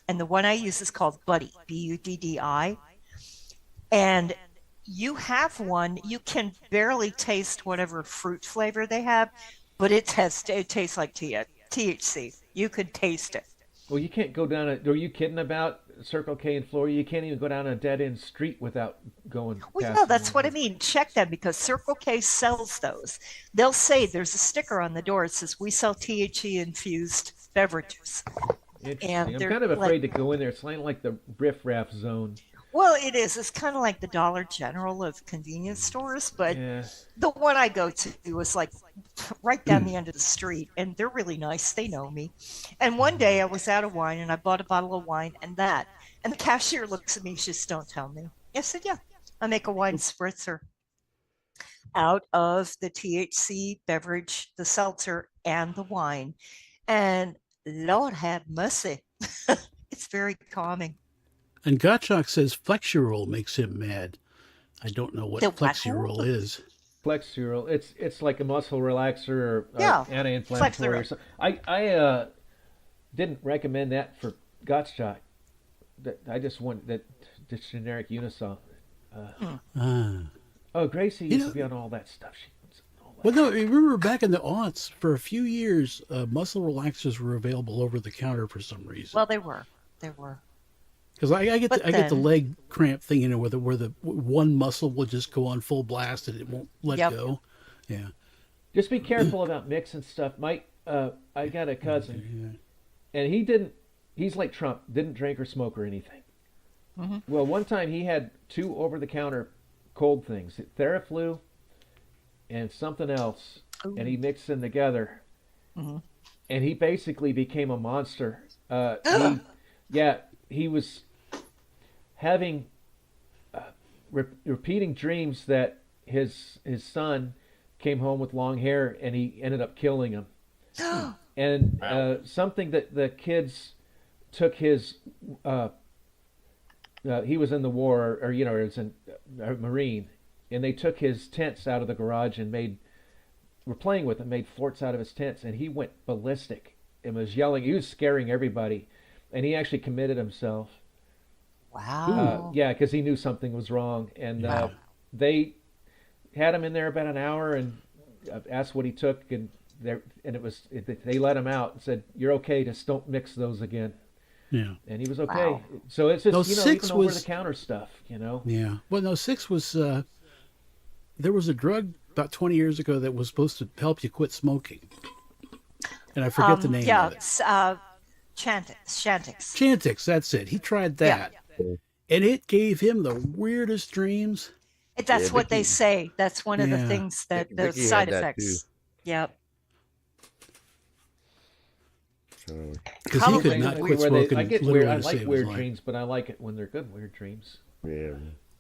and the one I use is called Buddy, Buddi, and you have one. You can barely taste whatever fruit flavor they have. But it tastes like THC. You could taste it. Well, you can't go down are you kidding about Circle K in Florida? You can't even go down a dead-end street without going Well, past yeah, that's what I mean. Check them, because Circle K sells those. They'll say there's a sticker on the door that says, we sell THC-infused beverages. And I'm kind of afraid to go in there. It's like the riff-raff zone. Well, it is. It's kind of like the Dollar General of convenience stores, but the one I go to is like right down the end of the street, and they're really nice. They know me. And one day I was out of wine, and I bought a bottle of wine and the cashier looks at me. She says, "Don't tell me." I said, "Yeah, I make a wine spritzer out of the THC beverage, the seltzer, and the wine." And Lord have mercy, it's very calming. And Gottschalk says Flexuril makes him mad. I don't know what Flexuril is. Flexuril, it's like a muscle relaxer or anti-inflammatory or something. I didn't recommend that for Gottschalk. I just want that just generic Unisol. Oh, Gracie used to be on all that stuff. Well, no, remember back in the aughts, for a few years, muscle relaxers were available over the counter for some reason. Well, they were. Because I get the leg cramp thing, you know, where the one muscle will just go on full blast and it won't let go. Yeah. Just be careful about mixing stuff. I got a cousin, and he's like Trump, didn't drink or smoke or anything. Mm-hmm. Well, one time he had 2 over-the-counter cold things, Theraflu and something else, and he mixed them together, and he basically became a monster. He was having repeating dreams that his son came home with long hair, and he ended up killing him. And something that the kids took his he was in the war, or he was a Marine, and they took his tents out of the garage and were playing with them, made forts out of his tents, and he went ballistic and was yelling. He was scaring everybody. And he actually committed himself. Wow. Because he knew something was wrong. And they had him in there about an hour and asked what he took. And they let him out and said, "You're okay, just don't mix those again." Yeah. And he was okay. Wow. So it's just, even over-the-counter stuff, Yeah. Well, no, 6 was, there was a drug about 20 years ago that was supposed to help you quit smoking. And I forget the name of it. Chantix, that's it. He tried that. Yeah. And it gave him the weirdest dreams. That's what they say. That's one of the things that the side effects. Yep. Because he could not quit smoking. I like weird dreams, but I like it when they're good weird dreams. Yeah.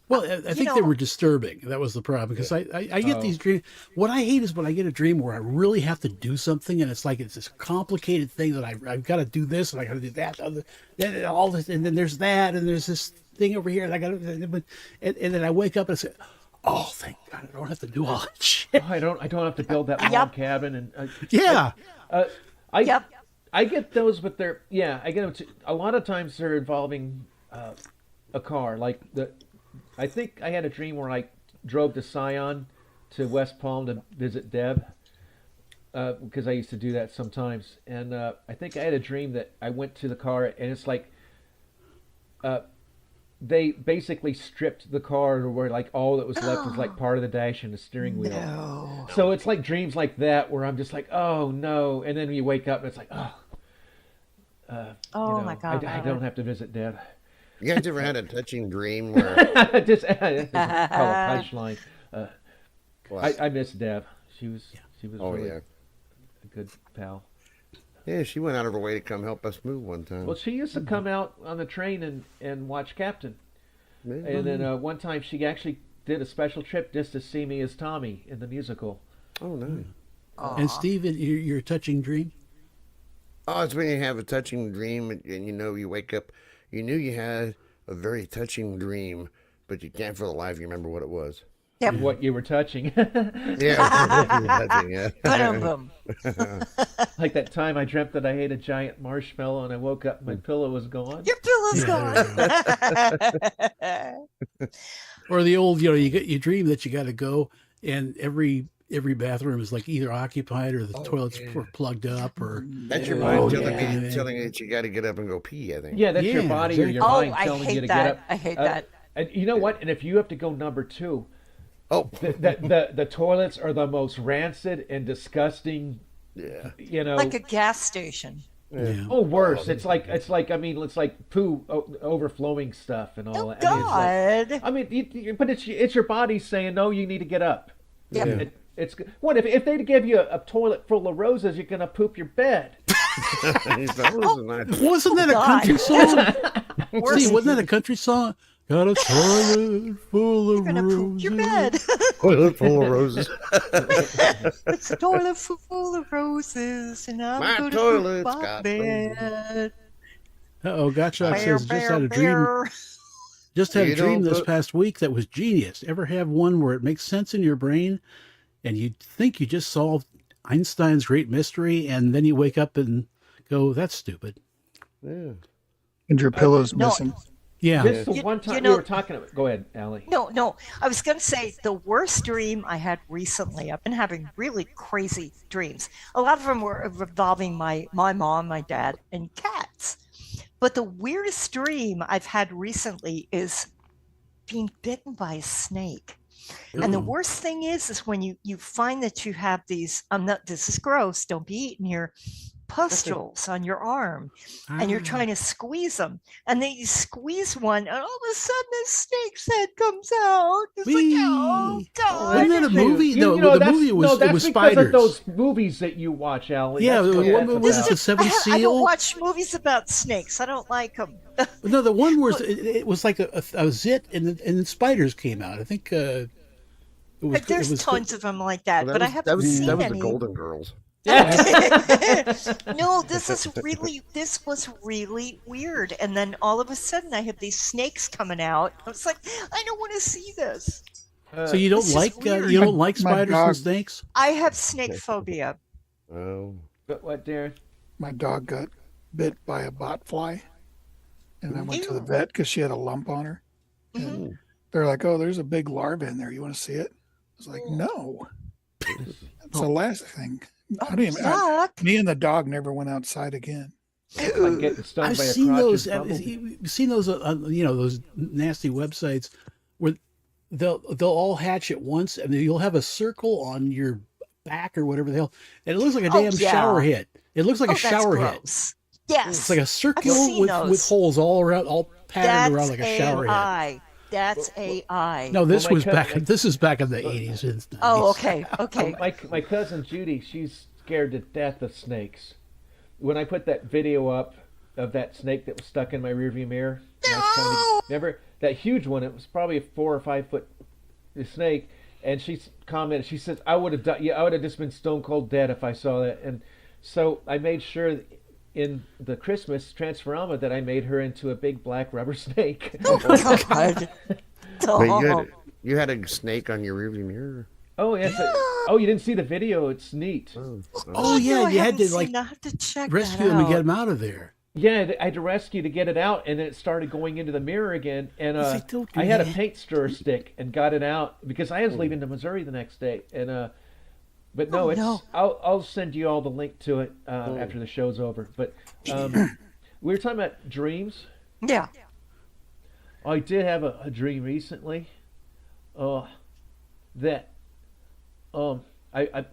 Well, I think they were disturbing. That was the problem, because I get these dreams. What I hate is when I get a dream where I really have to do something, and it's like it's this complicated thing that I've got to do this, and I got to do that, and all this, and then there's that, and there's this thing over here, and I got and then I wake up and I say, "Oh, thank God, I don't have to do all that shit." I don't have to build that log Yep. cabin and Yeah. I get those, but I get them too. A lot of times they're involving a car. I think I had a dream where I drove to Scion, to West Palm to visit Deb, because I used to do that sometimes. And I think I had a dream that I went to the car, and it's like they basically stripped the car to where like all that was left was like part of the dash and the steering wheel. No. So it's like dreams like that where I'm just like, oh no, and then you wake up and it's like, My God. I don't have to visit Deb. You guys ever had a touching dream where Just call a punchline. I miss Deb. She was really a good pal. Yeah, she went out of her way to come help us move one time. Well, she used to come out on the train and watch Captain. And then one time she actually did a special trip just to see me as Tommy in the musical. Oh, nice. And Steve, your touching dream? Oh, it's when you have a touching dream and you wake up, you knew you had a very touching dream, but you can't for the life you remember what it was. Yep. What you were touching. Yeah. Boom. Like that time I dreamt that I ate a giant marshmallow and I woke up and my pillow was gone. Your pillow's gone. Or the old, you dream that you got to go, and every bathroom is like either occupied or the toilets were plugged up, or that's your mind telling you that you got to get up and go pee. I think. Yeah, that's your body or your mind telling you to get up. I hate that. And you know what? And if you have to go number 2, the toilets are the most rancid and disgusting. Yeah. Like a gas station. Yeah. Oh, worse. It's like poo overflowing stuff and all that. God. But it's your body saying no. You need to get up. Yep. It's what if they give you a toilet full of roses, you're gonna poop your bed. Wasn't that a country song? See, wasn't that a country song? Got a toilet full of You're gonna poop your bed. Toilet full of roses. It's a toilet full of roses, and I'm My gonna toilet's poop my got bed. Gotcha says just had a dream. Just had a dream this past week that was genius. Ever have one where it makes sense in your brain, and you think you just solved Einstein's great mystery, and then you wake up and go, "That's stupid." Yeah. And your pillow's missing. Yeah. This is the one time we were talking about. Go ahead, Allie. No. I was going to say the worst dream I had recently. I've been having really crazy dreams. A lot of them were involving my mom, my dad, and cats. But the weirdest dream I've had recently is being bitten by a snake. And the worst thing is when you find that you have these, this is gross, don't be eating here, pustules on your arm, and you're trying to squeeze them, and then you squeeze one, and all of a sudden this snake's head comes out. It's like, oh God! Wasn't that a movie? No, the movie was that's it was because spiders. of those movies that you watch, Allie. Yeah, was it the Seventh Seal? I don't watch movies about snakes. I don't like them. No, the one was it was like a zit, and then spiders came out. I think. There's tons of them like that, but I haven't seen that was any. the Golden Girls. No, this was really weird. And then all of a sudden I have these snakes coming out. I was like, I don't want to see this. So you don't like spiders and snakes? I have snake phobia. Oh. But what, Darren? My dog got bit by a botfly, and I went to the vet because she had a lump on her. And they're like, "Oh, there's a big larva in there. You want to see it?" I was like, "No." It's the last thing. Me and the dog never went outside again. Like getting stung I've by a seen those. crotched You've seen those those nasty websites where they'll all hatch at once, and you'll have a circle on your back or whatever the hell, and it looks like a damn shower head. It looks like a shower head. Yes, it's like a circle with holes all around, all patterned around like a shower head. That's AI. No, this was back. This is back in the 80s. Oh, okay. My cousin Judy, she's scared to death of snakes. When I put that video up of that snake that was stuck in my rearview mirror, remember that huge one? It was probably a 4 or 5 foot snake, and she commented. She says, "I would have just been stone cold dead if I saw that." And so I made sure in the Christmas Transformama that I made her into a big black rubber snake. Oh, God. But you had a snake on your rearview mirror. Oh, yes. Oh, you didn't see the video? It's neat. Oh yeah, no, I you had haven't to like seen that. I have to check rescue that him and get out. him out of there. Yeah, I had to rescue to get it out, and then it started going into the mirror again. And Yes, I told you I had a that. paint stir stick and got it out because I was leaving to Missouri the next day. And but no, it's no. I'll send you all the link to it after the show's over. But we were talking about dreams. Yeah. I did have a dream recently. That I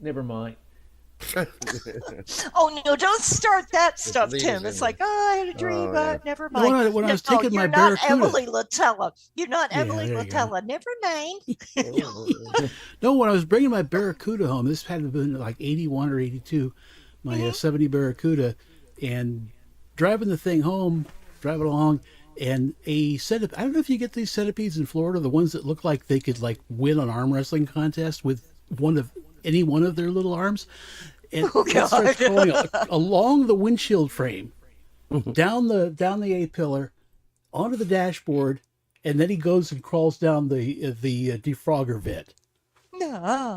never mind. Oh no! Don't start that stuff, leave Tim. it It's in like, oh, I had a dream. Oh, yeah. Never No, mind. when I was No, taking my you're not Barracuda. Emily Latella. You're not Yeah, Emily there you go. Latella. Never mind. No, when I was bringing my Barracuda home, this had to have been like 81 or 82, my 70 Barracuda, and driving the thing home, driving along, and a centipede. I don't know if you get these centipedes in Florida, the ones that look like they could like win an arm wrestling contest with any one of their little arms. And it starts crawling along the windshield frame, down the A-pillar, onto the dashboard, and then he goes and crawls down the defrogger vent. No.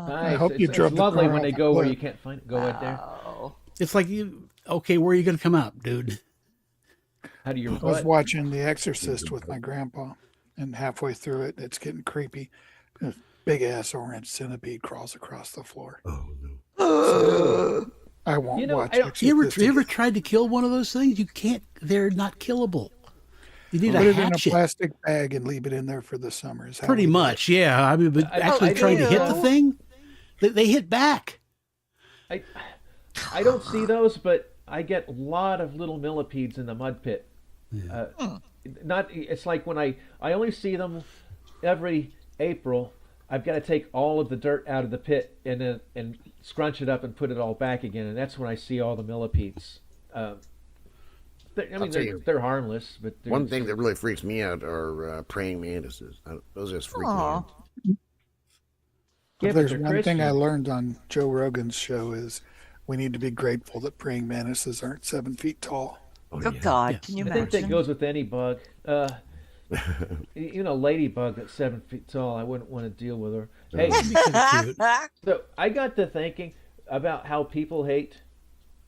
Nice. hope you it's drove the lovely car when they off go the where cliff. you can't find it. Go right there. Oh. It's like, okay, where are you going to come out, dude? How do you? I was watching The Exorcist with my grandpa, and halfway through it, it's getting creepy. A big ass orange centipede crawls across the floor. Oh no. I won't You know, watch I don't- Exorcist. You ever again. tried to kill one of those things? You can't. They're not killable. You need Put a it in a hatchet. plastic bag and leave it in there for the summer. Is how Pretty we do it. much, yeah. I mean, but actually I trying to hit the do. thing, they hit back. I don't see those, but I get a lot of little millipedes in the mud pit. Not. It's like when I only see them every April. I've got to take all of the dirt out of the pit and scrunch it up and put it all back again, and that's when I see all the millipedes. They're harmless, but One thing that really freaks me out are praying mantises. Those just freak me Aw. out. Yeah, If but there's they're one thing I Christian. learned on Joe Rogan's show is we need to be grateful that praying mantises aren't 7 feet tall. Oh, Good yeah. God. Yes. Can you I think imagine? that goes with any bug. Ladybug that's 7 feet tall. I wouldn't want to deal with her. Hey, Cute. so I got to thinking about how people hate.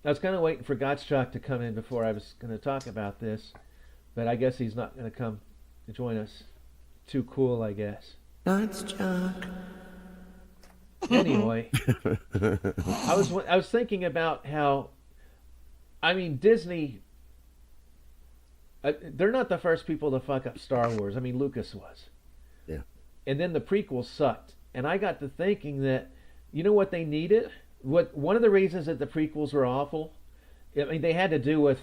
I was kind of waiting for Gottschalk to come in before I was going to talk about this, but I guess he's not going to come to join us. Too cool, I guess. That's Chuck. Anyway, I was thinking about how, I mean, Disney. They're not the first people to fuck up Star Wars. I mean, Lucas was. Yeah. And then the prequels sucked. And I got to thinking that, you know what they needed? One of the reasons that the prequels were awful, I mean, they had to do with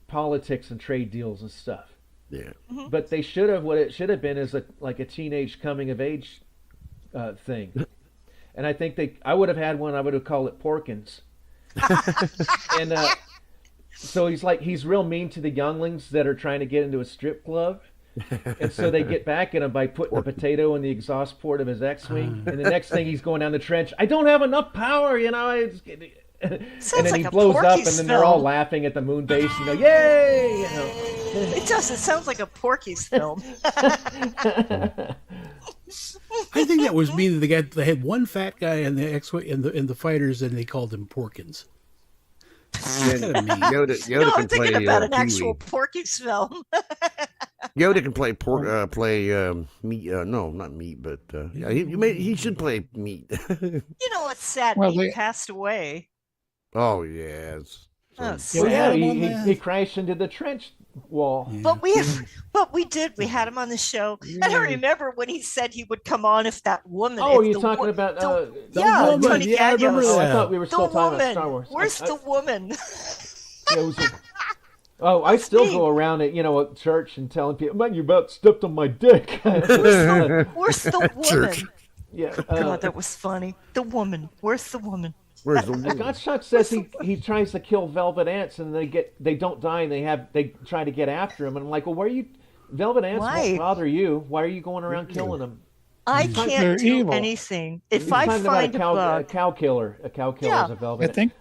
politics and trade deals and stuff. Yeah. But they should have, what it should have been is like a teenage coming of age thing. And I think I would have had one, I would have called it Porkins. And so he's real mean to the younglings that are trying to get into a strip club. And so they get back at him by putting a potato in the exhaust port of his X-Wing. And the next thing he's going down the trench, I don't have enough power, you know. And then like he a blows up, and Porky's then they're all film. laughing at the moon base, yay! You know. It does. It sounds like a Porky's film. I think that was mean. They had one fat guy in the in the fighters, and they called him Porkins. Then Kinda mean. Yoda No, can I'm thinking play about an Pee-wee. actual Porky's film. Yoda can play meat. No, not meat, but yeah, he should play meat. You know what's sad? Well, He they- passed away. Oh yes. Oh, Yeah, Well, yeah, Adam on that. he crashed into the trench wall. But we did. We had him on the show, and I remember when he said he would come on if that woman. Oh, if you're the talking wo- about the- the yeah, woman. Tony Yeah, I remember Gagos. Oh, I that. thought we were The still talking about woman. Star Wars. Where's the woman? Yeah, it was I still me. go around at church and telling people, man, you about stepped on my dick. Where's the woman? Church. Yeah. God, that was funny. The woman. Where's the woman? Where's the woman? Gottschalk says he tries to kill velvet ants and they don't die and they try to get after him, and I'm like, well, velvet ants Why? won't bother you. Why are you going around killing them? I They're can't do evil. anything. If He's I talking about find a a bug, cow killer. A cow killer Yeah. is a velvet I think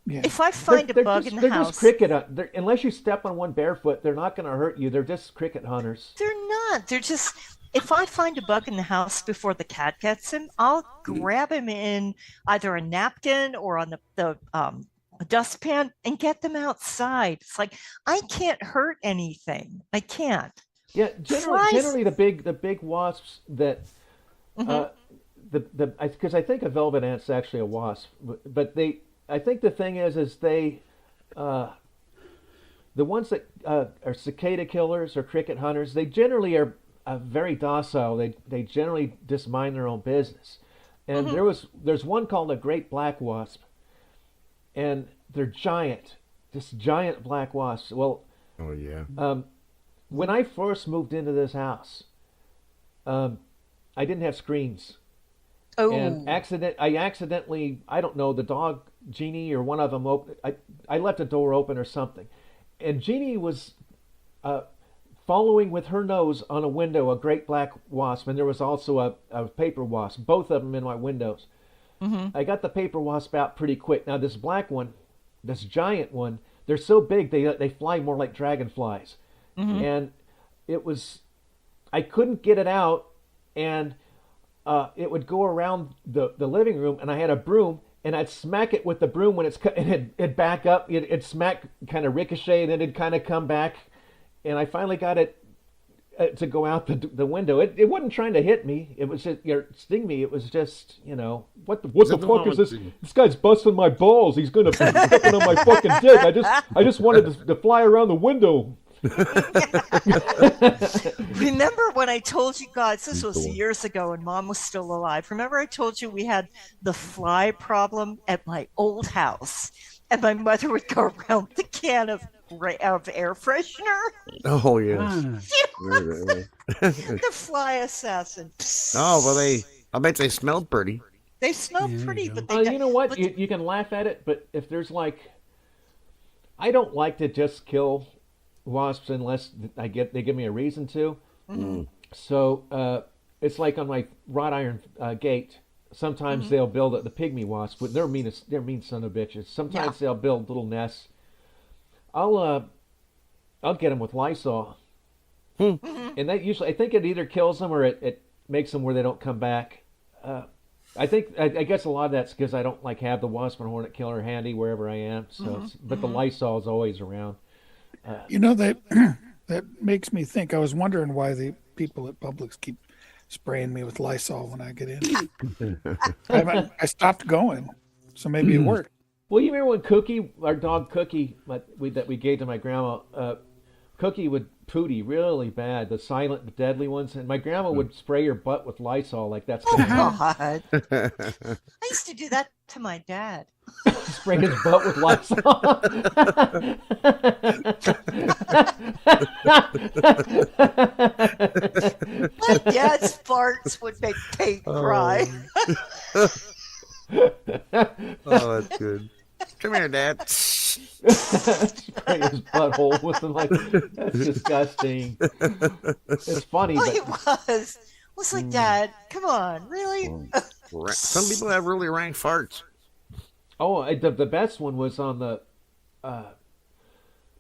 Yeah. If I find a bug in the they're house, just cricket. Unless you step on one barefoot, they're not going to hurt you. They're just cricket hunters. they're not. They're just. If I find a bug in the house before the cat gets him, I'll grab him in either a napkin or on a dustpan and get them outside. It's like I can't hurt anything. I can't. Yeah, Flies- generally the big wasps that because I think a velvet ant's actually a wasp, but I think the thing is they the ones that are cicada killers or cricket hunters, they generally are very docile. They generally just mind their own business. And there's one called a great black wasp, and they're giant, just giant black wasps. Well, Oh yeah. when I first moved into this house, I didn't have screens. Oh, And I accidentally, I don't know, the dog Jeannie or one of them I left a door open or something, and Jeannie was following with her nose on a window a great black wasp, and there was also a paper wasp, both of them in my windows. I got the paper wasp out pretty quick. Now this black one, this giant one, they're so big they fly more like dragonflies, and I couldn't get it out, and it would go around the living room, and I had a broom, and I'd smack it with the broom when and it'd back up, it'd smack, kind of ricochet, and then it'd kind of come back, and I finally got it to go out the window. It wasn't trying to hit me. It was just sting me. It was just, what the fuck is this? This guy's busting my balls. He's gonna be stepping on my fucking dick. I just wanted to fly around the window. remember when I told you guys, this was years ago and Mom was still alive. Remember I told you we had the fly problem at my old house, and my mother would go around the can of air freshener. Oh yes. The fly assassin. Oh well, I bet they smelled pretty. They smell pretty, but they you know what? You can laugh at it, but if there's I don't like to just kill wasps unless they give me a reason to. So it's like on my wrought iron gate. Sometimes they'll build the pygmy wasp, but they're mean son of bitches. Sometimes they'll build little nests. I'll get them with Lysol, and that usually, I think it either kills them or it makes them where they don't come back. I guess a lot of that's because I don't have the wasp and hornet killer handy wherever I am. So, but the Lysol is always around. That makes me think. I was wondering why the people at Publix keep spraying me with Lysol when I get in. I stopped going, so maybe it worked. Well, you remember when Cookie, our dog Cookie, that we gave to my grandma, Cookie would pooty really bad, the silent, the deadly ones, and my grandma would spray her butt with Lysol like that's gonna happen. God. I used to do that to my dad. Spray his butt with Lysol. My dad's farts would make Kate cry. Oh, that's good. Come here, Dad. Spray his butthole with them that's disgusting. It's funny, Well, but it was like, Dad, come on, really? Some people have really rank farts. the best one was on the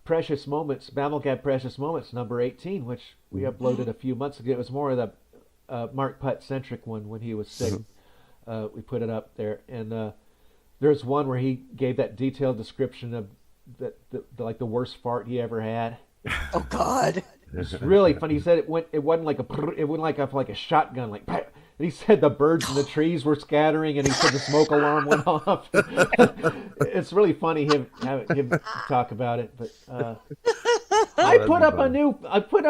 Precious Moments, BabbleGab Precious Moments number 18, which we uploaded a few months ago. It was more of the Mark Putt-centric one when he was sick. We put it up there, and there's one where he gave that detailed description of the worst fart he ever had. Oh God! It's really funny. He said it wasn't like a shotgun, and he said the birds in the trees were scattering, and he said the smoke alarm went off. It's really funny him talk about it, but I put up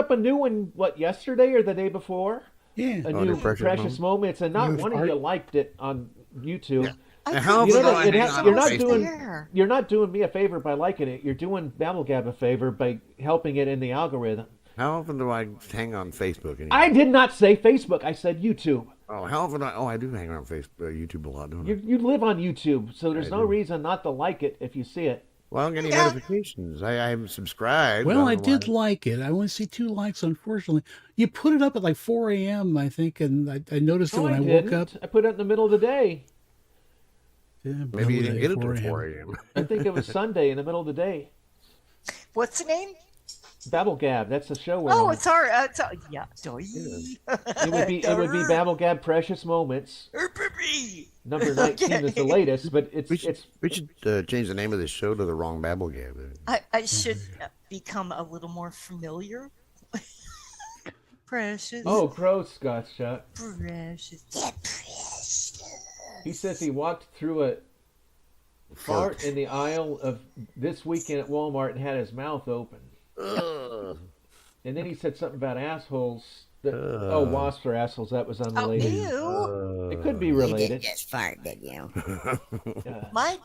a new one yesterday or the day before. Yeah, a new Precious Moments, and not one of you liked it on YouTube. Yeah. You're not doing me a favor by liking it. You're doing BabbleGab a favor by helping it in the algorithm. How often do I hang on Facebook anymore? I did not say Facebook. I said YouTube. Oh, how often? I do hang on Facebook, YouTube a lot, don't I? You live on YouTube, so there's no reason not to like it if you see it. Well, I don't get any notifications. I haven't subscribed. Well, I did like it. I only see 2 likes, unfortunately. You put it up at 4 a.m., I think, and I noticed it when I woke up. I put it in the middle of the day. Yeah, Maybe you double didn't day, get it till 4 a.m. 4 a.m. I think it was Sunday in the middle of the day. What's the name? BabbleGab. That's the show we're Oh, on. it's our. Yeah. It would be BabbleGab Precious Moments. Number 19 is the latest, but We should change the name of this show to the wrong BabbleGab. I should become a little more familiar. Precious. Oh, gross, Scott Shot. Precious. He says he walked through a fart in the aisle of This Weekend at Walmart and had his mouth open. And then he said something about assholes. Wasps are assholes. That was unrelated. Ew. It could be You related. didn't just fart, did you? My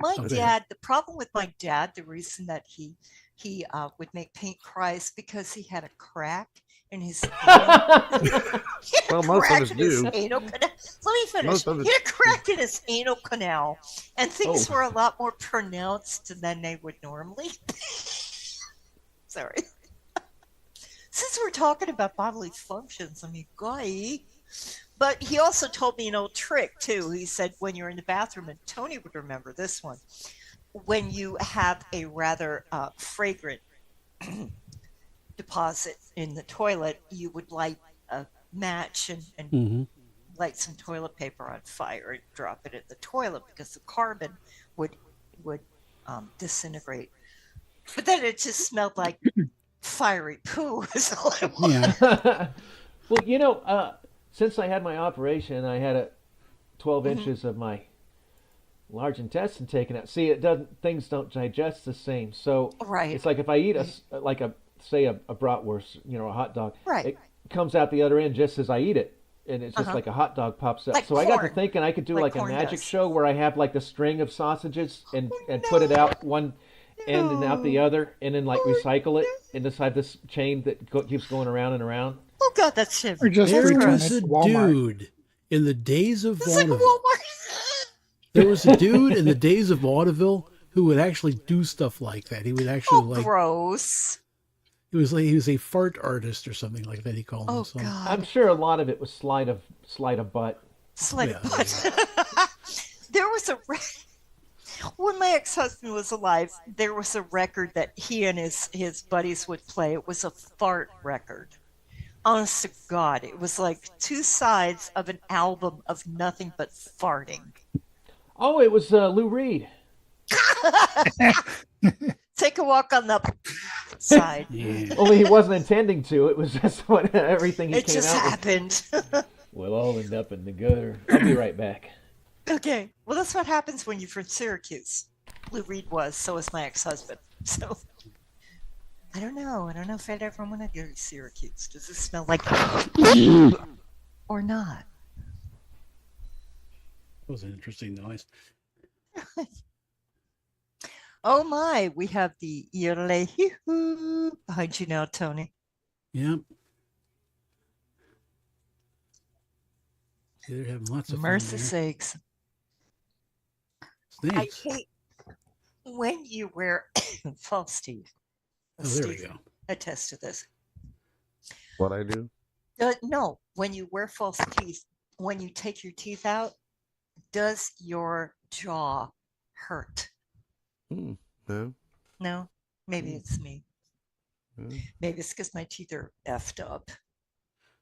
Okay. dad. The problem with my dad, the reason that he would make paint cry is because he had a crack in his. Well, most of us do. Let me finish. He had a crack in his anal canal, and things were a lot more pronounced than they would normally. Sorry. Since we're talking about bodily functions, I mean, guy. But he also told me an old trick too. He said when you're in the bathroom, and Tony would remember this one, when you have a rather fragrant deposit in the toilet, you would light a match and light some toilet paper on fire and drop it in the toilet because the carbon would disintegrate. But then it just smelled like fiery poo. Is all it was. Yeah. Well, since I had my operation, I had 12 inches of my large intestine taken out. See, things don't digest the same. So it's like if I eat a bratwurst, a hot dog, it comes out the other end just as I eat it. And it's just like a hot dog pops up. Like so I got to corn. thinking I could do like a corn magic does. show where I have like the string of sausages and put it out one end and out the other, and then like recycle it and decide this chain that keeps going around and around. Oh God, that's shit. Or just There return was it a to Walmart. dude in the days of It's like vaudeville. Walmart. There was a dude in the days of vaudeville who would actually do stuff like that. He would actually Gross. he was a fart artist or something like that. He called Oh himself. God. I'm sure a lot of it was sleight of butt. Slight Yeah. butt. There was when my ex-husband was alive, there was a record that he and his buddies would play. It was a fart record. Honest to God, it was like two sides of an album of nothing but farting. Oh, it was Lou Reed. Take a walk on the side. Yeah. Only he wasn't intending to. It was just what everything he It came just out happened. with. We'll all end up in the gutter. I'll be right back. Okay. Well, that's what happens when you're from Syracuse. Lou Reed was. So was my ex-husband. So I don't know. I don't know if I'd ever want to go to Syracuse. Does it smell like or not? That was an interesting noise. Oh my! We have the yodel behind you now, Tony. Yep. They're having lots of fun Mercy there. sakes! I Snakes. hate when you wear false teeth. Oh, there we Steve go. Attest to this. What I do? No, when you wear false teeth, when you take your teeth out, does your jaw hurt? No. No, maybe it's me. No. Maybe it's because my teeth are effed up.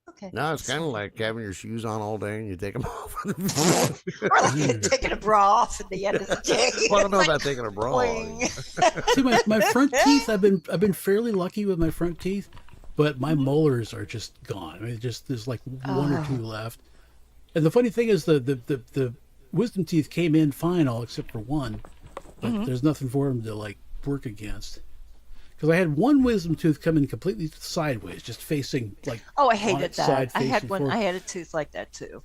Okay. No, it's kind of like having your shoes on all day and you take them off. Or like taking a bra off at the end of the day. Well, I don't know Like, about taking a bra. boing. See, my front teeth. I've been fairly lucky with my front teeth, but my molars are just gone. I mean, there's like one or two left. And the funny thing is, the wisdom teeth came in fine, all except for one. But there's nothing for them to like work against. Because I had one wisdom tooth come in completely sideways, just facing like. Oh, I on hated its that. side, I had facing one. forward. I had a tooth like that too.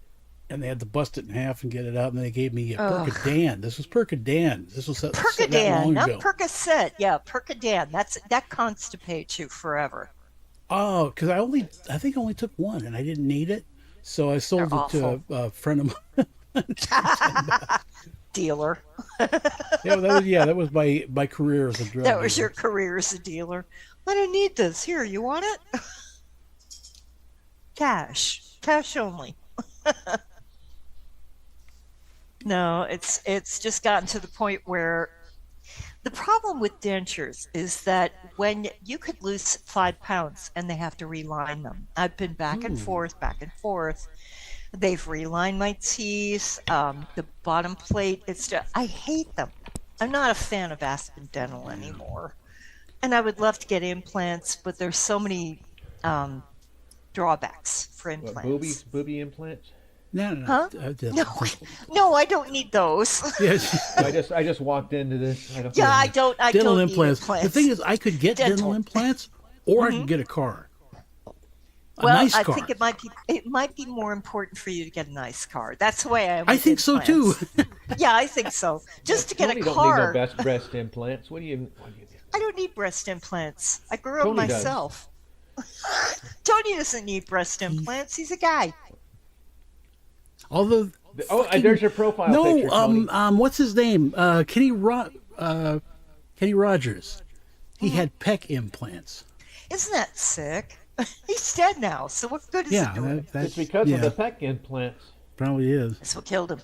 And they had to bust it in half and get it out, and they gave me a Percodan. This was Percodan. This was that long Percodan, not ago. Percocet. Yeah, Percodan. That constipates you forever. Oh, because I think I only took one, and I didn't need it, so I sold They're it to a friend of mine. Dealer. that was my career as a drug That was dealer. your career as a dealer. I don't need this. Here, you want it? Cash only. No, it's just gotten to the point where the problem with dentures is that when you could lose 5 pounds and they have to reline them. I've been back and forth, back and forth. They've relined my teeth, the bottom plate. It's just, I hate them. I'm not a fan of Aspen Dental anymore. And I would love to get implants, but there's so many drawbacks for What, implants. booby implants? No, no, Huh? no. No, I don't need those. Yes. I just walked into this. I don't, Yeah, I don't dental need implants. implants. The thing is, I could get dental implants, or I could get a car. A Well, nice I car. think it might be more important for you to get a nice car. That's the way I am. I with think so too. implants. Yeah, I think so. Just to get Tony a don't car. need no best breast implants. What do you? I don't need breast implants. I grew up Tony does. myself. Tony doesn't need breast implants. He's a guy. Although, There's your profile picture, Tony. no, what's his name? Kenny Rogers. He had pec implants. Isn't that sick? He's dead now. So what good is it doing? It's because of the pec implants. Probably is. That's what killed him.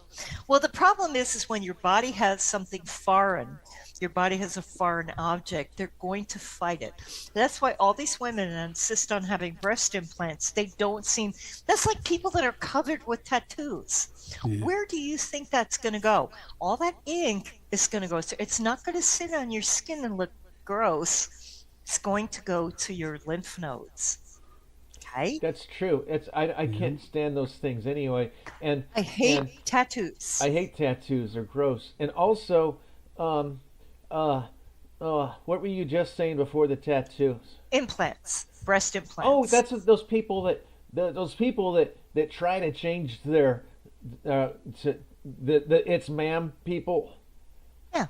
Well, the problem is when your body has something foreign, your body has a foreign object, they're going to fight it. That's why all these women insist on having breast implants. They don't seem, that's like people that are covered with tattoos. Yeah. Where do you think that's going to go? All that ink is going to go. So it's not going to sit on your skin and look gross. It's going to go to your lymph nodes. Okay? That's true. I can't stand those things anyway. And I hate tattoos. I hate tattoos. They're gross. And also, what were you just saying before the tattoos? Implants, breast implants. Oh, that's what those people that try to change their it's ma'am people. Yeah.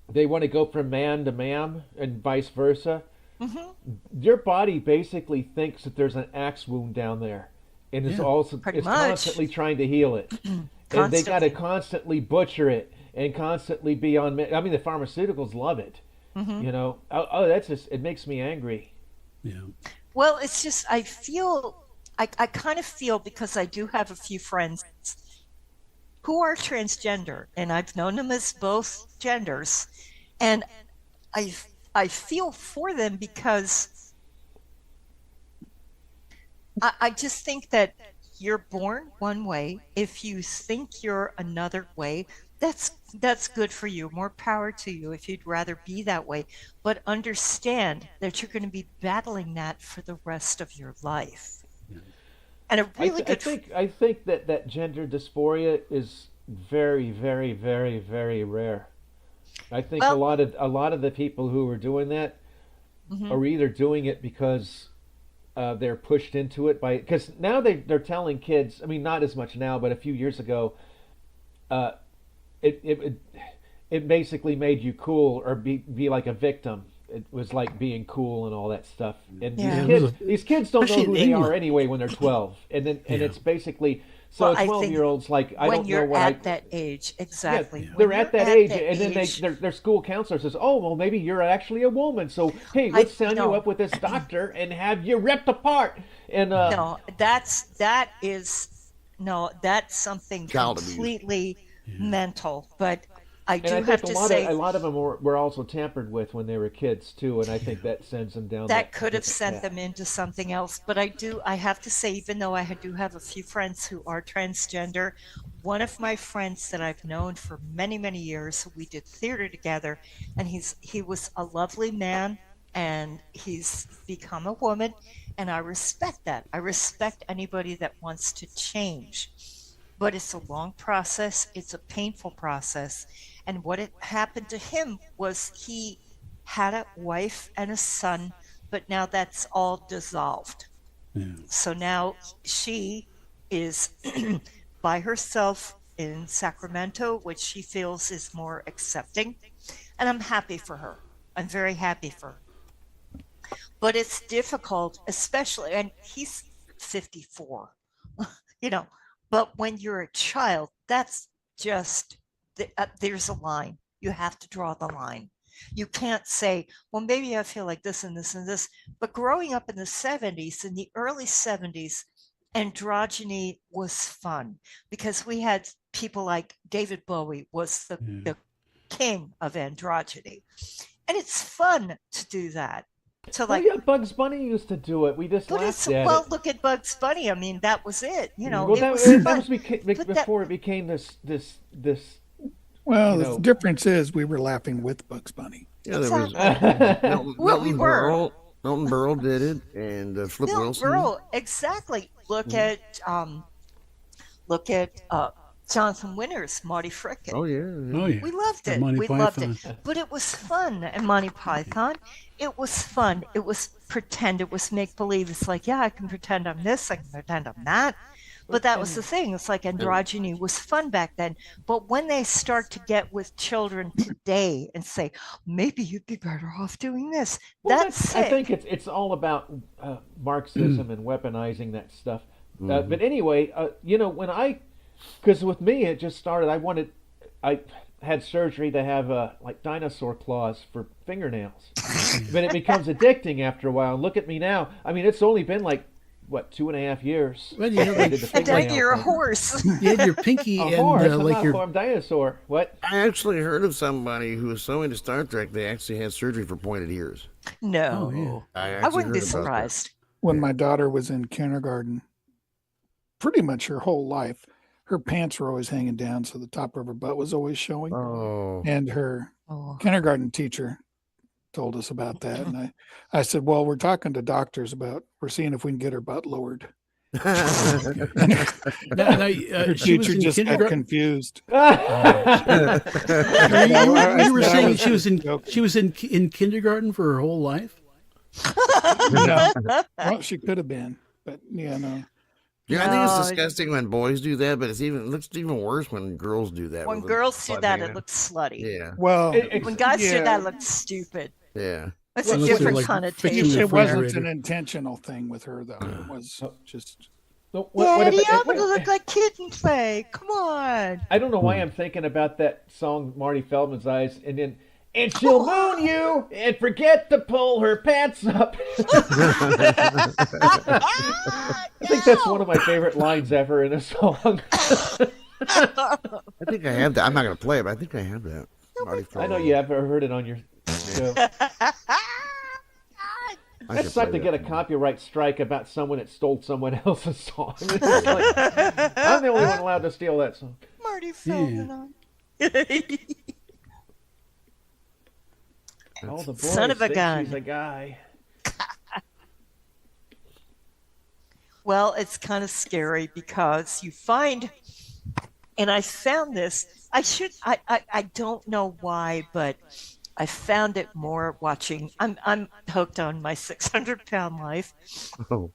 They want to go from man to ma'am and vice versa. Mm-hmm. Your body basically thinks that there's an axe wound down there, and it's constantly trying to heal it. And they got to constantly butcher it and constantly be on. I mean, the pharmaceuticals love it. Mm-hmm. You know, that's just, it makes me angry. Yeah. Well, it's just I kind of feel, because I do have a few friends who are transgender, and I've known them as both genders, and I feel for them because I just think that you're born one way. If you think you're another way, that's good for you. More power to you if you'd rather be that way. But understand that you're going to be battling that for the rest of your life. And a really I think that gender dysphoria is very, very, very, very rare. I think a lot of the people who are doing that are either doing it because they're pushed into it because now they're telling kids. I mean, not as much now, but a few years ago, it basically made you cool or be like a victim. It was like being cool and all that stuff. And these kids don't know who they are anyway when they're 12, and it's basically. So 12-year-olds like, I don't know what when you're at that age, exactly. Yeah, they're at that age, and then their school counselor says, "Oh, well, maybe you're actually a woman. So hey, let's sign you up with this doctor and have you ripped apart." And no, that's something completely mental. But I have to say, a lot of them were also tampered with when they were kids too, and I think that sends them down. That could have sent them into something else. But I have to say, even though I do have a few friends who are transgender, one of my friends that I've known for many, many years, we did theater together, and he was a lovely man, and he's become a woman, and I respect that. I respect anybody that wants to change. But it's a long process. It's a painful process. And what happened to him was he had a wife and a son, but now that's all dissolved. Yeah. So now she is by herself in Sacramento, which she feels is more accepting. And I'm happy for her. I'm very happy for her. But it's difficult, especially, and he's 54, but when you're a child, that's just, there's a line. You have to draw the line. You can't say, well, maybe I feel like this and this and this. But growing up in the 70s, in the early 70s, androgyny was fun because we had people like David Bowie was the king of androgyny. And it's fun to do that. So Well, like yeah, Bugs Bunny used to do it. We just but laughed it's at well, it. look at Bugs Bunny. I mean, that was it. You know, Well, it that, was that fun. was before it became this. Well, You the know. difference is we were laughing with Bugs Bunny. Yeah, there was Exactly. Well, we Milton were. Berle. Milton Berle did it, and Flip Bill Wilson. Burrow, exactly. Look at Jonathan Winters, Marty Frickin. Oh yeah. Oh yeah. We loved And it. Monty We Python. loved it. But it was fun. And Monty Python, it was fun. It was pretend. It was make believe. It's like, yeah, I can pretend I'm this. I can pretend I'm that. But that was the thing. It's like androgyny was fun back then. But when they start to get with children today and say, maybe you'd be better off doing this, Well, that's sick. I think it's all about Marxism and weaponizing that stuff. But anyway, because with me it just started. I had surgery to have like dinosaur claws for fingernails, but it becomes addicting after a while. And look at me now. I mean, it's only been like what 2.5 years. Well, you know, I did the And then fingernail you're a thing. horse. You had your pinky A and horse, I'm like not your farm dinosaur. What? I actually heard of somebody who was so into Star Trek they actually had surgery for pointed ears. No. Oh, yeah. I I actually wouldn't be heard about that. surprised. When my daughter was in kindergarten, pretty much her whole life, her pants were always hanging down, so the top of her butt was always showing. Oh. And her Oh. kindergarten teacher told us about that. And I said, well, we're talking to doctors about, we're seeing if we can get her butt lowered. And now, her she was teacher in just got kindergarten. confused. You were saying she was in kindergarten for her whole life. No. Well, she could have been, but yeah, no. Yeah, I think No, it's disgusting when boys do that, but it looks even worse when girls do that. When with girls do butt that, hanging it out. looks slutty. Yeah, Well, When guys do yeah. that, it looks stupid. yeah. That's a Unless they're, different like, connotation. fixing the It wasn't refrigerator. an intentional thing with her, though. It was just. So what Daddy, if I'm gonna look like kid and play. Come on. I don't know why I'm thinking about that song Marty Feldman's Eyes, and she'll moon you and forget to pull her pants up. I think that's one of my favorite lines ever in a song. I think I have that. I'm not gonna play it, but I think I have that. Marty I know Feldman. you have heard it on your show. I That should sucked play to get a that. copyright strike about someone that stole someone else's song. It's like, I'm the only one allowed to steal that song. Marty Feldman on. All the boys Son of a think gun. she's a guy. Well, it's kind of scary because you find, and I found this, I don't know why, but I found it more watching, I'm hooked on my 600-pound life. Oh.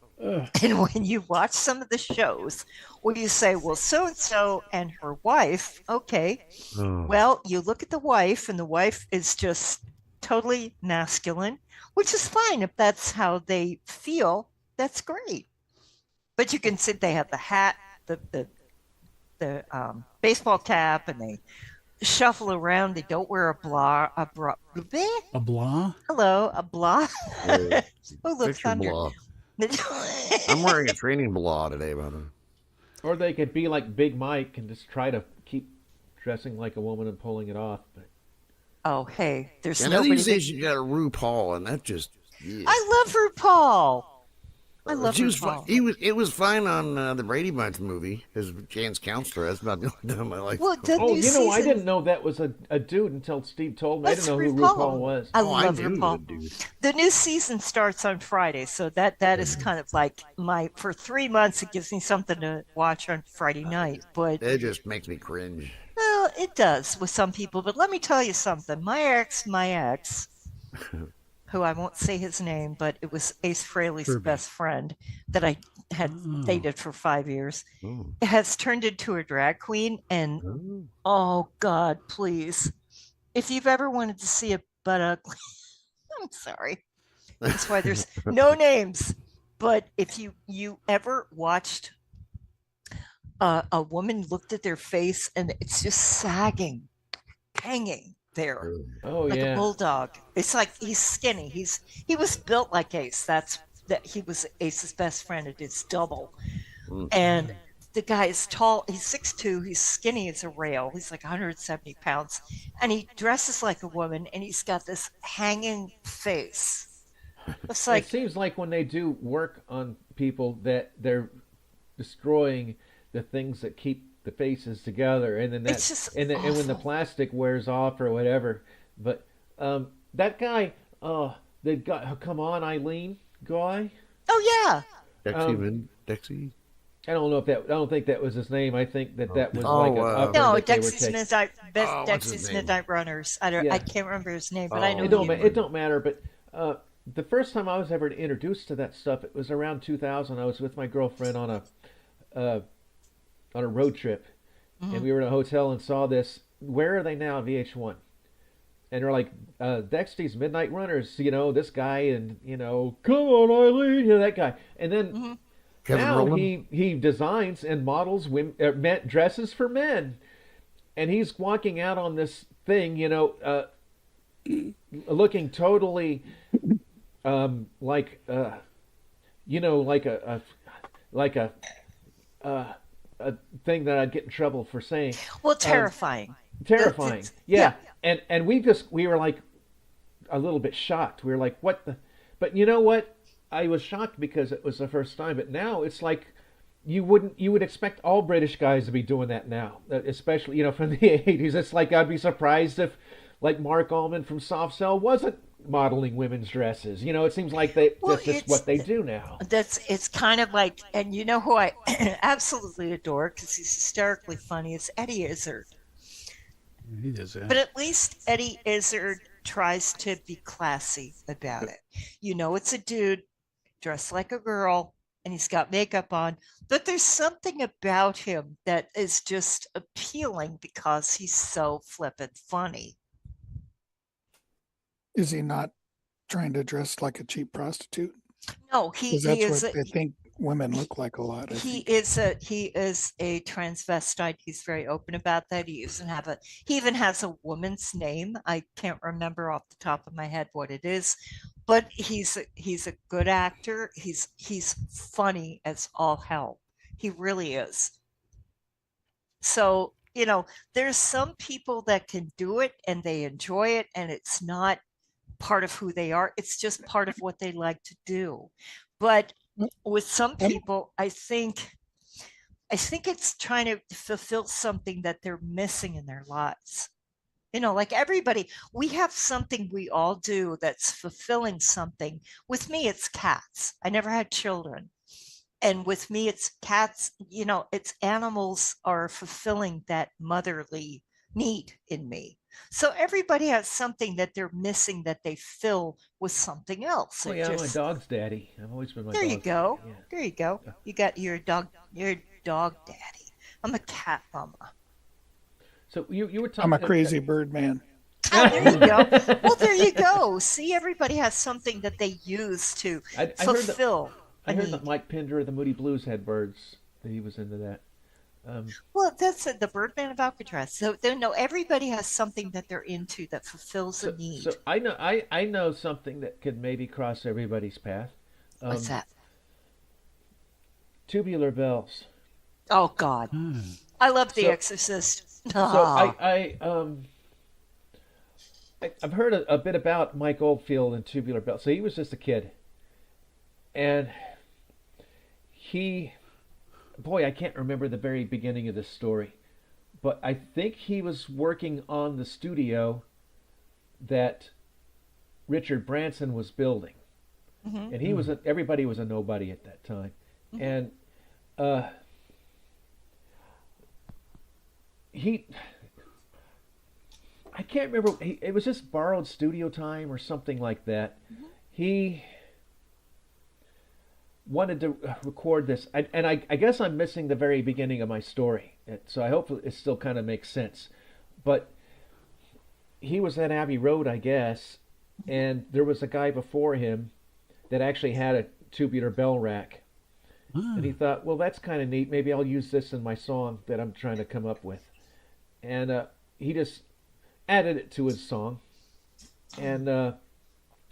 And when you watch some of the shows where you say, well, so-and-so and her wife, okay, Oh. well, you look at the wife and the wife is just totally masculine, which is fine. If that's how they feel, that's great. But you can see they have the hat, the baseball cap, and they shuffle around. They don't wear a blah. A blah? Hello, a blah. Oh, Oh, look, picture thunder. blah. I'm wearing a training blah today, by the way. Or they could be like Big Mike and just try to keep dressing like a woman and pulling it off. But Oh, hey, there's And now nobody. these days you got a RuPaul, and that just. Yeah. I love RuPaul. I love She was RuPaul. it was fine on the Brady Bunch movie as Jan's counselor. That's about the only time I liked. Well, the oh, new you know, I season- didn't know that was a dude until Steve told me. I That's didn't know who RuPaul. RuPaul was. I Oh, I love knew the RuPaul. dude. The new season starts on Friday, so that is kind of like for 3 months it gives me something to watch on Friday night. But It just makes me cringe. well, it does with some people. But let me tell you something. My ex, who I won't say his name, but it was Ace Frehley's Kirby. best friend that I had dated for 5 years, Oh. has turned into a drag queen. And oh God, please, if you've ever wanted to see a butt ugly, I'm sorry. That's why there's no names. But if you ever watched a woman looked at their face and it's just sagging, hanging there Oh like a yeah. bulldog. It's like he's skinny. He was built like Ace. He was Ace's best friend. It is double. And the guy is tall. He's 6'2". He's skinny as a rail. He's like 170 pounds. And he dresses like a woman, and he's got this hanging face. It's It like, seems like when they do work on people that they're destroying the things that keep the faces together, and then that, it's just and when the awful. plastic wears off or whatever. But that guy, the guy, come on, Eileen guy. Oh, yeah. Dexy. I don't know if that. I don't think that was his name. I think that that was Oh, like an upper No, that they were Dexy's taking. Midnight, what's his Dexy's name? Midnight Runners. I Yeah. can't remember his name, but I know Oh. It don't matter. But the first time I was ever introduced to that stuff, it was around 2000. I was with my girlfriend uh, on a road trip, and we were in a hotel and saw this. Where are they now? VH1, and they're like Dexy's Midnight Runners. You know this guy, and come on, Eileen, that guy. And then Kevin now Rowland? he designs and models dresses for men, and he's walking out on this thing, looking totally like like a thing that I'd get in trouble for saying. Well, terrifying. Terrifying, yeah. And we were like a little bit shocked. We were like, what the? But you know what? I was shocked because it was the first time. But now it's like you would expect all British guys to be doing that now, especially from the 80s. It's like I'd be surprised if like Mark Allman from Soft Cell wasn't modeling women's dresses. It seems like that's just what they do now. It's kind of like, and you know who I absolutely adore because he's hysterically funny is Eddie Izzard. He does that. But at least Eddie Izzard tries to be classy about it. It's a dude dressed like a girl and he's got makeup on, but there's something about him that is just appealing because he's so flippant funny. Is he not trying to dress like a cheap prostitute? No, he Because that's is. what they think women look like a lot. I He think. is a transvestite. He's very open about that. He even has a woman's name. I can't remember off the top of my head what it is, but he's a good actor. He's funny as all hell. He really is. So, there's some people that can do it and they enjoy it, and it's not part of who they are. It's just part of what they like to do. But with some people, I think it's trying to fulfill something that they're missing in their lives. Like everybody, we have something we all do that's fulfilling something. With me, it's cats. I never had children. And with me, it's cats, it's animals are fulfilling that motherly need in me. So everybody has something that they're missing that they fill with something else. Oh yeah, I'm my dog's daddy. I've always been my There dog's you go. daddy. Yeah. There you go. You got your dog daddy. I'm a cat mama. So you were talking. I'm a crazy bird man. Oh, there you go. Well, there you go. See, everybody has something that they use to fulfill. I heard that Mike Pinder of the Moody Blues had birds. That he was into that. Well, that's the Birdman of Alcatraz. So no, everybody has something that they're into that fulfills a need. So I know something that could maybe cross everybody's path. What's that? Tubular bells. Oh God, I love The Exorcist. So I've heard a bit about Mike Oldfield and Tubular Bells. So he was just a kid, and I can't remember the very beginning of this story, but I think he was working on the studio that Richard Branson was building, and he was everybody was a nobody at that time, and I can't remember. It was just borrowed studio time or something like that. He wanted to record this, and I guess I'm missing the very beginning of my story. So I hope it still kind of makes sense. But he was at Abbey Road, I guess, and there was a guy before him that actually had a tubular bell rack. And he thought, well, that's kind of neat. Maybe I'll use this in my song that I'm trying to come up with. And he just added it to his song. And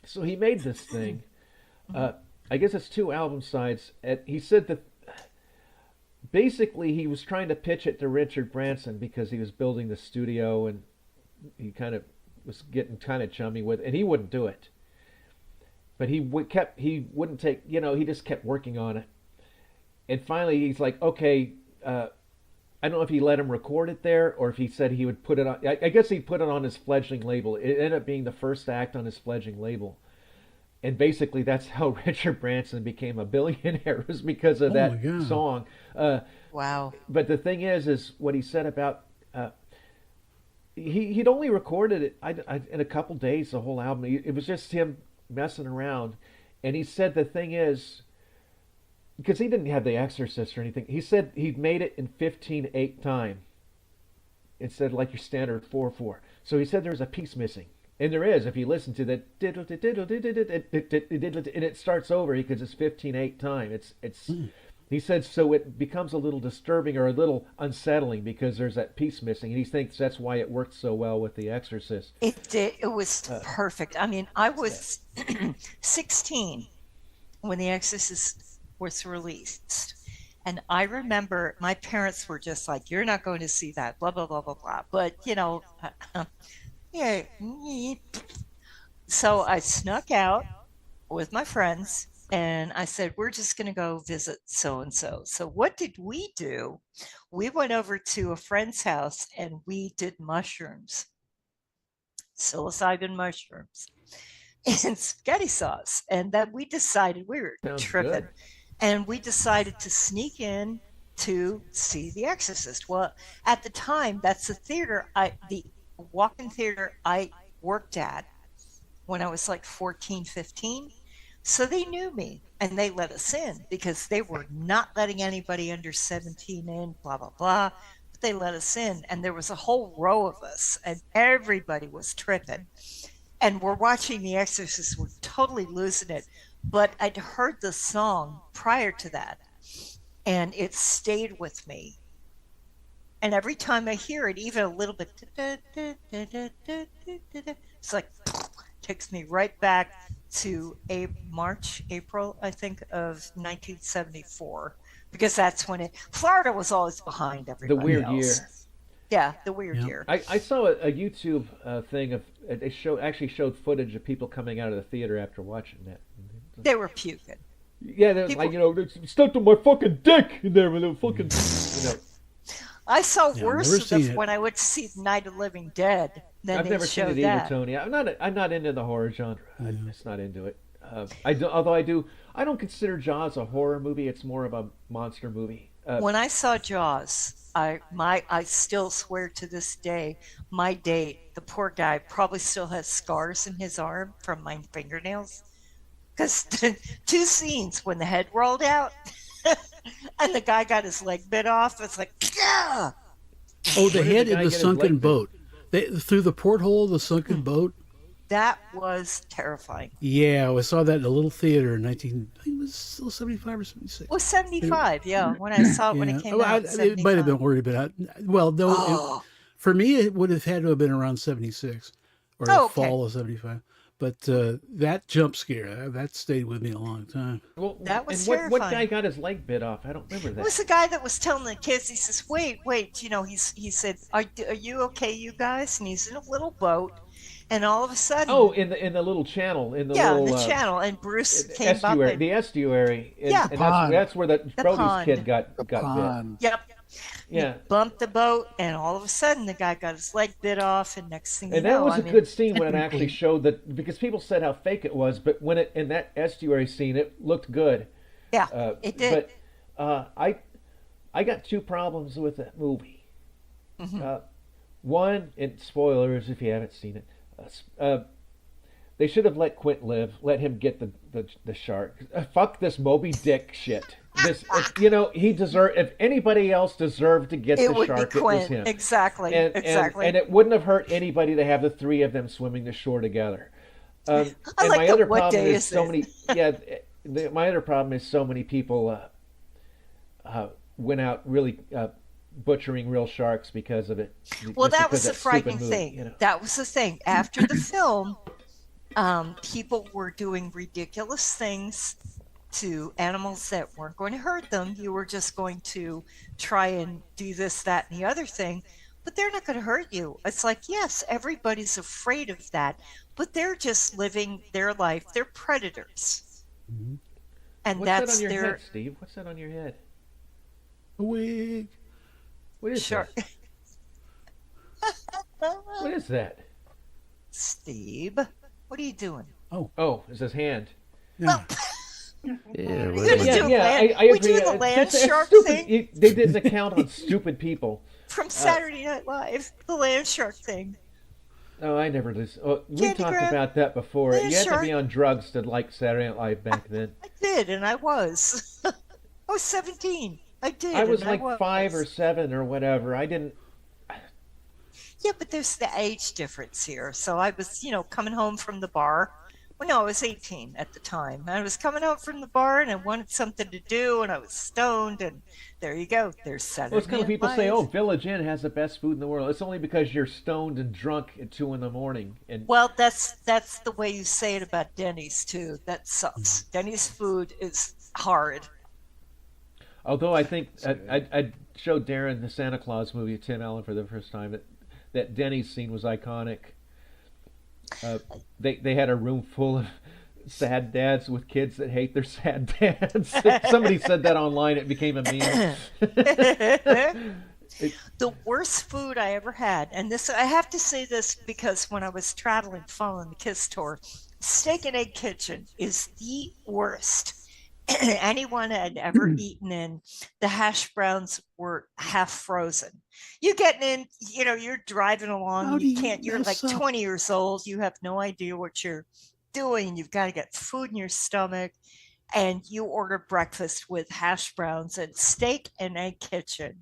so he made this thing. I guess it's 2 album sides. He said that basically he was trying to pitch it to Richard Branson because he was building the studio and he kind of was getting kind of chummy with it, and he wouldn't do it. But he wouldn't take, he just kept working on it. And finally he's like, okay, I don't know if he let him record it there or if he said he would put it on. I guess he put it on his fledgling label. It ended up being the first act on his fledgling label. And basically that's how Richard Branson became a billionaire, was because of that song. Wow. But the thing is what he said about, he'd only recorded it in a couple days, the whole album. It was just him messing around. And he said the thing is, because he didn't have The Exorcist or anything, he said he'd made it in 15/8 time instead of like your standard 4/4. So he said there was a piece missing. And there is, if you listen to that, and it starts over because it's 15/8 time. He said, so it becomes a little disturbing or a little unsettling because there's that piece missing, and he thinks that's why it worked so well with The Exorcist. It did. It was perfect. I mean, I was 16 when The Exorcist was released, and I remember my parents were just like, "You're not going to see that," blah blah blah blah blah. But yeah. So I snuck out with my friends. And I said, we're just going to go visit so-and-so. So what did we do? We went over to a friend's house and we did mushrooms, psilocybin mushrooms, and spaghetti sauce. And then we decided we were tripping. Good. And we decided to sneak in to see The Exorcist. Well, at the time, that's the theater, the walk-in theater I worked at when I was like 14, 15. So they knew me and they let us in because they were not letting anybody under 17 in, blah, blah, blah. But they let us in and there was a whole row of us and everybody was tripping. And we're watching The Exorcist. We're totally losing it. But I'd heard the song prior to that and it stayed with me. And every time I hear it, even a little bit, it's like, takes me right back to April, I think, of 1974, because that's when Florida was always behind everybody. The weird else. Year. Yeah, the weird year. I saw a YouTube thing of it actually showed footage of people coming out of the theater after watching that. They were puking. Yeah, they're like, they stuck to my fucking dick in there with a fucking, I saw worse of when I would see Night of the Living Dead. I've never seen it either, Tony. I'm not into the horror genre. I'm just not into it. I don't consider Jaws a horror movie. It's more of a monster movie. When I saw Jaws, I still swear to this day, my date, the poor guy, probably still has scars in his arm from my fingernails. Because 2 scenes when the head rolled out and the guy got his leg bit off. It's like, yeah. Oh, the head in the sunken boat. Through the porthole of the sunken boat. That was terrifying. Yeah, I saw that in a little theater in I think it was still 75 or 76. It was 75, yeah. When I saw it when it came out. It might have been already been out. Well, no, for me it would have had to have been around 76 or the fall of 75. But that jump scare, that stayed with me a long time. Well, that was and terrifying. What guy got his leg bit off? I don't remember that. It was the guy that was telling the kids, he says, wait, he said, are you okay, you guys? And he's in a little boat. And all of a sudden... Oh, in the little channel. In the channel. And Bruce came up. The estuary. And that's where the Brody's kid got bit. Yep. Yeah. He bumped the boat, and all of a sudden, the guy got his leg bit off, and next thing you know... And that was a good scene when it actually showed that, because people said how fake it was, but when in that estuary scene, it looked good. Yeah, it did. But I got 2 problems with that movie. Mm-hmm. One, and spoilers if you haven't seen it, they should have let Quint live, let him get the shark. Fuck this Moby Dick shit. He deserved. If anybody else deserved to get the shark, it was him. Exactly. And it wouldn't have hurt anybody to have the 3 of them swimming the shore together. And my other problem is so many. Yeah, my other problem is so many people went out really butchering real sharks because of it. Well, that was the frightening thing. That was the thing. After the film, people were doing ridiculous things to animals that weren't going to hurt them. You were just going to try and do this, that, and the other thing, but they're not going to hurt you. It's like, yes, everybody's afraid of that, but they're just living their life. They're predators. Mm-hmm. And What's that's that on your their head, Steve? What's that on your head? A wig. What is shark. What is that? Steve, what are you doing? Oh, it's his hand. Yeah. Yeah, We well, do land- I we agree. do the land It's shark stupid. thing. They did an account on stupid people. From Saturday Night Live, the land shark thing. Oh, I never listen. Oh, we Candy talked Grab, about that before. land You had to shark. be on drugs to like Saturday Night Live back then. I did, and I was. I was 17. I did. I was and like was. 5 or 7 or whatever. I didn't. Yeah, but there's the age difference here. So I was, coming home from the bar. Well, no, I was 18 at the time. I was coming home from the bar and I wanted something to do and I was stoned and there you go. There's Saturday Well, it's kind of Night people say, Live. "Oh, Village Inn has the best food in the world." It's only because you're stoned and drunk at 2 in the morning. And Well, that's the way you say it about Denny's too. That sucks. Denny's food is hard. although I think I showed Darren the Santa Claus movie, Tim Allen, for the first time. That Denny's scene was iconic. They had a room full of sad dads with kids that hate their sad dads. Somebody said that online. It became a meme. The worst food I ever had, and this I have to say this because when I was traveling following the Kiss tour, Steak and Egg Kitchen is the worst anyone had ever eaten in. The hash browns were half frozen. You getting in, you're driving along, How do you you can't, you're like mess up? 20 years old, you have no idea what you're doing. You've got to get food in your stomach, and you order breakfast with hash browns and Steak and Egg Kitchen.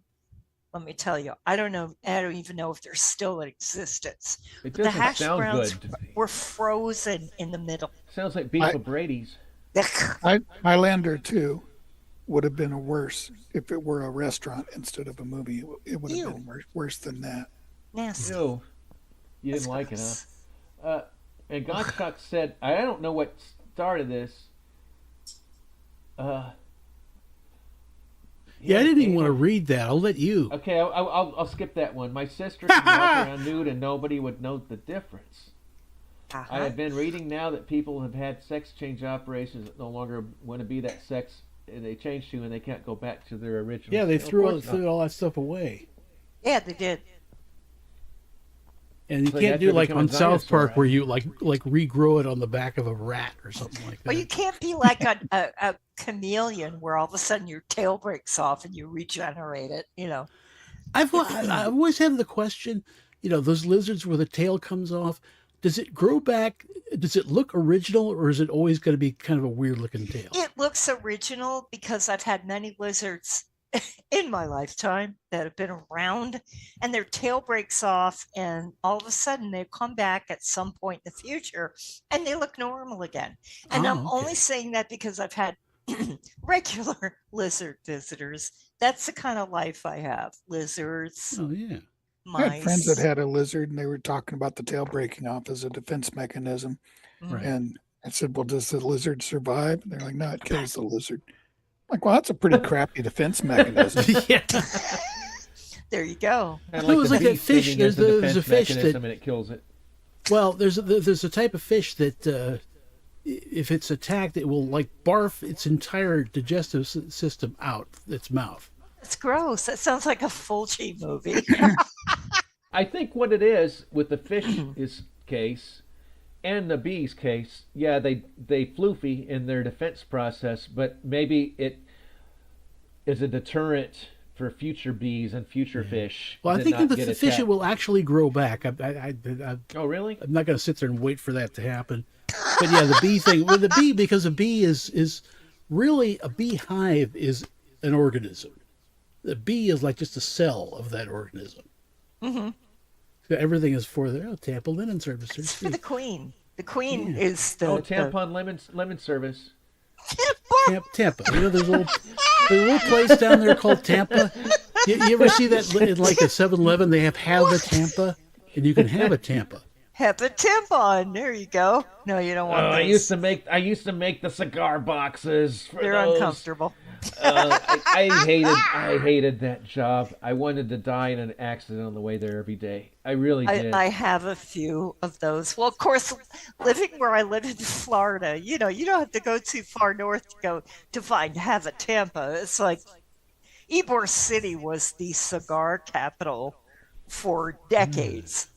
Let me tell you, I don't even know if they're still in existence. It The doesn't hash sound browns good. were frozen in the middle. Sounds like beef O'Brady's. Highlander 2 would have been worse if it were a restaurant instead of a movie. It would have Ew. been worse than that. Nasty. Ew. You didn't That's like it, gross. huh? And Gottschalk said, I don't know what started this. Yeah, I didn't even want to read that. I'll let you. Okay, I'll skip that one. My sister could walk around nude and nobody would know the difference. I have been reading now that people have had sex change operations that no longer want to be that sex and they change to and they can't go back to their original. Yeah, they Of threw course not. all that stuff away. Yeah, they did. And you So can't you have do to like become a on South dinosaur, Park where you like regrow it on the back of a rat or something like that. Well, you can't be like a chameleon where all of a sudden your tail breaks off and you regenerate it, I've always had the question, those lizards where the tail comes off, does it grow back? Does it look original, or is it always going to be kind of a weird looking tail? It looks original because I've had many lizards in my lifetime that have been around and their tail breaks off and all of a sudden they come back at some point in the future and they look normal again. And I'm only saying that because I've had regular lizard visitors. That's the kind of life I have. Lizards, Oh yeah. I had friends that mice. had a lizard and they were talking about the tail breaking off as a defense mechanism. Right. And I said, well, does the lizard survive? And they're like, no, it kills the lizard. I'm like, well, that's a pretty crappy defense mechanism. Yeah. There you go. And It was the like that bee fish, stinging there's is a a defense fish that- mechanism and it kills it. Well, there's a type of fish that if it's attacked, it will like barf its entire digestive system out its mouth. It's gross. That sounds like a Fulci movie. I think what it is with the fish case and the bees case, yeah, they floofy in their defense process, but maybe it is a deterrent for future bees and future fish. Well, I to think not that get the fish attacked. will actually grow back. Oh, really? I'm not going to sit there and wait for that to happen. But yeah, the bee thing. Well, the bee, because a bee is really a beehive is an organism. The bee is like just a cell of that organism. Mm-hmm. So everything is for the Tampa Linen Service. It's for the queen. The queen is the tampon lemon service. Tampa. There's a little place down there called Tampa. You ever see that in like a 7-Eleven? They have a Tampa, and you can have a Tampa. Have a tampon. There you go. No, you don't want Oh, those. I used to make the cigar boxes for They're those. uncomfortable. I hated that job. I wanted to die in an accident on the way there every day. I really did. I have a few of those. Well, of course, living where I live in Florida, you know, you don't have to go too far north to go to find have a Tampa. It's like Ybor City was the cigar capital for decades.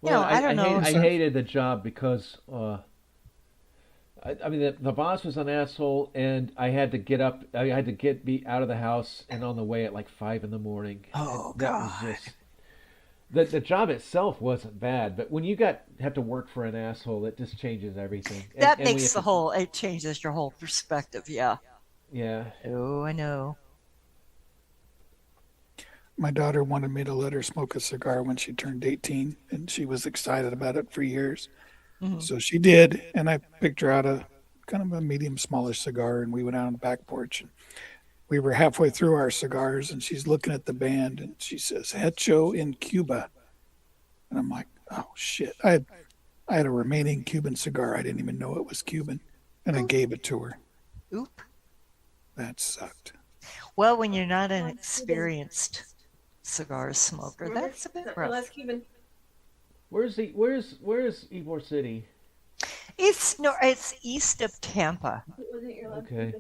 Well, I don't know. I hated the job because, I mean, the boss was an asshole, and I had to get up. I had to be out of the house and on the way at like 5 a.m. Oh, and that God. was just the job itself wasn't bad, but when you have to work for an asshole, it just changes everything. That and we makes have to- it changes your whole perspective. Yeah. Yeah. Oh, I know. My daughter wanted me to let her smoke a cigar when she turned 18, and she was excited about it for years. Mhm. So she did, and I picked her out a kind of a medium, smallish cigar, and we went out on the back porch. And we were halfway through our cigars, and she's looking at the band, and she says, "Hecho in Cuba." And I'm like, oh, shit. I had a remaining Cuban cigar. I didn't even know it was Cuban, and I gave it to her. Oop. That sucked. Well, when you're not an experienced cigar smoker, that's a bit rough. Where's Ybor City? It's east of Tampa. Okay.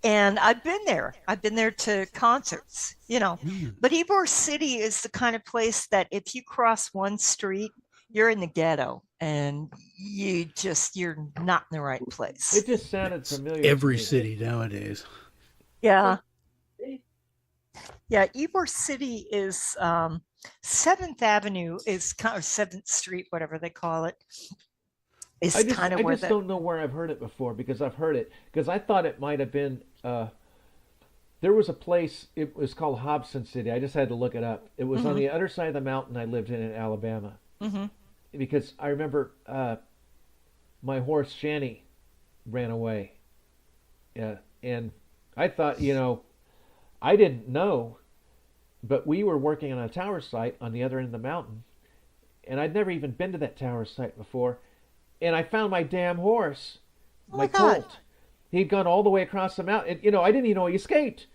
And I've been there. I've been there to concerts, you know. But Ybor City is the kind of place that if you cross one street, you're in the ghetto and you're not in the right place. It just sounded familiar. Every to me. city nowadays. Yeah. Yeah, Ybor City is 7th Avenue is kind of 7th Street, whatever they call it. Is I kind of where just don't know where I've heard it before because I've heard it because I thought it might have been there was a place, it was called Hobson City. I just had to look it up. It was on the other side of the mountain I lived in Alabama. Because I remember my horse Shanny ran away. Yeah, and I thought, I didn't know, but we were working on a tower site on the other end of the mountain, and I'd never even been to that tower site before, and I found my damn horse, my colt. He'd gone all the way across the mountain. And, I didn't even know he escaped.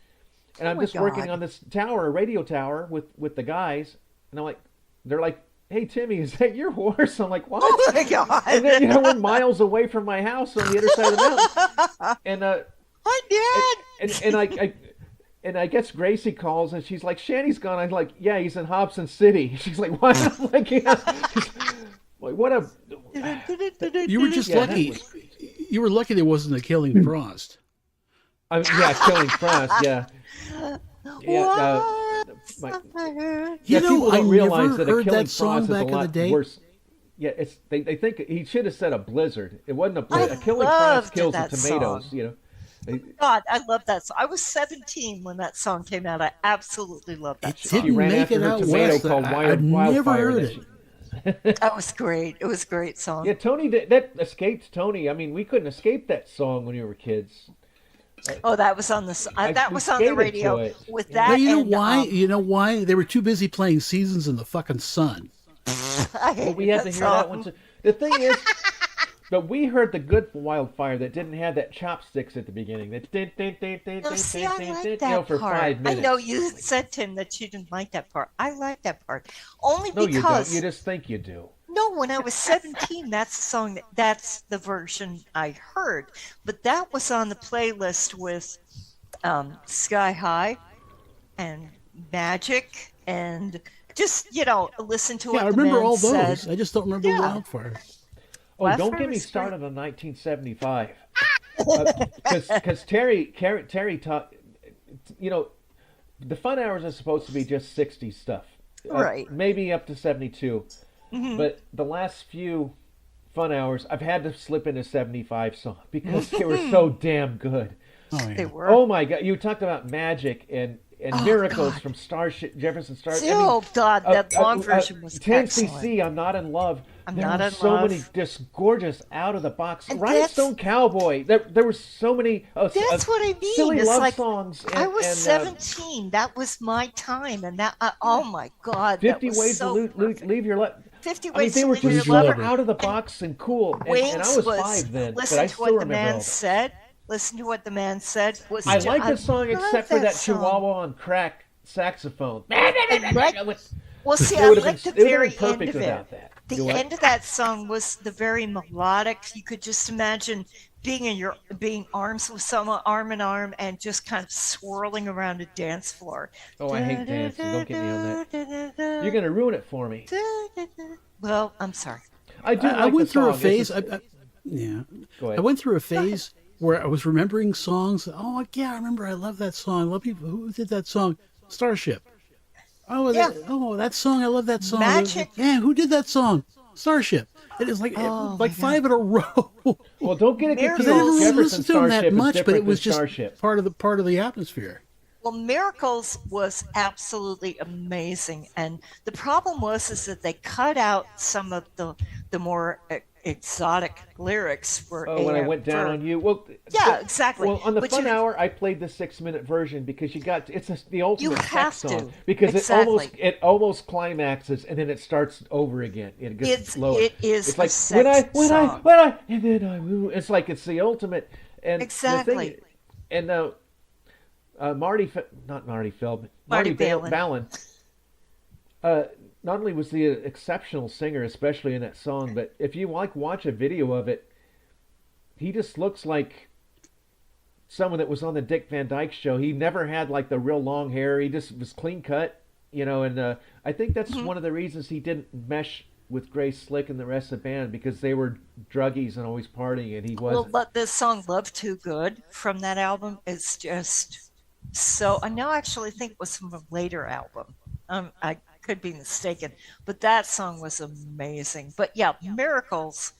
And I'm just working on this tower, a radio tower, with the guys, and I'm like, they're like, "Hey, Timmy, is that your horse?" I'm like, "What?" Oh my God. And then, we're miles away from my house on the other side of the mountain. And I did. And I guess Gracie calls and she's like, "Shanny's gone." I'm like, "Yeah, he's in Hobson City." She's like, "What?" I'm like, "Yeah." Like, what a... You were just lucky. You were lucky there wasn't a Killing Frost. Killing Frost, yeah. People don't realize that a Killing Frost is a lot worse. Yeah, they think he should have said a blizzard. It wasn't a blizzard. A Killing Frost kills the tomatoes, God, I love that song. I was 17 when that song came out. I absolutely love that song. Didn't make it out west. I've never heard it. That was great. It was a great song. Yeah, Tony that escaped Tony. I mean, we couldn't escape that song when we were kids. Oh, that was on the radio with that. But you know why? You know why? They were too busy playing Seasons in the fucking Sun. We had to hear that one too. The thing is, but we heard the good Wildfire that didn't have that chopsticks at the beginning. That for part. 5 minutes. I know you said, Tim, that you didn't like that part. I like that part only No, you because don't. You just think you do. No, when I was 17, that's the song. That's the version I heard. But that was on the playlist with Sky High and Magic and just, listen to what I the remember men all said. those. I just don't remember Wildfire. Oh, Wildfire don't get me was started on 1975. Because Terry taught, the fun hours are supposed to be just 60 stuff. Right. Maybe up to 72. Mm-hmm. But the last few fun hours, I've had to slip in a 75 song because they were so damn good. They were. Oh my God! You talked about Magic, and and Oh, Miracles God. from Starship Jefferson Starship. Oh, God, that long version was 10cc, excellent. I'm Not in Love. I'm There Not were in so Love. many just gorgeous out of the box. And Rhinestone Cowboy. There were so many That's what I mean. silly It's love like songs. I was and 17. That was my time, and that oh my God, 50 that was Ways so to Leave Your Love. 50 I mean, Ways they to were Leave Your Leave just Your so Lover. Lover. out of the box and cool. And I Wings was was 5 then, but listen I to still what the remember man all that. said. Listen to what the man said. Was I like the song love except for that song. Chihuahua on crack saxophone. Well, see, It I would have like been, the it would have very been end perfect of it. without that. The You what? end of that song was the very melodic. You could just imagine being arms with someone, arm in arm, and just kind of swirling around a dance floor. Oh, I hate dancing. Don't get me on that. You're going to ruin it for me. Well, I'm sorry. I do like I went the through a song. phase. It's just- Yeah, Go ahead. I went through a phase where I was remembering songs. Oh yeah, I remember. I love that song. I love people who did that song. Starship. Oh, Yeah. that song. I love that song. Magic. Yeah, who did that song? Starship. It is like Oh, like my 5 in a row. Well, don't get it Miracles. Because I never confused. really Jefferson listened to them Starship that is much, but different it was than just Starship. part of the atmosphere. Well, Miracles was absolutely amazing, and the problem was is that they cut out some of the more exotic lyrics for. Oh, when I went down for- on you. Well, Yeah, exactly. Well, on the But Fun you- Hour, I played the 6-minute version because the ultimate have sex to. song because Exactly. it almost climaxes and then it starts over again. It gets lower. It is It's a like sex song. when I and then I move. It's like it's the ultimate. And Exactly. The thing, and not Marty Feldman, Marty Balin. Not only was he an exceptional singer, especially in that song, but if you watch a video of it, he just looks like someone that was on the Dick Van Dyke Show. He never had like the real long hair. He just was clean cut, and I think that's one of the reasons he didn't mesh with Grace Slick and the rest of the band, because they were druggies and always partying, and he Well, wasn't. but the song "Love Too Good" from that album is just so. I now actually think it was from a later album. I could be mistaken, but that song was amazing. But yeah, Miracles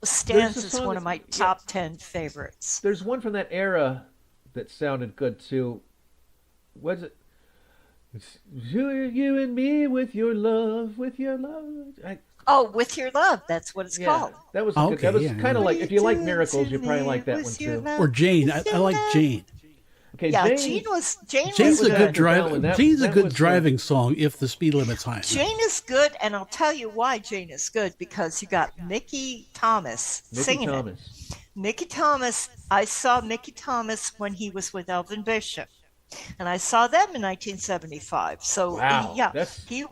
stands There's a as song one of my top 10 favorites. There's one from that era that sounded good too. What's it? It's you and me with your love, Oh, "With Your Love," that's what it's called. That was Okay, that was yeah, kind of yeah. like, if you like Miracles, you probably like that one With your too. love, Or Jane. I like Jane. Okay, Yeah, Jane Jane was Jane's was a was good after Bell, drive. and that- Jane's a that good was, driving song if the speed limit's high. Jane is good, and I'll tell you why Jane is good, because you got Mickey Thomas singing it. Mickey Thomas, I saw Mickey Thomas when he was with Elvin Bishop, and I saw them in 1975. So Wow, yeah, that's- he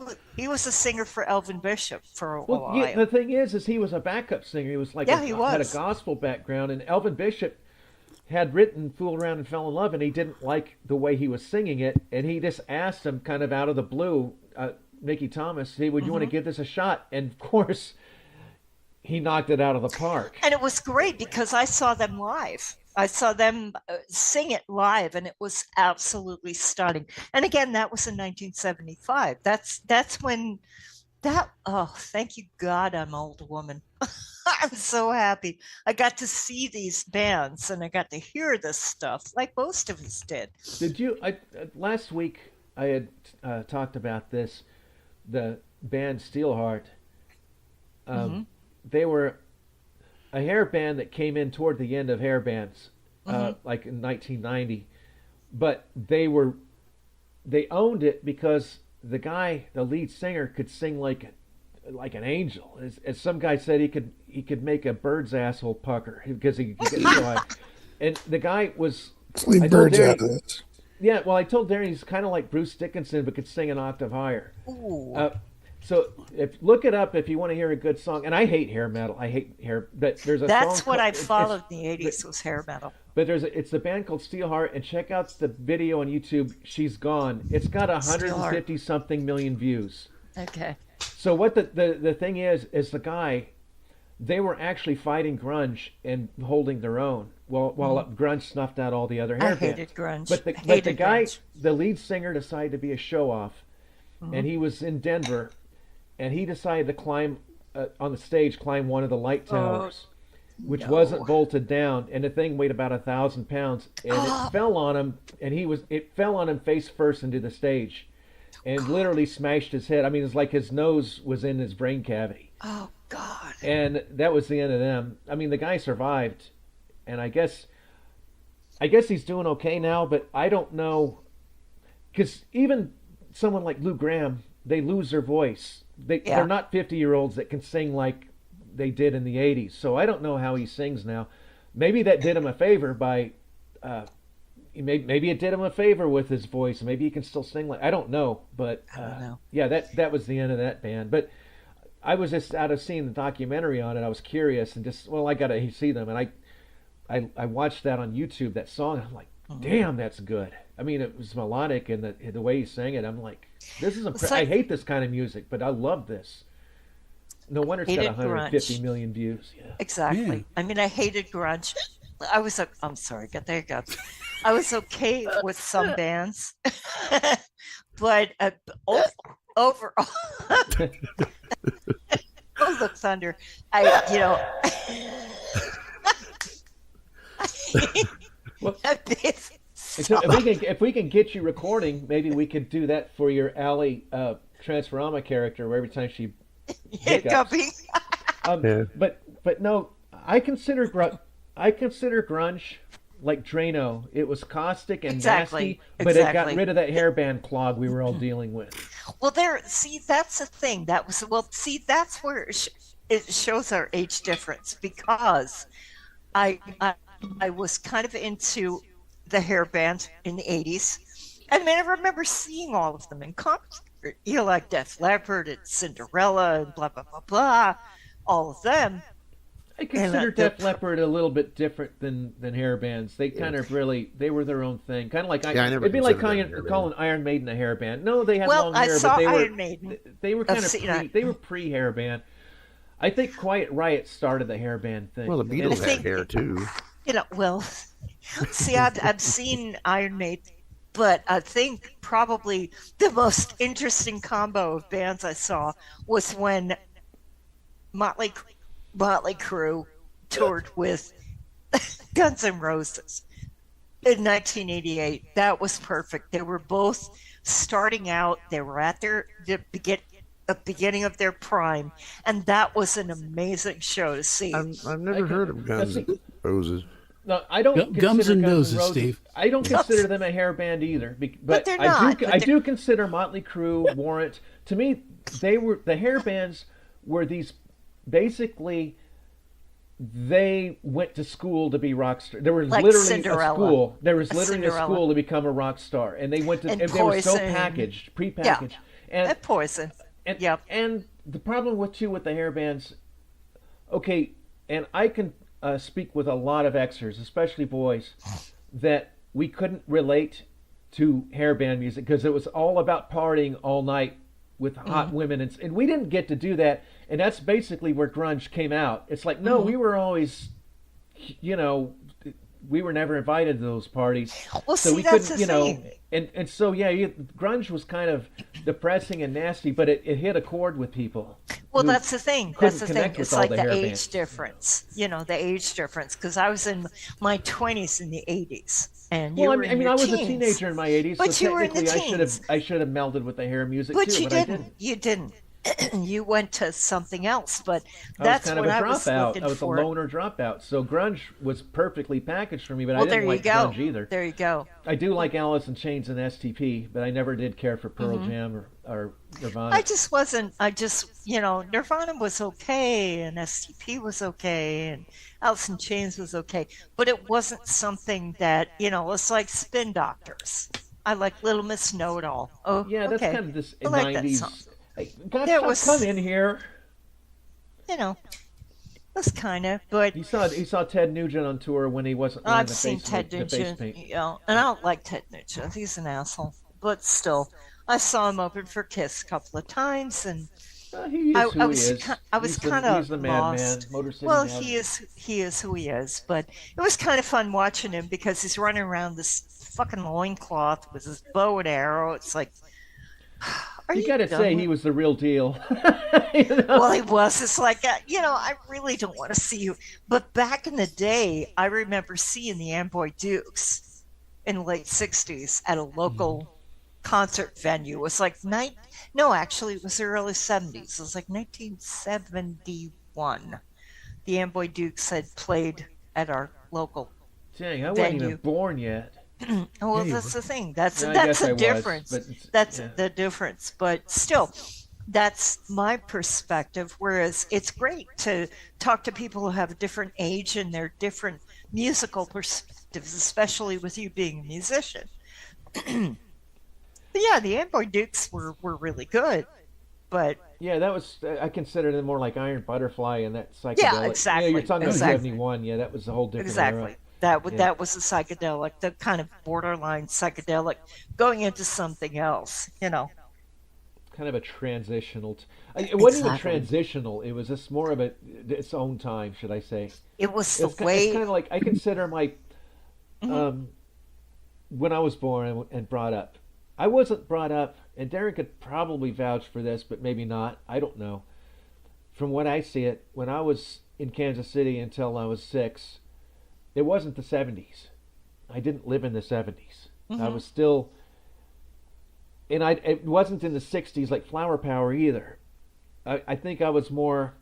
was a singer for Elvin Bishop for a Well, while. yeah, the thing is he was a backup singer. He was like Yeah, he he had a was. gospel background, and Elvin Bishop had written "Fool Around and Fell in Love," and he didn't like the way he was singing it, and he just asked him kind of out of the blue, Mickey Thomas, "Hey, would you want to give this a shot?" And of course, he knocked it out of the park. And it was great because I saw them live. I saw them sing it live, and it was absolutely stunning. And again, that was in 1975. That's when that. Oh, thank you God, I'm an old woman. I'm so happy. I got to see these bands, and I got to hear this stuff, like most of us did. Did you? Last week I had talked about this. The band Steelheart. They were a hair band that came in toward the end of hair bands, like in 1990. But they owned it because the lead singer, could sing like an angel. As some guy said, he could make a bird's asshole pucker because he could get so high. And the guy was. Let's leave I told birds Darren- out of this. Yeah, well, I told Darren he's kind of like Bruce Dickinson, but could sing an octave higher. Ooh. So look it up if you want to hear a good song. And I hate hair metal. I hate hair. But there's a That's song what I called- followed in the 80s was hair metal. But it's a band called Steelheart, and check out the video on YouTube. She's Gone. It's got 150 something million views. Okay. So what the thing is the guy, they were actually fighting grunge and holding their own. While grunge snuffed out all the other hair I bands. hated grunge. But the Hated guy, grunge. the lead singer, decided to be a show off, and he was in Denver, and he decided to climb on the stage, climb one of the light towers. which wasn't bolted down, and the thing weighed about 1,000 pounds, and it fell on him, and it fell on him face first into the stage, and literally smashed his head. I mean, it's like his nose was in his brain cavity. Oh God! And that was the end of them. I mean, the guy survived, and I guess he's doing okay now, but I don't know, because even someone like Lou Gramm, they lose their voice. They're not 50-year-olds that can sing like they did in the 80s. So I don't know how he sings now. Maybe that did him a favor by, maybe it did him a favor with his voice. Maybe he can still sing like, I don't know. But I don't know. Yeah, that was the end of that band. But I was just out of seeing the documentary on it. I was curious and just, I got to see them. And I watched that on YouTube, that song. And I'm like, damn, that's good. I mean, it was melodic, and the way he sang it, I'm like, this is I hate this kind of music, but I love this. No wonder it's got 150 million views. Yeah. Exactly. Yeah. I mean, I hated grunge. I'm sorry. There you go. I was okay with some bands, but overall, oh, look, thunder! If we can get you recording, maybe we could do that for your Allie Transforama character, where every time she hiccups. But no, I consider grunge like Drano. It was caustic and nasty, but it got rid of that hairband clog we were all dealing with. Well, that's the thing. That's where it shows our age difference, because I was kind of into the hairband in the 80s. I mean, I remember seeing all of them in concert. Like Def Leppard and Cinderella and blah, blah, blah, blah. All of them. I consider Def Leppard a little bit different than hairbands. They kind of they were their own thing. Kind of like, it'd be like calling Iron Maiden a hairband. No, they had long hair, but they were kind of pre-hairband. I think Quiet Riot started the hairband thing. Well, the Beatles had hair too. See, I've seen Iron Maiden, but I think probably the most interesting combo of bands I saw was when Motley Crue toured with Guns N' Roses in 1988. That was perfect. They were both starting out. They were at the beginning of their prime, and that was an amazing show to see. I've never heard of Guns N' Roses. No, I don't. Gums and Noses, Steve. I don't consider them a hair band either, but they're not. I do consider Motley Crue, Warrant. To me, the hair bands were these. Basically, they went to school to be rock stars. There was like literally Cinderella. a school. There was literally a school to become a rock star, and they went to. And they were so packaged, prepackaged, and Poison. And the problem with the hair bands. Okay, and I can speak with a lot of Xers, especially boys, that we couldn't relate to hairband music because it was all about partying all night with hot women, and we didn't get to do that. And that's basically where grunge came out. It's like, no, we were always, we were never invited to those parties. Well, so we couldn't, and so, grunge was kind of depressing and nasty, but it hit a chord with people. Well, that's the thing. It's like the age difference, the age difference. Because I was in my 20s in the 80s. And I was a teenager in my 80s, but so you were in the teens. I should have melded with the hair music but too. You didn't. You didn't. You went to something else, but that's what I was looking for. I was a loner dropout, so grunge was perfectly packaged for me, but I didn't like grunge either. There you go. I do like Alice in Chains and STP, but I never did care for Pearl Jam or Nirvana. Nirvana was okay, and STP was okay, and Alice in Chains was okay, but it wasn't something that, it's like Spin Doctors. I like Little Miss Know-It-All. Oh, yeah, that's kind of this 90s. Hey, come in here. That's kind of, but he saw Ted Nugent on tour when he wasn't. I've seen Ted Nugent, and I don't like Ted Nugent. He's an asshole, but still, I saw him open for Kiss a couple of times, and I was kind of lost. Well, he is who he is, but it was kind of fun watching him because he's running around this fucking loincloth with his bow and arrow. It's like, Are You you got to done say with- he was the real deal. Well, he was. It's like, I really don't want to see you. But back in the day, I remember seeing the Amboy Dukes in the late 60s at a local concert venue. It was like no, actually, it was the early 70s. It was like 1971. The Amboy Dukes had played at our local Dang, I wasn't venue. even born yet. Oh, well, Yeah, you that's were. the thing. That's No, I that's guess I the was, difference. but it's- That's yeah. the difference. But still, that's my perspective. Whereas it's great to talk to people who have a different age and their different musical perspectives, especially with you being a musician. But yeah, the Amboy Dukes were really good. But Yeah, that was. I consider them more like Iron Butterfly and that psychedelic. exactly, Yeah, you're talking about exactly. 71. Yeah, that was a whole different exactly. era. That Yeah. that was a psychedelic, the kind of borderline psychedelic, going into something else. Kind of a transitional. It wasn't even Exactly. transitional. It was just more of its own time, should I say? It was the It's way. kind of like I consider my Mhm. when I was born and brought up. I wasn't brought up, and Darren could probably vouch for this, but maybe not. I don't know. From what I see it, when I was in Kansas City until I was 6, it wasn't the 70s. I didn't live in the 70s. I Mhm. was still, and it wasn't in the 60s like Flower Power either. I think I was more.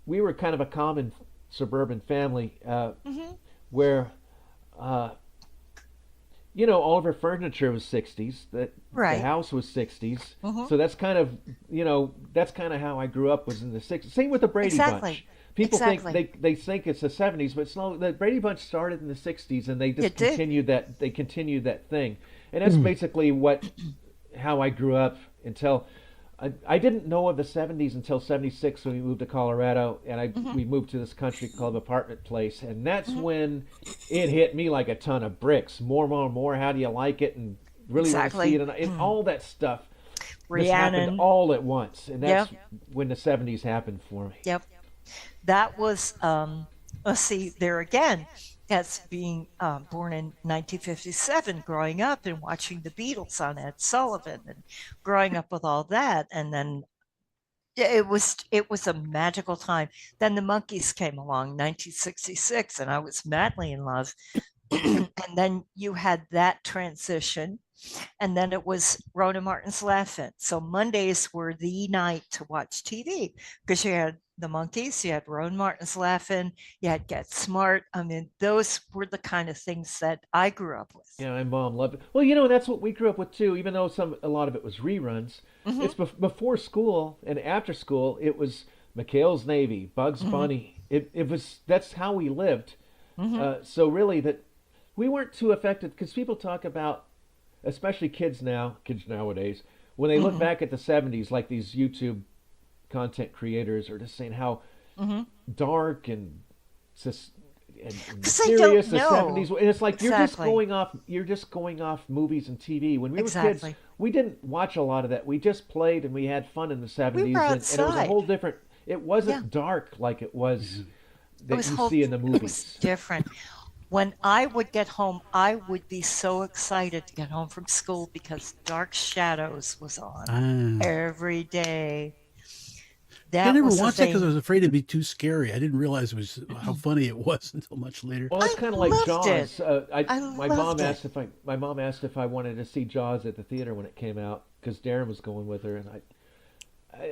We were kind of a common suburban family Mhm. where, all of our furniture was 60s. The Right. house was 60s. Mhm. So that's kind of, that's kind of how I grew up, was in the 60s. Same with the Brady Exactly. Bunch. People Exactly. think they think it's the 70s, but the Brady Bunch started in the 60s, and they just It did. continued that. They continued that thing, and that's basically how I grew up until. I didn't know of the 70s until 76 when we moved to Colorado, and we moved to this country club apartment place, and that's when it hit me like a ton of bricks. More. How do you like it? And really want to Exactly. see it, and all that stuff just happened Rhiannon. all at once, and that's Yep. when the 70s happened for me. Yep. That was, let's see, there again, as being born in 1957, growing up and watching the Beatles on Ed Sullivan and growing up with all that. And then it was a magical time. Then the Monkees came along, 1966, and I was madly in love. And then you had that transition. And then it was Rona Martin's Laugh-In. So Mondays were the night to watch TV because you had the Monkees, you had Rona Martin's Laugh-In, you had Get Smart. I mean, those were the kind of things that I grew up with. Yeah, my mom loved it. Well, that's what we grew up with too. Even though a lot of it was reruns, it's before school and after school. It was McHale's Navy, Bugs Bunny. That's how we lived. So really, that we weren't too affected because people talk about, especially kids nowadays, when they look back at the 70s, like these YouTube content creators are just saying how dark and serious the 70s were. And it's like Exactly. you're just going off movies and TV. When we were Exactly. kids, we didn't watch a lot of that. We just played and we had fun in the 70s. We were and it was a outside. whole different, it wasn't Yeah. dark like it was that It was you see in the It was movies. different. When I would get home, I would be so excited to get home from school because Dark Shadows was on Ah. every day. I That never was the watched that because I thing. was afraid it'd be too scary. I didn't realize how funny it was until much later. Well, it's I kind of like loved Jaws. it. I My mom loved it. asked if I wanted to see Jaws at the theater when it came out because Darren was going with her, and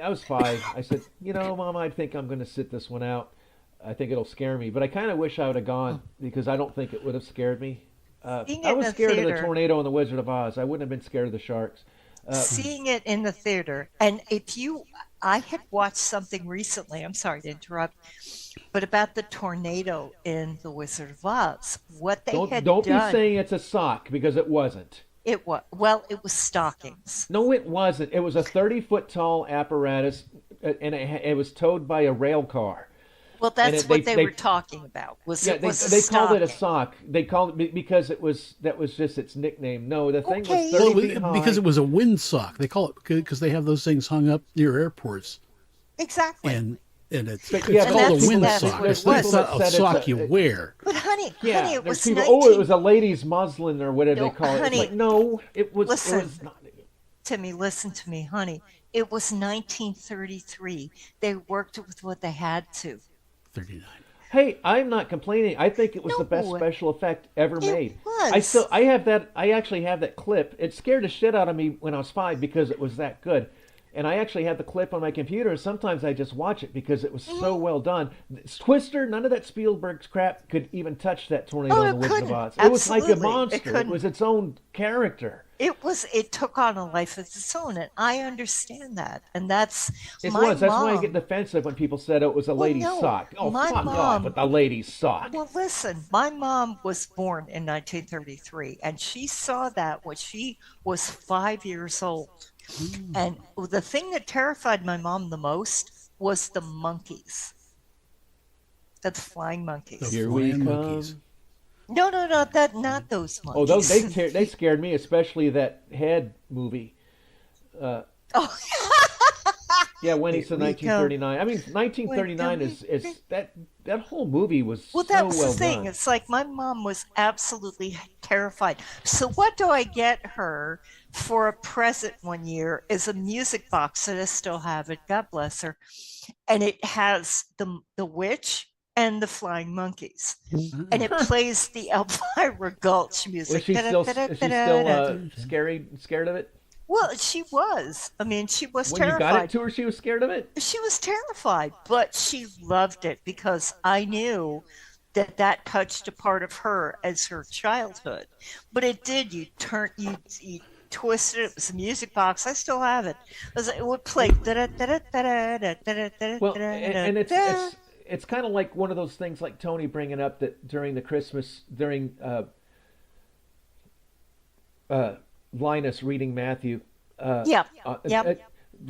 I was 5. I said, Mom, I think I'm going to sit this one out. I think it'll scare me, but I kind of wish I would have gone because I don't think it would have scared me. Seeing I it was in the scared of the theater. tornado and the Wizard of Oz. I wouldn't have been scared of the sharks. Seeing it in the theater, and I had watched something recently, I'm sorry to interrupt, but about the tornado in The Wizard of Oz. What they had Don't be done, saying it's a sock because it wasn't. it was stockings. No, it wasn't. It was a 30-foot tall apparatus, and it was towed by a rail car. Well, that's And what they were talking about. It was a they called it a stocking. sock. They called it because that was just its nickname. No, the thing Okay. was 30 Well, feet high. because it was a windsock. They call it because they have those things hung up near airports, Exactly. and it's But, yeah, called but a that's windsock. what It's it not, was. not a Said sock it's you wear. But honey, yeah, it there's was people. 19... Oh, it was a lady's muslin or whatever No, they call it. It's honey, like no, it was. listen. It was not. Timmy, listen to me, honey. It was 1933. They worked with what they had to. 39. Hey, I'm not complaining. I think it was the best No. special effect ever made. was. I have that. I actually have that clip. It scared the shit out of me when I was 5 because it was that good. And I actually have the clip on my computer. Sometimes I just watch it because it was so well done. Twister, none of that Spielberg's crap could even touch that tornado in the Wizard of Oz. It was like a Absolutely. monster. It was its own character. It took on a life of its own, and I understand that. And that's It my was. That's mom. why I get defensive when people said it was a lady's no, sock. Oh, my fuck off mom- with the lady's sock. Well, listen, my mom was born in 1933, and she saw that when she was 5 years old. And the thing that terrified my mom the most was the monkeys. The flying monkeys. The Here we flying come. monkeys. No, not those monkeys. Oh, those they scared me, especially that head movie. Oh. Yeah, when he said we 1939. I mean, 1939 is that whole movie was Well, so that was well the thing. done. It's like my mom was absolutely terrified. So what do I get her for a present one year is a music box that I still have it. God bless her. And it has the witch and the flying monkeys. And it plays the Elvira Gulch music. Is she still scared of it? Well, she was. I mean, she was When you terrified. got it to her, she was scared of it? She was terrified, but she loved it because I knew that touched a part of her as her childhood. But it did. You twisted it. It was a music box. I still have it. It would play. Well, and it's kind of like one of those things like Tony bringing up that during the Christmas, during Linus reading Matthew. Yep.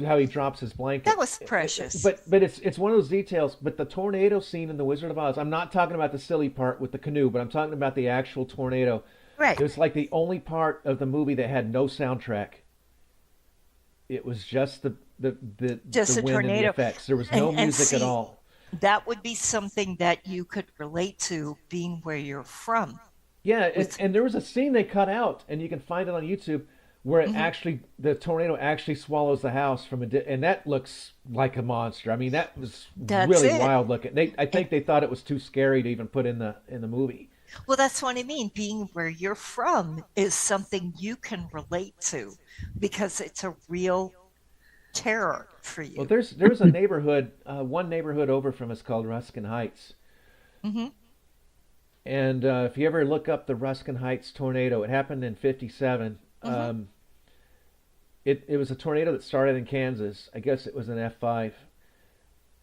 How he drops his blanket. That was precious. But it's one of those details. But the tornado scene in The Wizard of Oz, I'm not talking about the silly part with the canoe, but I'm talking about the actual tornado. Right. It was like the only part of the movie that had no soundtrack. It was just the wind tornado. and the effects. There was no And music see, at all. That would be something that you could relate to being where you're from. Yeah, and there was a scene they cut out, and you can find it on YouTube, where it actually the tornado swallows the house from and that looks like a monster. I mean, that was really wild looking. I think they thought it was too scary to even put in the movie. Well, that's what I mean. Being where you're from is something you can relate to because it's a real terror for you. Well, there's a neighborhood, one neighborhood over from us called Ruskin Heights. Mm-hmm. And if you ever look up the Ruskin Heights tornado, it happened in '57. Mm-hmm. It was a tornado that started in Kansas. I guess it was an F5,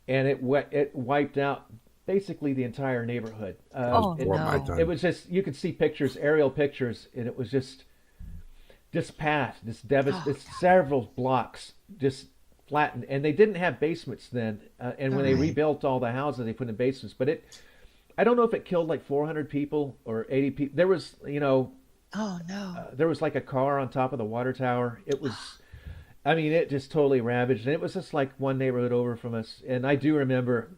and it wiped out basically the entire neighborhood. No! It was just, you could see pictures, aerial pictures, and it was just this path, this several blocks just flattened, and they didn't have basements then. And when they rebuilt all the houses, they put in basements. But I don't know if it killed like 400 people or 80 people. There was, Oh no! there was like a car on top of the water tower. It was, I mean, it just totally ravaged. And it was just like one neighborhood over from us. And I do remember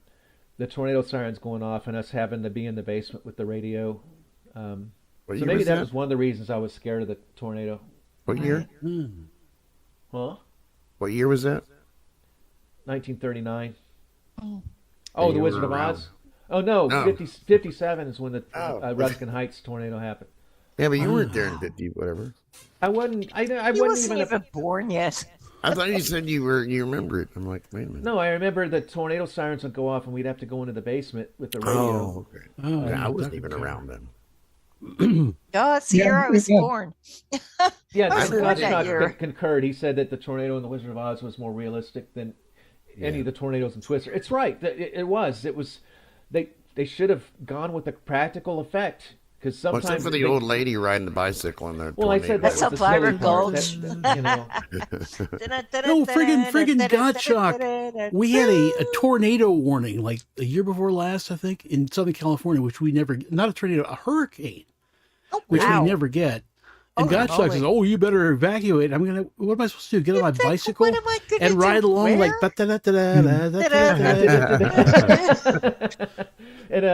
the tornado sirens going off and us having to be in the basement with the radio. So maybe that was one of the reasons I was scared of the tornado. What year? Huh? What year was that? 1939. Oh. Oh, The you Wizard were of around. Oz? Oh, no. No. 57 is when the Oh. Ruskin Heights tornado happened. Yeah, but you weren't there in 50, whatever. I wasn't He wasn't even born yet. I thought you said you remember it. I'm like, wait a minute. No, I remember the tornado sirens would go off and we'd have to go into the basement with the radio. Oh, okay. Oh, Yeah, I wasn't okay. even around then. Oh, it's the year I was born. Yeah, I was born that Scott year. concurred. He said that the tornado in The Wizard of Oz was more realistic than any of the tornadoes in Twister. It's right. It was. They should have gone with the practical effect. Because sometimes Except for the old lady riding the bicycle in the Well, I said That's that was a the silly Elvira part. Gulch. No, friggin' Gottschalk. We had a tornado warning like the year before last, I think, in Southern California, which we never, not a tornado, a hurricane, which wow. we never get. And Holy Gottschalk says, moly. "Oh, you better evacuate." What am I supposed to do? Get on my bicycle What am I gonna and ride do? along like Where? da-da-da-da-da-da-da-da-da. And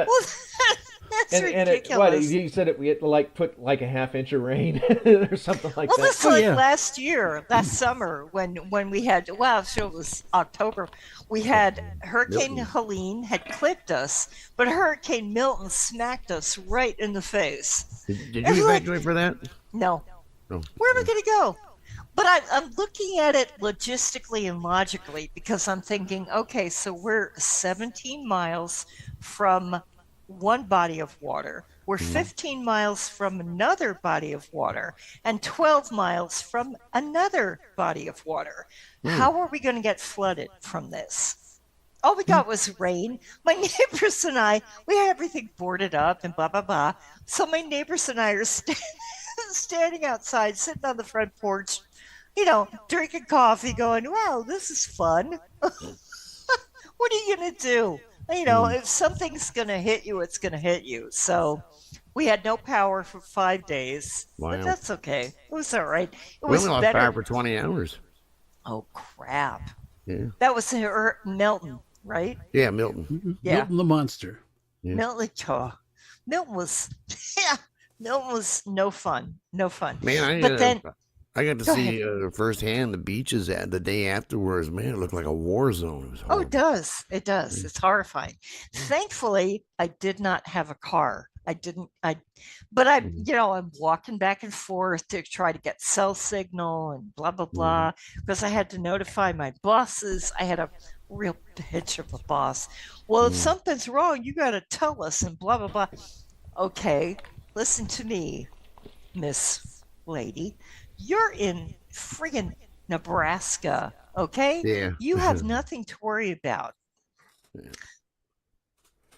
That's and ridiculous. you said it we had to like put like a half inch of rain or something like Well, that. that's like last year, last summer, when we had, well, sure, it was October. We had Hurricane Helene had clipped us, but Hurricane Milton smacked us right in the face. Did you evacuate for that? No. No. Where am I going to go? But I'm looking at it logistically and logically because I'm thinking, okay, so we're 17 miles from one body of water. We're 15 miles from another body of water and 12 miles from another body of water. How are we going to get flooded from this? All we got was rain. My neighbors and I, we had everything boarded up and blah, blah, blah. So my neighbors and I are standing outside, sitting on the front porch, drinking coffee, going, wow, this is fun. What are you going to do? If something's going to hit you, it's going to hit you. So we had no power for 5 days. Wow. But that's okay. It was all right. It We was only lost better. power for 20 hours. Oh, crap. Yeah. That was Milton, right? Yeah, Milton. Yeah. Milton the monster. Yeah. Milton was, Milton was no fun. No fun. Man, I got to Go see firsthand the beaches the day afterwards. Man, it looked like a war zone. It was Oh, horrible. it does. It does. It's horrifying. Thankfully, I did not have a car. But I'm walking back and forth to try to get cell signal and blah, blah, blah, because I had to notify my bosses. I had a real bitch of a boss. Well, if something's wrong, you got to tell us and blah, blah, blah. Okay, listen to me, Miss Lady. You're in friggin' Nebraska, okay? Yeah. You have nothing to worry about. Yeah.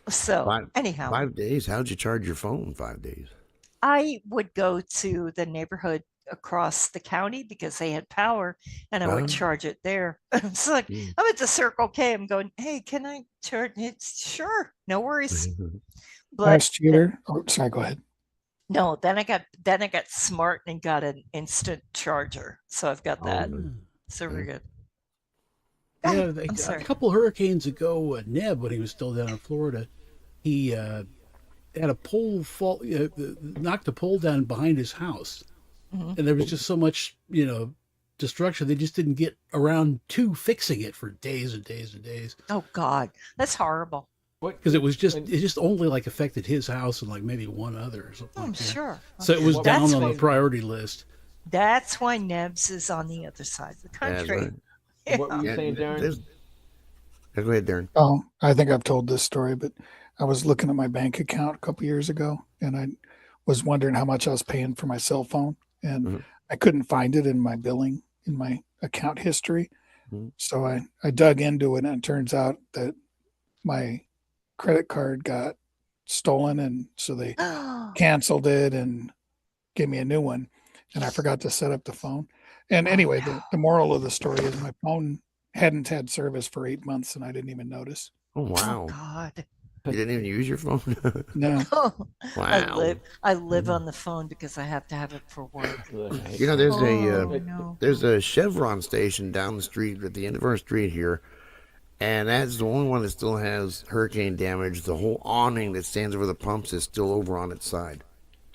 So, anyhow. 5 days? How'd you charge your phone 5 days? I would go to the neighborhood across the county because they had power and I would charge it there. It's like, I'm at the Circle K. I'm going, hey, can I charge it? Sure, no worries. But Last year, sorry, go ahead. no, then I got smart and got an instant charger. So I've got that. So we're good. Yeah, I'm a sorry. couple hurricanes ago, Neb, when he was still down in Florida, he had a pole fall, knocked a pole down behind his house, and there was just so much, destruction. They just didn't get around to fixing it for days and days and days. Oh God, that's horrible. Because it just only like affected his house and like maybe one other or something. I'm like that. sure. So it was Well, down that's on why- the priority list. That's why Nebs is on the other side of the That's country. right. What were you saying, Darren? Go ahead, Darren. Oh, I think I've told this story, but I was looking at my bank account a couple years ago, and I was wondering how much I was paying for my cell phone, and I couldn't find it in my billing, in my account history. So I dug into it, and it turns out that my credit card got stolen, and so they canceled it and gave me a new one, and I forgot to set up the phone. And anyway, the moral of the story is my phone hadn't had service for 8 months, and I didn't even notice. Oh, wow. Oh God. You didn't even use your phone? No. Wow. I live on the phone because I have to have it for work. There's a Chevron station down the street at the end of our street here, and that's the only one that still has hurricane damage. The whole awning that stands over the pumps is still over on its side.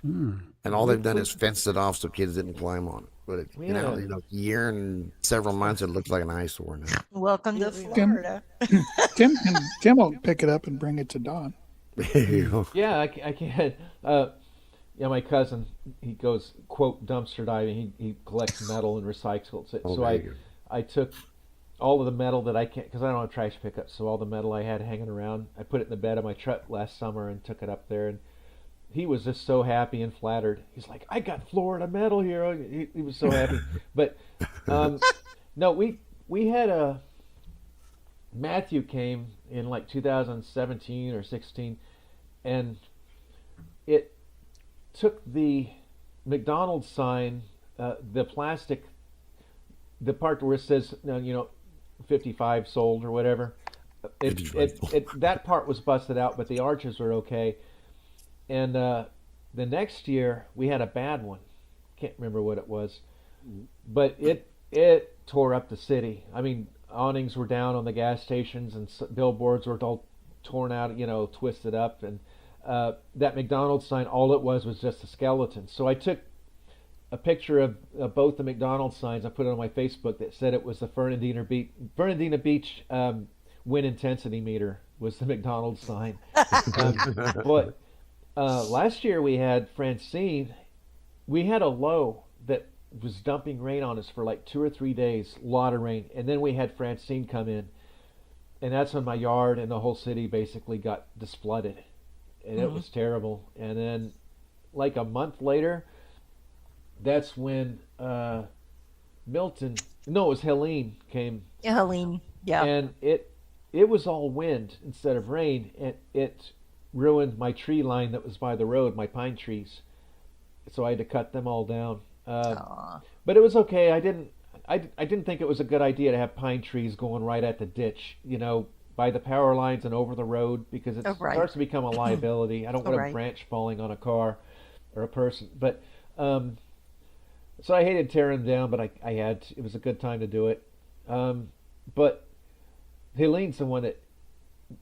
And all they've done is fenced it off so kids didn't climb on it. But a year and several months, it looks like an eyesore now. Welcome to Florida. Tim will pick it up and bring it to Dawn. Yeah, I can. My cousin, he goes, quote, dumpster diving. He collects metal and recycles it. So I took all of the metal that I can't, because I don't have trash pickup, so all the metal I had hanging around, I put it in the bed of my truck last summer and took it up there. And he was just so happy and flattered. He's like, I got Florida metal here. He was so happy. But no, we had Matthew came in like 2017 or 16, and it took the McDonald's sign, the plastic, the part where it says 55 sold or whatever. That part was busted out, but the arches were okay. And the next year we had a bad one. Can't remember what it was, but it tore up the city. I mean, awnings were down on the gas stations, and billboards were all torn out, twisted up, and that McDonald's sign, all it was just a skeleton. So I took a picture of both the McDonald's signs. I put it on my Facebook that said it was the Fernandina Beach wind intensity meter was the McDonald's sign. But last year we had Francine. We had a low that was dumping rain on us for like 2 or 3 days, a lot of rain. And then we had Francine come in. And that's when my yard and the whole city basically got just flooded. And it was terrible. And then like a month later, that's when Milton, no, it was Helene came. Yeah, Helene, yeah. And it was all wind instead of rain. And it ruined my tree line that was by the road, my pine trees. So I had to cut them all down. But it was okay. I didn't think it was a good idea to have pine trees going right at the ditch, by the power lines and over the road, because it starts to become a liability. I don't want a branch falling on a car or a person. But so I hated tearing them down, but I had to. It was a good time to do it. But Helene's the one that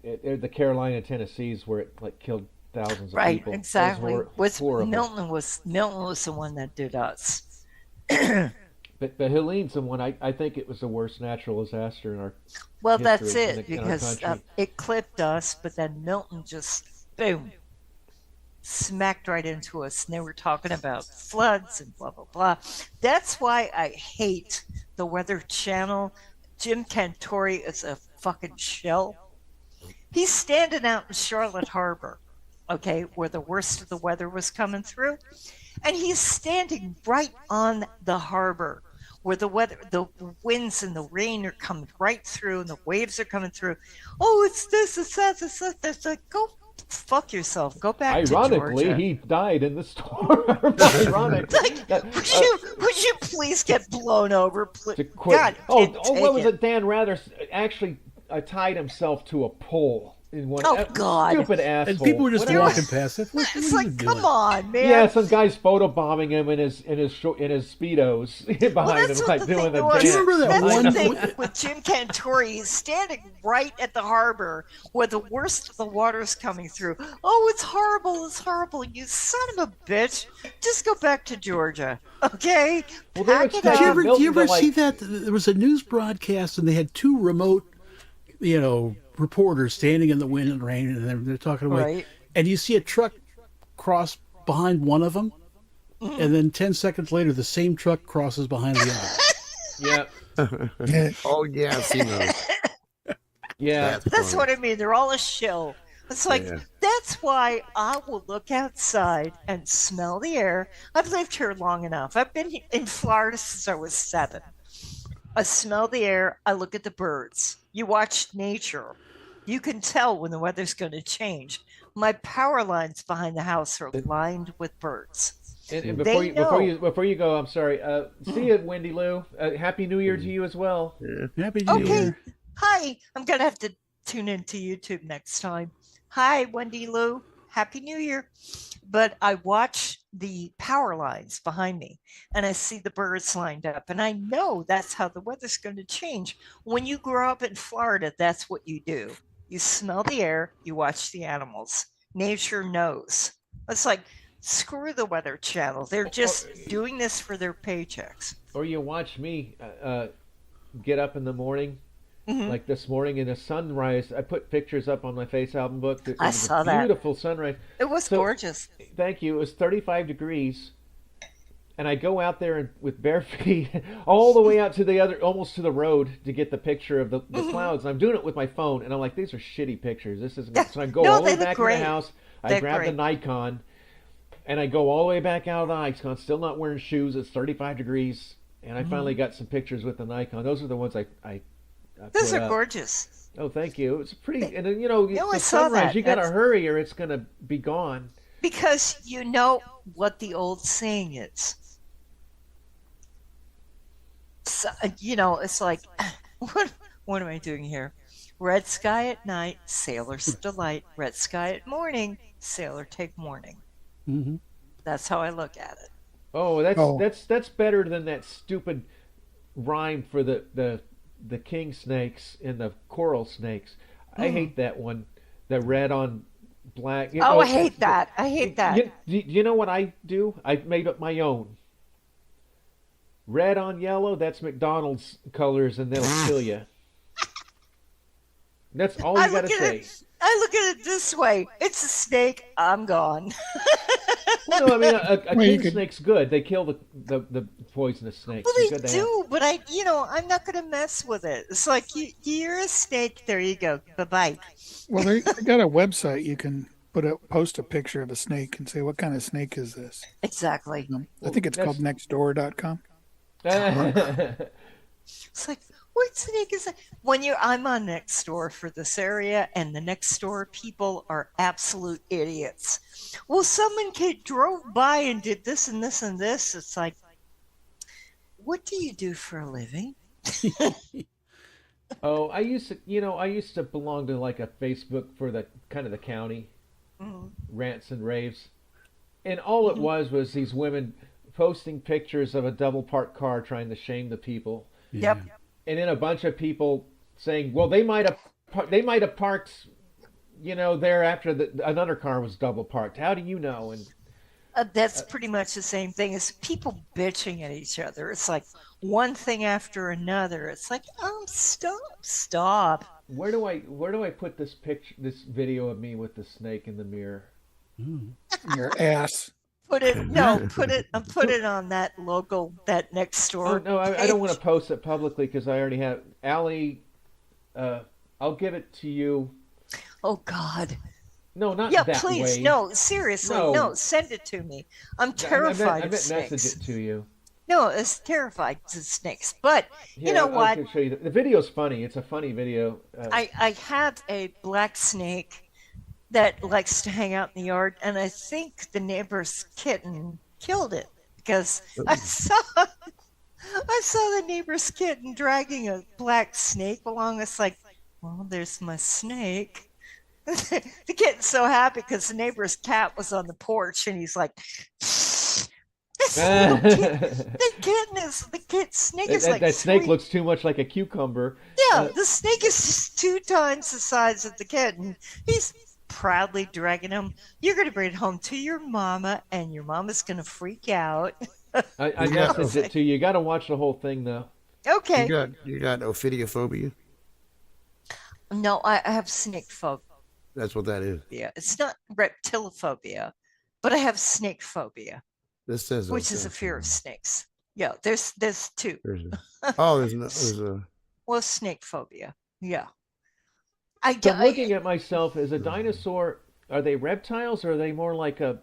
the Carolina, Tennessee's where it like killed thousands of people. Right, exactly. Horrible. Milton was the one that did us. But Helene's the one. I think it was the worst natural disaster in our Well, history that's it, in our because country. it clipped us, but then Milton just, boom, smacked right into us. And they were talking about floods and blah, blah, blah. That's why I hate the Weather Channel. Jim Cantori is a fucking shell. He's standing out in Charlotte Harbor, okay, where the worst of the weather was coming through. And he's standing right on the harbor where the winds and the rain are coming right through and the waves are coming through. Oh, it's this, it's that, it's that. It's like, go fuck yourself. Go back to Georgia. Ironically, he died in the storm. Ironically. Would you please get blown over? God, what was it? Dan Rather actually tied himself to a pole. In one, God! Stupid asshole. And people were just walking past it. It's like, come on, man. Yeah, some guy's photobombing him in his speedos behind him, like doing the dance. Do you remember that one? The thing with Jim Cantori, he's standing right at the harbor where the worst of the water's coming through. Oh, it's horrible! It's horrible! You son of a bitch! Just go back to Georgia, okay? Well, Pack it up. Do you ever see that? There was a news broadcast, and they had two remote, reporters standing in the wind and rain, and they're talking away. Right. And you see a truck cross behind one of them, and then 10 seconds later, the same truck crosses behind the other. Yeah. Oh, yeah, I've seen those. Yeah. That's what I mean. They're all a shill. It's like, that's why I will look outside and smell the air. I've lived here long enough. I've been in Florida since I was 7. I smell the air. I look at the birds. You watch nature. You can tell when the weather's going to change. My power lines behind the house are lined with birds. And before you go, I'm sorry. See you, Wendy Lou. Happy New Year to you as well. Yeah. Happy New Year. Hi. I'm going to have to tune into YouTube next time. Hi, Wendy Lou. Happy New Year. But I watch the power lines behind me and I see the birds lined up, and I know that's how the weather's going to change. When you grow up in Florida, that's what you do. You smell the air, you watch the animals. Nature knows. It's like, screw the Weather Channel. They're just doing this for their paychecks. Or you watch me get up in the morning, like this morning in a sunrise. I put pictures up on my Face album book. I saw that. Beautiful sunrise. It was gorgeous. Thank you. It was 35 degrees. And I go out there with bare feet all the way out to almost to the road to get the picture of the clouds. And I'm doing it with my phone, and I'm like, these are shitty pictures. This isn't good. So I go all the way back in the house. I grab the Nikon, and I go all the way back out of the Nikon, still not wearing shoes. It's 35 degrees. And I finally got some pictures with the Nikon. Those are the ones I those are gorgeous. Oh, thank you. It's pretty. And then, the saw sunrise, that. you got to hurry or it's going to be gone. Because you know what the old saying is. So, it's like, what am I doing here? Red sky at night, sailor's delight. Red sky at morning, sailor take morning. Mm-hmm. That's how I look at it. Oh, that's better than that stupid rhyme for the king snakes and the coral snakes. I hate that one. The red on black. Oh, I hate that. I hate that. You know what I do? I made up my own. Red on yellow, that's McDonald's colors, and they'll kill you. That's all you got to say. I look at it this way. It's a snake. I'm gone. Well, no, I mean a king snake's good. They kill the poisonous snakes. Well, they do, but I'm not going to mess with it. It's like you're a snake. There you go. Bye-bye. Well, they got a website you can post a picture of a snake and say, what kind of snake is this? Exactly. I think it's called nextdoor.com. It's like, what snake is that? I'm on Nextdoor for this area, and the Nextdoor people are absolute idiots. Well, someone drove by and did this and this and this. It's like, what do you do for a living? Oh, I used to belong to like a Facebook for the kind of the county rants and raves, and all it was these women posting pictures of a double parked car trying to shame the people. Yep. And then a bunch of people saying, well, they might have parked, there after another car was double parked. How do you know? And that's pretty much the same thing as people bitching at each other. It's like one thing after another. It's like, stop. Where do I put this video of me with the snake in the mirror? Your ass. Put it on that local, that Nextdoor. Oh, no, I don't want to post it publicly because I already have. Allie, I'll give it to you. Oh, God. No, not that please. way. No, seriously. No, send it to me. I'm terrified of snakes. Message it to you. No, it's terrified of snakes. But you know what? I can show you the video's funny. It's a funny video. I have a black snake that likes to hang out in the yard, and I think the neighbor's kitten killed it because I saw the neighbor's kitten dragging a black snake along. It's like, well, there's my snake. The kitten's so happy because the neighbor's cat was on the porch, and he's like, snake is like that snake looks too much like a cucumber. Yeah, the snake is just 2 times the size of the kitten. He's proudly dragging him. You're going to bring it home to your mama, and your mama's going to freak out. I messaged it to you. You got to watch the whole thing, though. Okay. You got ophidiophobia? No, I have snake phobia. That's what that is. Yeah, it's not reptilophobia, but I have snake phobia. This says which is a fear of snakes. Yeah, there's 2. There's a well, snake phobia. Yeah. I'm looking at myself as a dinosaur. Are they reptiles, or are they more like a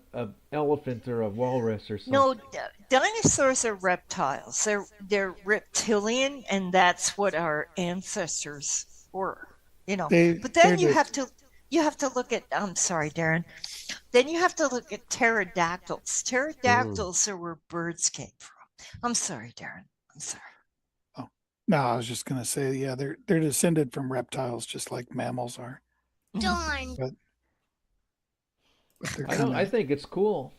elephant or a walrus or something? No, dinosaurs are reptiles. They're reptilian, and that's what our ancestors were. But then you have to look at. I'm sorry, Darren. Then you have to look at pterodactyls. Pterodactyls are where birds came from. I'm sorry, Darren. I'm sorry. Oh no, I was just gonna say, yeah, they're descended from reptiles, just like mammals are. Darn. But I think it's cool.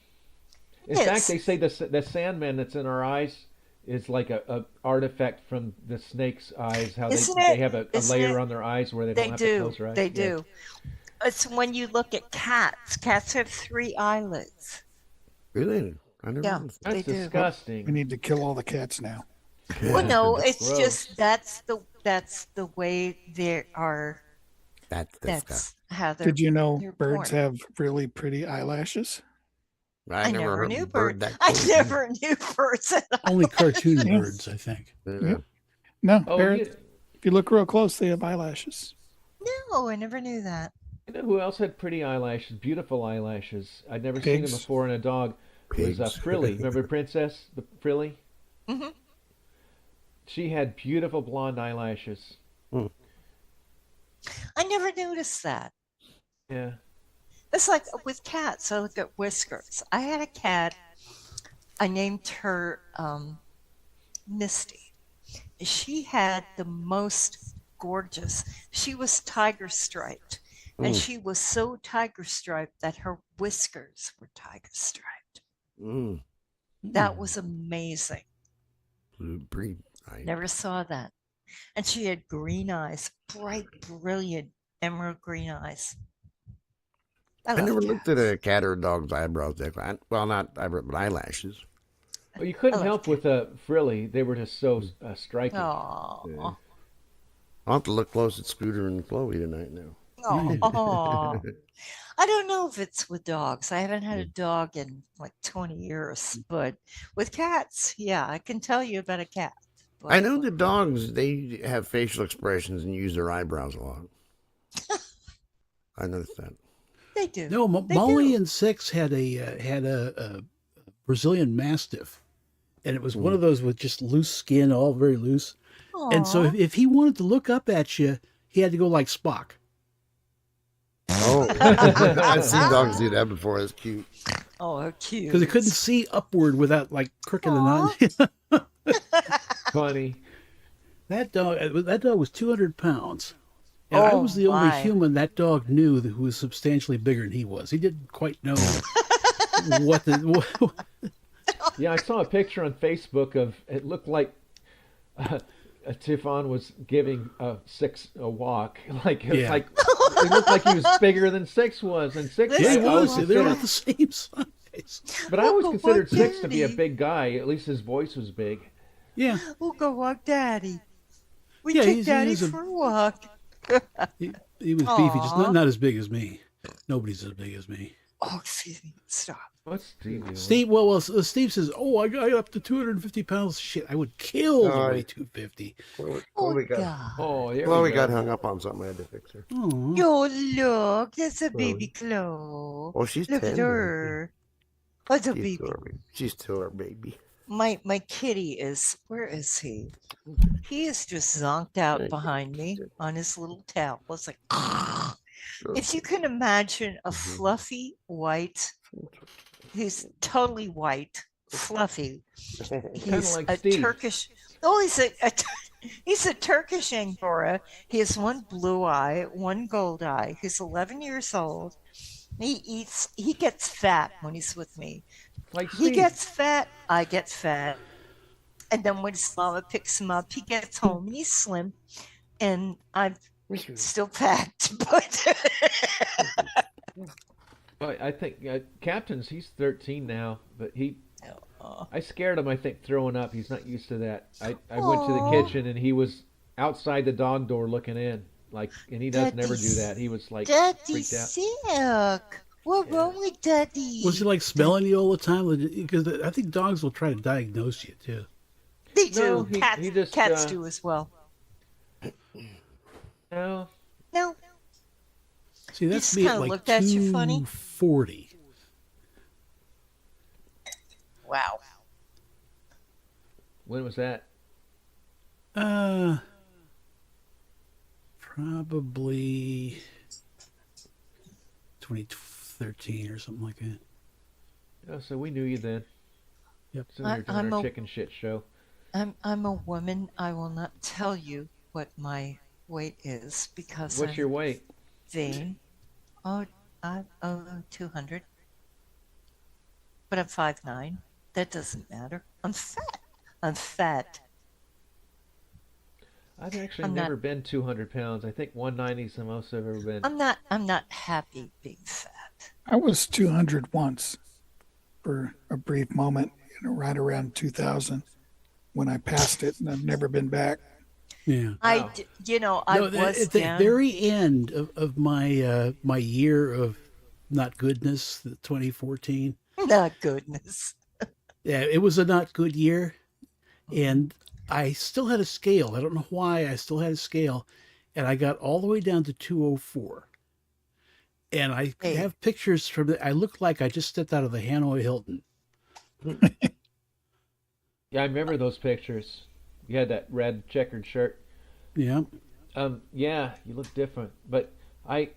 In fact, they say the Sandman that's in our eyes is like a artifact from the snake's eyes. How they have a layer on their eyes where they don't have to close their eyes. They do. It's when you look at cats. Cats have 3 eyelids. Really? I never That's disgusting. We need to kill all the cats now. Well, no, it's just that's the way they are. That's how they're. Did you know born. birds have really pretty eyelashes? I never knew bird birds. I never knew birds. Only cartoon birds, I think. Yeah. No, Oh, parrots, if you look real close, they have eyelashes. No, I never knew that. You know who else had pretty eyelashes? Beautiful eyelashes. I'd never seen them before in a dog. It was Frilly. Remember Princess, the Frilly? Mm-hmm. She had beautiful blonde eyelashes. I never noticed that. Yeah. It's like with cats. I look at whiskers. I had a cat. I named her Misty. She had the most gorgeous. She was tiger striped. And she was so tiger striped that her whiskers were tiger striped. That was amazing. Blue breed. Never saw that. And she had green eyes, bright, brilliant emerald green eyes. I love never looked at cats. a cat or a dog's eyebrows. Well, not eyebrows, but eyelashes. Well, you couldn't love help with frilly. They were just so striking. Oh, I'll have to look close at Scooter and Chloe tonight now. oh. I don't know if it's with dogs. I haven't had a dog in like 20 years, but with cats, yeah, I can tell you about a cat. I know the dogs, they have facial expressions and use their eyebrows a lot. I noticed that. They do. No, They Molly do. and Six had a Brazilian Mastiff, and it was one of those with just loose skin, all very loose. And so Aw. if he wanted to look up at you, he had to go like Spock. Oh, I've seen dogs do that before. It's cute. Oh, how cute. Because he couldn't see upward without like crooking the nose. Funny. That dog was 200 pounds. And I Oh, was the only my. human that dog knew who was substantially bigger than he was. He didn't quite know what the... Yeah, I saw a picture on Facebook of it looked like Tiffon was giving Six a walk. Like it was Yeah. like it looked like he was bigger than Six was, and Six. Yeah, he I always was. They were considered- about the same size. But I always Uncle considered Daddy. Six to be a big guy. At least his voice was big. Yeah. We'll go walk Daddy. We Yeah, take he Daddy was a- for a walk. He was beefy, just Aw. not as big as me. Nobody's as big as me. Oh, excuse me. Stop. What's Steve doing? Steve, Steve says, "Oh, I got up to 250 pounds. Shit, I would kill to Oh, weigh 250." Oh, Chloe got, God. Oh, there Chloe we got go. hung up on something. I had to fix her. Oh, Yo, look. That's a Chloe. baby Chloe. Oh, she's Look at tender. her. What's a She's baby? to her, she's to her baby. My kitty is, where is he? He is just zonked out Thank you. behind me on his little tail. It's like, Sure. if you can imagine a fluffy white, he's totally white, fluffy. He's like a Steve. Turkish. Oh, he's a Turkish Angora. He has one blue eye, one gold eye. He's 11 years old. He gets fat when he's with me. Like He Steve. gets fat, I get fat. And then when his mama picks him up, he gets home and he's slim. And I'm still fat, but I think Captain's he's 13 now, but Aw. I scared him. I think throwing up. He's not used to that. I went to the Aw. kitchen and he was outside the dog door looking in, like, and he doesn't ever do Daddy's- that. He was like Daddy's freaked out. sick. What wrong with Daddy? was he like smelling you all the time? Because I think dogs will try to diagnose you too. They do. No, Cats, he just, cats do as well. No, No, See, that's just me at kinda like looked at you funny? 240. wow. when was that? Probably 2013 or something like that. Oh, so we knew you then. Yep. So we were doing I'm our a- chicken shit show. I'm a woman. I will not tell you what my weight is because What's I'm your weight? vain. Oh, 200. But I'm 5'9". That doesn't matter. I'm fat. I'm fat. I've actually I'm not- never been 200 pounds. I think 190 is the most I've ever been. I'm not happy being fat. I was 200 once for a brief moment, right around 2000 when I passed it, and I've never been back. Yeah. I No, was at the down. very end of my my year of not goodness, the 2014. Not goodness. Yeah, it was a not good year, and I still had a scale. I don't know why I still had a scale, and I got all the way down to 204. And I Hey. have pictures from it. I looked like I just stepped out of the Hanoi Hilton. Yeah, I remember those pictures. You had that red checkered shirt. Yeah. Yeah, you look different. But I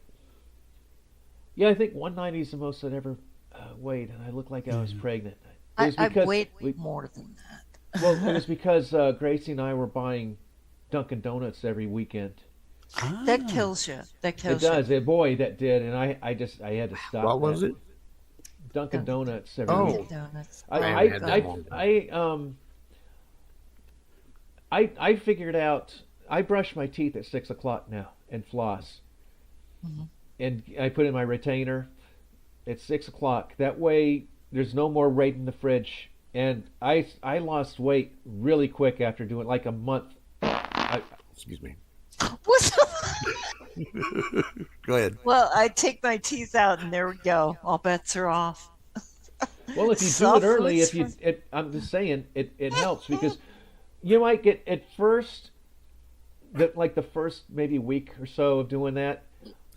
think 190 is the most I'd ever weighed, and I looked like I was pregnant. It was I because weighed we- more than that. Well, it was because Gracie and I were buying Dunkin' Donuts every weekend. That kills you. That It kills does. you. Boy, that did, and I had to stop. What was that. it? Dunkin' Donuts every Oh. weekend. Donuts. I haven't had that one. I figured out. I brush my teeth at 6 o'clock now and floss, Mhm. and I put in my retainer, at 6 o'clock. That way, there's no more raid in the fridge. And I lost weight really quick after doing like a month. Excuse me. What's Go ahead. Well, I take my teeth out and there we go. All bets are off. Well, if you do Soft it early, foods I'm just saying, it helps because you might get at first, like the first maybe week or so of doing that,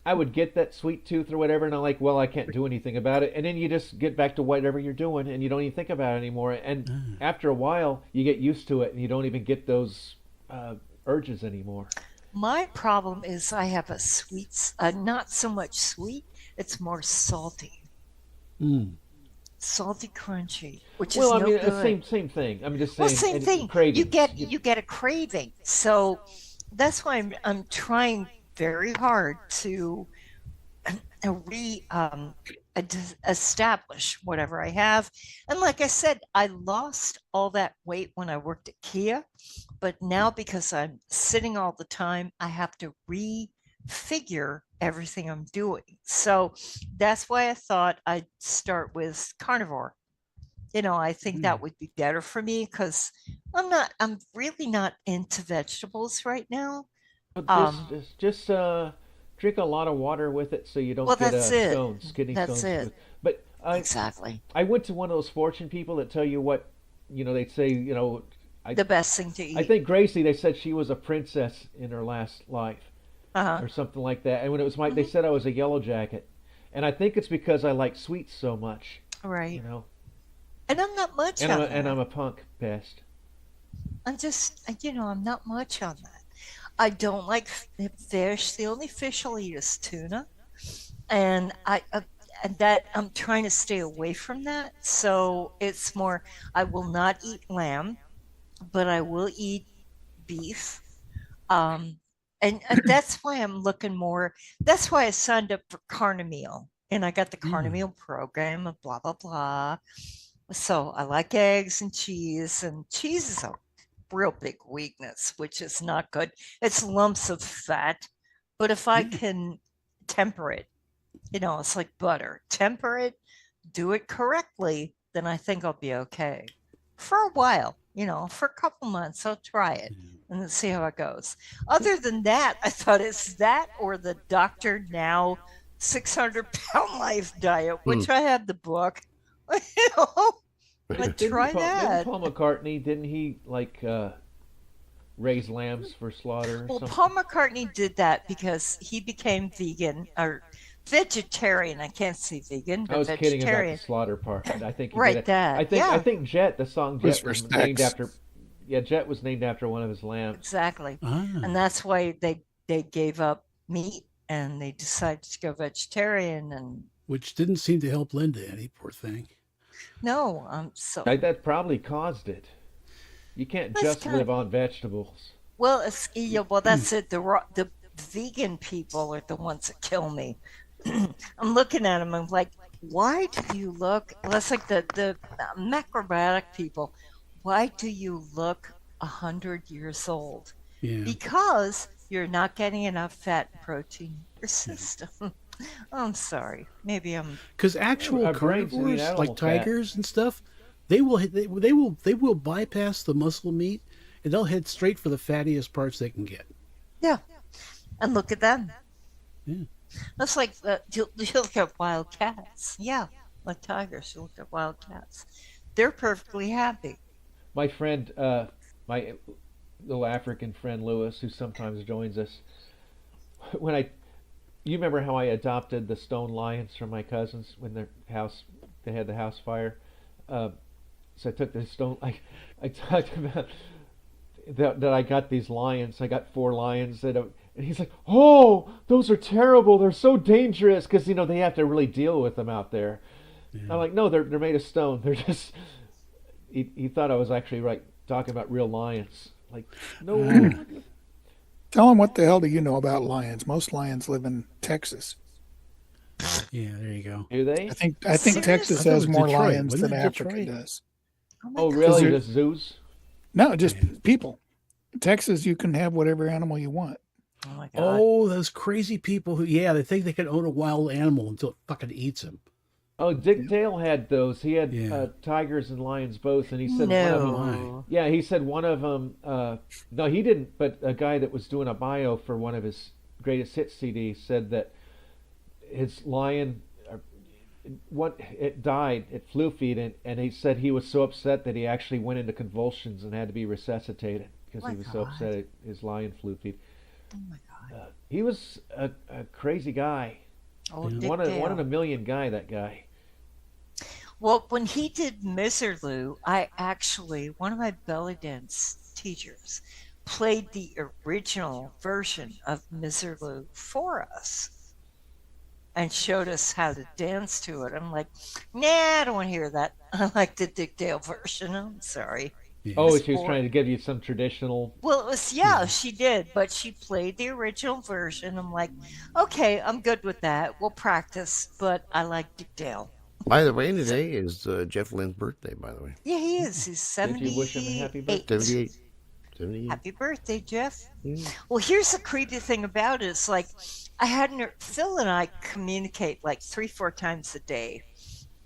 I would get that sweet tooth or whatever, and I'm like, well, I can't do anything about it. And then you just get back to whatever you're doing, and you don't even think about it anymore. And after a while, you get used to it, and you don't even get those urges anymore. My problem is I have a sweet, not so much sweet, it's more salty. Salty crunchy, which Well, is I no mean, good. same thing. I'm just Well, saying. same and thing. cravings. You get a craving. So that's why I'm trying very hard to establish whatever I have. And like I said, I lost all that weight when I worked at Kia, but now because I'm sitting all the time, I have to refigure everything I'm doing. So that's why I thought I'd start with carnivore. I think that would be better for me because I'm really not into vegetables right now. But just drink a lot of water with it so you don't Well, get that's it. stones, kidney That's stones. it. But Exactly. I went to one of those fortune people that tell you what, they'd say, The best thing to eat. I think Gracie, they said she was a princess in her last life or something like that. And when it was they said I was a yellow jacket. And I think it's because I like sweets so much. Right. You know. And I'm not much And on I'm that. a punk pest. I'm just, I'm not much on that. I don't like fish. The only fish I'll eat is tuna. And and that I'm trying to stay away from that. So it's more, I will not eat lamb, but I will eat beef. And that's why I'm looking more. That's why I signed up for Carnameal, and I got the Carnameal program of blah blah blah. So I like eggs and cheese is a real big weakness, which is not good. It's lumps of fat, but if I can temper it, it's like butter. Temper it, do it correctly, then I think I'll be okay for a while. For a couple months, I'll try it and then see how it goes. Other than that, I thought it's that or the Doctor Now 600-pound life diet, which I have the book. But try that. Didn't Paul McCartney, didn't he raise lambs for slaughter? Well, Paul McCartney did that because he became vegan or vegetarian. I can't say vegan, but I was kidding about the vegetarian. slaughter part. I think he Right, did it. that. I Yeah. think Jet, the song With Jet, was named respects. after. Yeah, Jet was named after one of his lambs. Exactly. Ah. And that's why they gave up meat and they decided to go vegetarian. And Which didn't seem to help Linda any, poor thing. no, That probably caused it. You can't That's just kind live of- on vegetables. well, well, that's it. The vegan people are the ones that kill me. I'm looking at them. I'm like, why do you look? Well, that's like the macrobiotic people. Why do you look 100 years old? Yeah. Because you're not getting enough fat and protein in your system. I'm sorry. Maybe I'm. Because actual Our brains need carnivores, animal like fat. tigers and stuff, they will bypass the muscle meat and they'll head straight for the fattiest parts they can get. Yeah. And look at them. Yeah. That's like you look at wild cats. Yeah, like tigers. You look at wild cats. They're perfectly happy. My friend, my little African friend Lewis, who sometimes joins us, you remember how I adopted the stone lions from my cousins when they had the house fire. So I took the stone. I talked about that I got these lions. I got 4 lions and he's like, "Oh, those are terrible. They're so dangerous because they have to really deal with them out there." Yeah. I'm like, "No, they're made of stone. They're just." He thought I was actually talking about real lions. Like, no. Tell him what the hell do you know about lions? Most lions live in Texas. Yeah, there you go. Do they? I think Seriously? Texas I thought it has was more Detroit. lions Wasn't than it Africa Detroit? does. Oh, my Oh, God. really? there- The zoos? No, just people. Texas, you can have whatever animal you want. Oh my God. Oh, those crazy people who, they think they can own a wild animal until it fucking eats them. Oh, Dick Dale had those. He had Yeah. tigers and lions both, and he said one of them. No. Yeah, he said one of them. No, he didn't. But a guy that was doing a bio for one of his greatest hits CDs said that his lion, what it died, it flu feed, and he said he was so upset that he actually went into convulsions and had to be resuscitated because My he was so God. upset at his lion flu feed. Oh my God. He was a crazy guy. Oh, Yeah. Dick One in Dale. a million guy. That guy. Well, when he did Miserlou, one of my belly dance teachers played the original version of Miserlou for us and showed us how to dance to it. I'm like, nah, I don't want to hear that. I like the Dick Dale version. I'm sorry. Yeah. Oh, It's she was boring. trying to give you some traditional. Well, it was, yeah, she did, but she played the original version. I'm like, okay, I'm good with that. We'll practice, but I like Dick Dale. By the way, today is Jeff Lynn's birthday, by the way. Yeah, he is. He's Did you wish him a happy birthday? 78. 78. 78. Happy birthday, Jeff. Yeah. Well, here's the creepy thing about it. It's like Phil and I communicate like 3-4 times a day,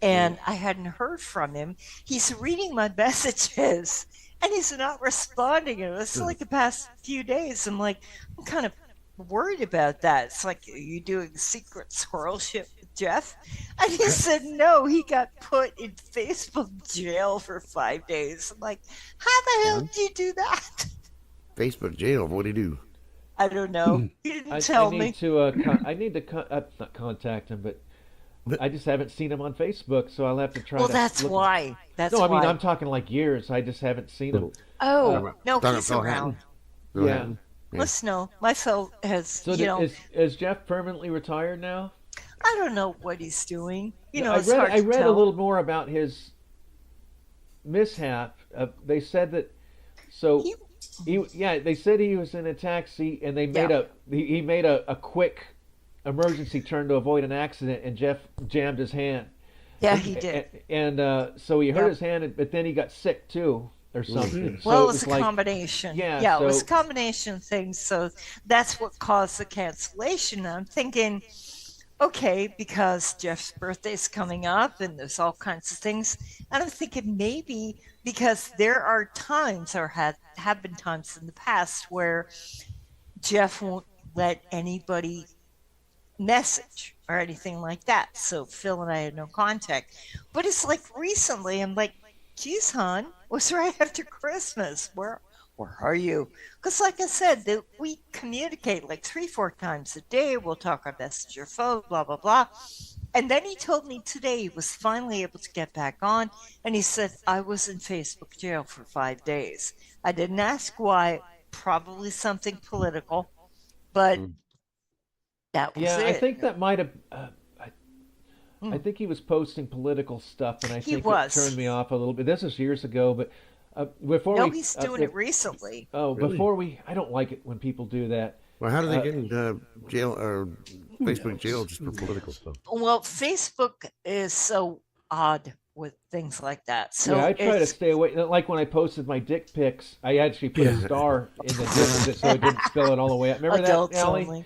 and I hadn't heard from him. He's reading my messages, and he's not responding. And it's like the past few days. I'm kind of worried about that. It's like, are you doing secret squirrel shit with Jeff? And he said, no, he got put in Facebook jail for 5 days. I'm like, how the hell did you do that? Facebook jail. What do you do? I don't know. He didn't I tell need me. to. I need to not contact him, but I just haven't seen him on Facebook, so I'll have to try. Well, to that's look. why. That's No, I mean why. I'm talking like years. I just haven't seen him. Oh, no, Talking he's Phil around. Hatton? Phil Yeah. Hatton? Yeah. Let's know. My Phil has, So is Jeff permanently retired now? I don't know what he's doing. I It's hard I to read a tell. little more about his mishap. They said that. So they said he was in a taxi and they made he made a quick emergency turn to avoid an accident, and Jeff jammed his hand. Yeah, he did. And so he hurt Yep. his hand, but then he got sick too, or something. So Well, it it was a like, combination. Yeah, it was so- a combination of things. So that's what caused the cancellation. I'm thinking, okay, because Jeff's birthday's coming up and there's all kinds of things. And I'm thinking maybe because there are times, or have been times in the past, where Jeff won't let anybody message or anything like that. So Phil and I had no contact. But it's like recently, I'm like, geez, hon, it was right after Christmas. Where are you? Because like I said, we communicate like 3-4 times a day. We'll talk on Messenger phone, blah, blah, blah. And then he told me today he was finally able to get back on. And he said, I was in Facebook jail for 5 days. I didn't ask why, probably something political, but that was Yeah, it. I think that might have. I think he was posting political stuff, and I He think was. it turned me off a little bit. This was years ago, but before No, we, he's doing it recently. Oh, Really? before we, I don't like it when people do that. Well, how do they get in jail or Facebook jail just for political stuff? Well, Facebook is so odd with things like that. So Yeah, I try to it's- stay away. Like when I posted my dick pics, I actually put a star in the dick just so it didn't spill it all the way out. Remember adults that, Allie? only.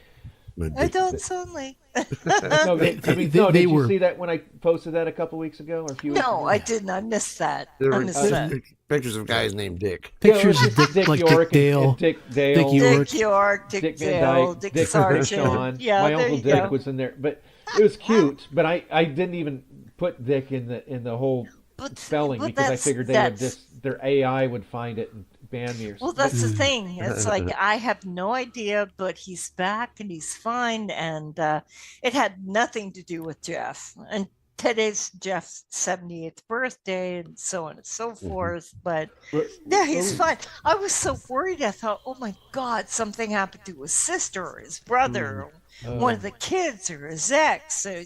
But Adults only. No, They- no, they did you were- see that when I posted that a couple weeks ago or a few weeks No, ago? I didn't. I missed that. there I were missed that. pictures of guys named Dick. Pictures Yeah, of Dick, Dick like York Dick Dale. and Dick Dale. Dick York. Dick York, Dick Dick Van Dale, Dyke, Dick Sargent. Sean. Yeah, My there uncle you Dick go. was in there, but it was cute. But I didn't even put Dick in the whole But- spelling but because I that's- figured they would that's- just their AI would find it and ban me or Well, something. that's the thing. It's like I have no idea, but he's back and he's fine, and it had nothing to do with Jeff. And today's Jeff's 78th birthday, and so on and so forth. But yeah, he's fine. I was so worried. I thought, oh my God, something happened to his sister or his brother, or one of the kids, or his ex. Or,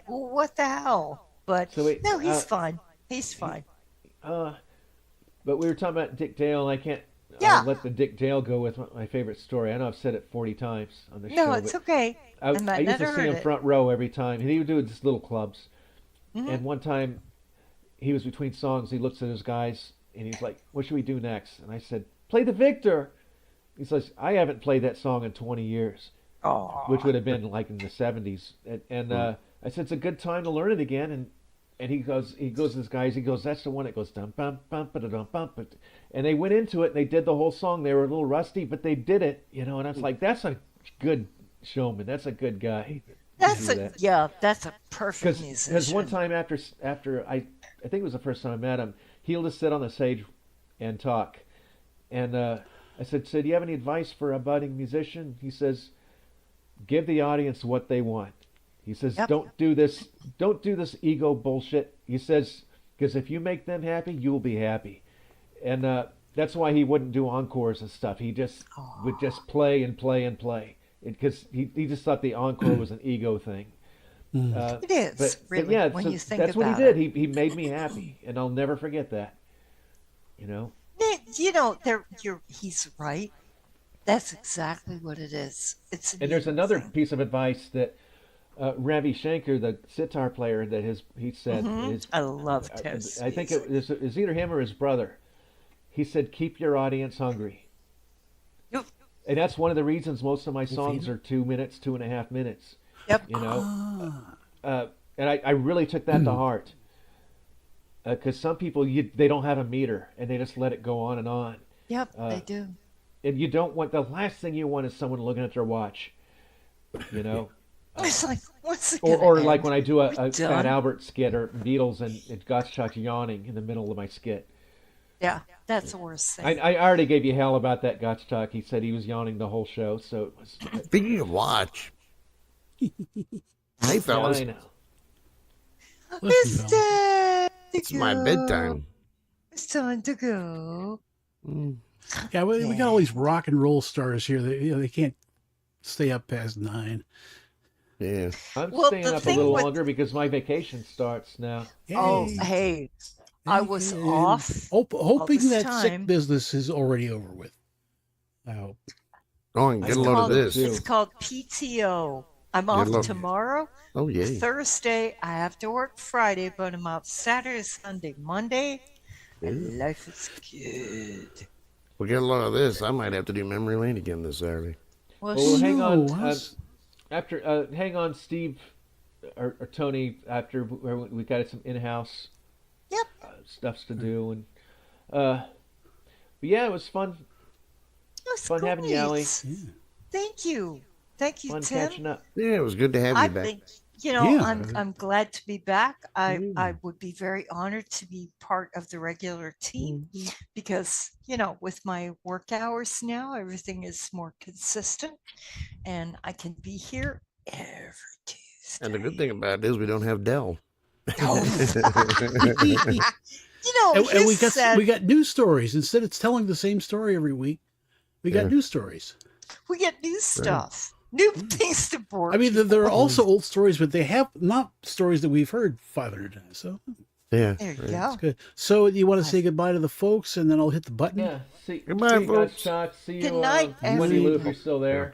what the hell? But So wait, no, he's fine. He's fine. But we were talking about Dick Dale, and I can't Yeah. let the Dick Dale go with my favorite story. I know I've said it 40 times on the show. No, it's but okay. I might used not to have see heard him it. front row every time. And he would do these little clubs. Mm-hmm. And one time, he was between songs. He looks at his guys, and he's like, what should we do next? And I said, play the Victor. He says, I haven't played that song in 20 years, which would have been like in the 70s. And I said, it's a good time to learn it again. and he goes to this guys. He goes, that's the one that goes dum bum bum ba dum bum. And they went into it and they did the whole song. They were a little rusty, but they did it, And I was like, that's a good showman. That's a good guy. That's a perfect musician. Because one time after I think it was the first time I met him, he'll just sit on the stage and talk. And I said, do you have any advice for a budding musician? He says, give the audience what they want. He says, don't do this ego bullshit. He says, because if you make them happy, you'll be happy. And that's why he wouldn't do encores and stuff. He just would just play and play and play. Because he just thought the encore was an ego thing. It is, really, yeah, when so you think that's about what he did. it. He made me happy, and I'll never forget that. He's right. That's exactly what it is. And there's another piece of advice that Ravi Shankar, the sitar player, that he said. I loved his. I think it was either him or his brother. He said, "Keep your audience hungry." Yep. And that's one of the reasons most of my songs are 2 minutes, 2.5 minutes. Yep. And I really took that to heart. Because some people, they don't have a meter, and they just let it go on and on. Yep, they do. And you don't want, the last thing you want is someone looking at their watch. It's like, what's it or like when I do a Fat Albert skit or Beatles and Gottschalk yawning in the middle of my skit. Yeah, that's the worst thing. I already gave you hell about that Gottschalk. He said he was yawning the whole show, so it was... Speaking of watch. Hey, fellas. Yeah, I know. It's my bedtime. It's time to go. Yeah, we got all these rock and roll stars here. They can't stay up past 9. Yeah. I'm staying up a little longer because my vacation starts now. Yay. Oh, hey. I was off. Hoping that time. sick business is already over with. I hope. Oh, and get a load of this. It's called PTO. I'm off tomorrow. Oh, yeah. Thursday, I have to work Friday, but I'm off Saturday, Sunday, Monday. And life is good. We'll get a load of this. I might have to do memory lane again this Saturday. Well, hang on. Hang on, Steve or Tony. After we got some in-house stuffs to do, and but yeah, it was fun. It was fun having you, Allie. Thank you, fun Tim. catching up. Yeah, it was good to have you back. I'm glad to be back. I would be very honored to be part of the regular team because, with my work hours now, everything is more consistent and I can be here every Tuesday. And the good thing about it is we don't have Dell. And we got news stories. Instead of telling the same story every week, we got news stories. We get new stuff. New things to board. I mean, there are also old stories, but they have not stories that we've heard 500 times. So yeah, there you go. That's good. So you want to say goodbye to the folks, and then I'll hit the button. Yeah. Goodbye, folks. See you, Good night, Wendy Lou, if you're still there.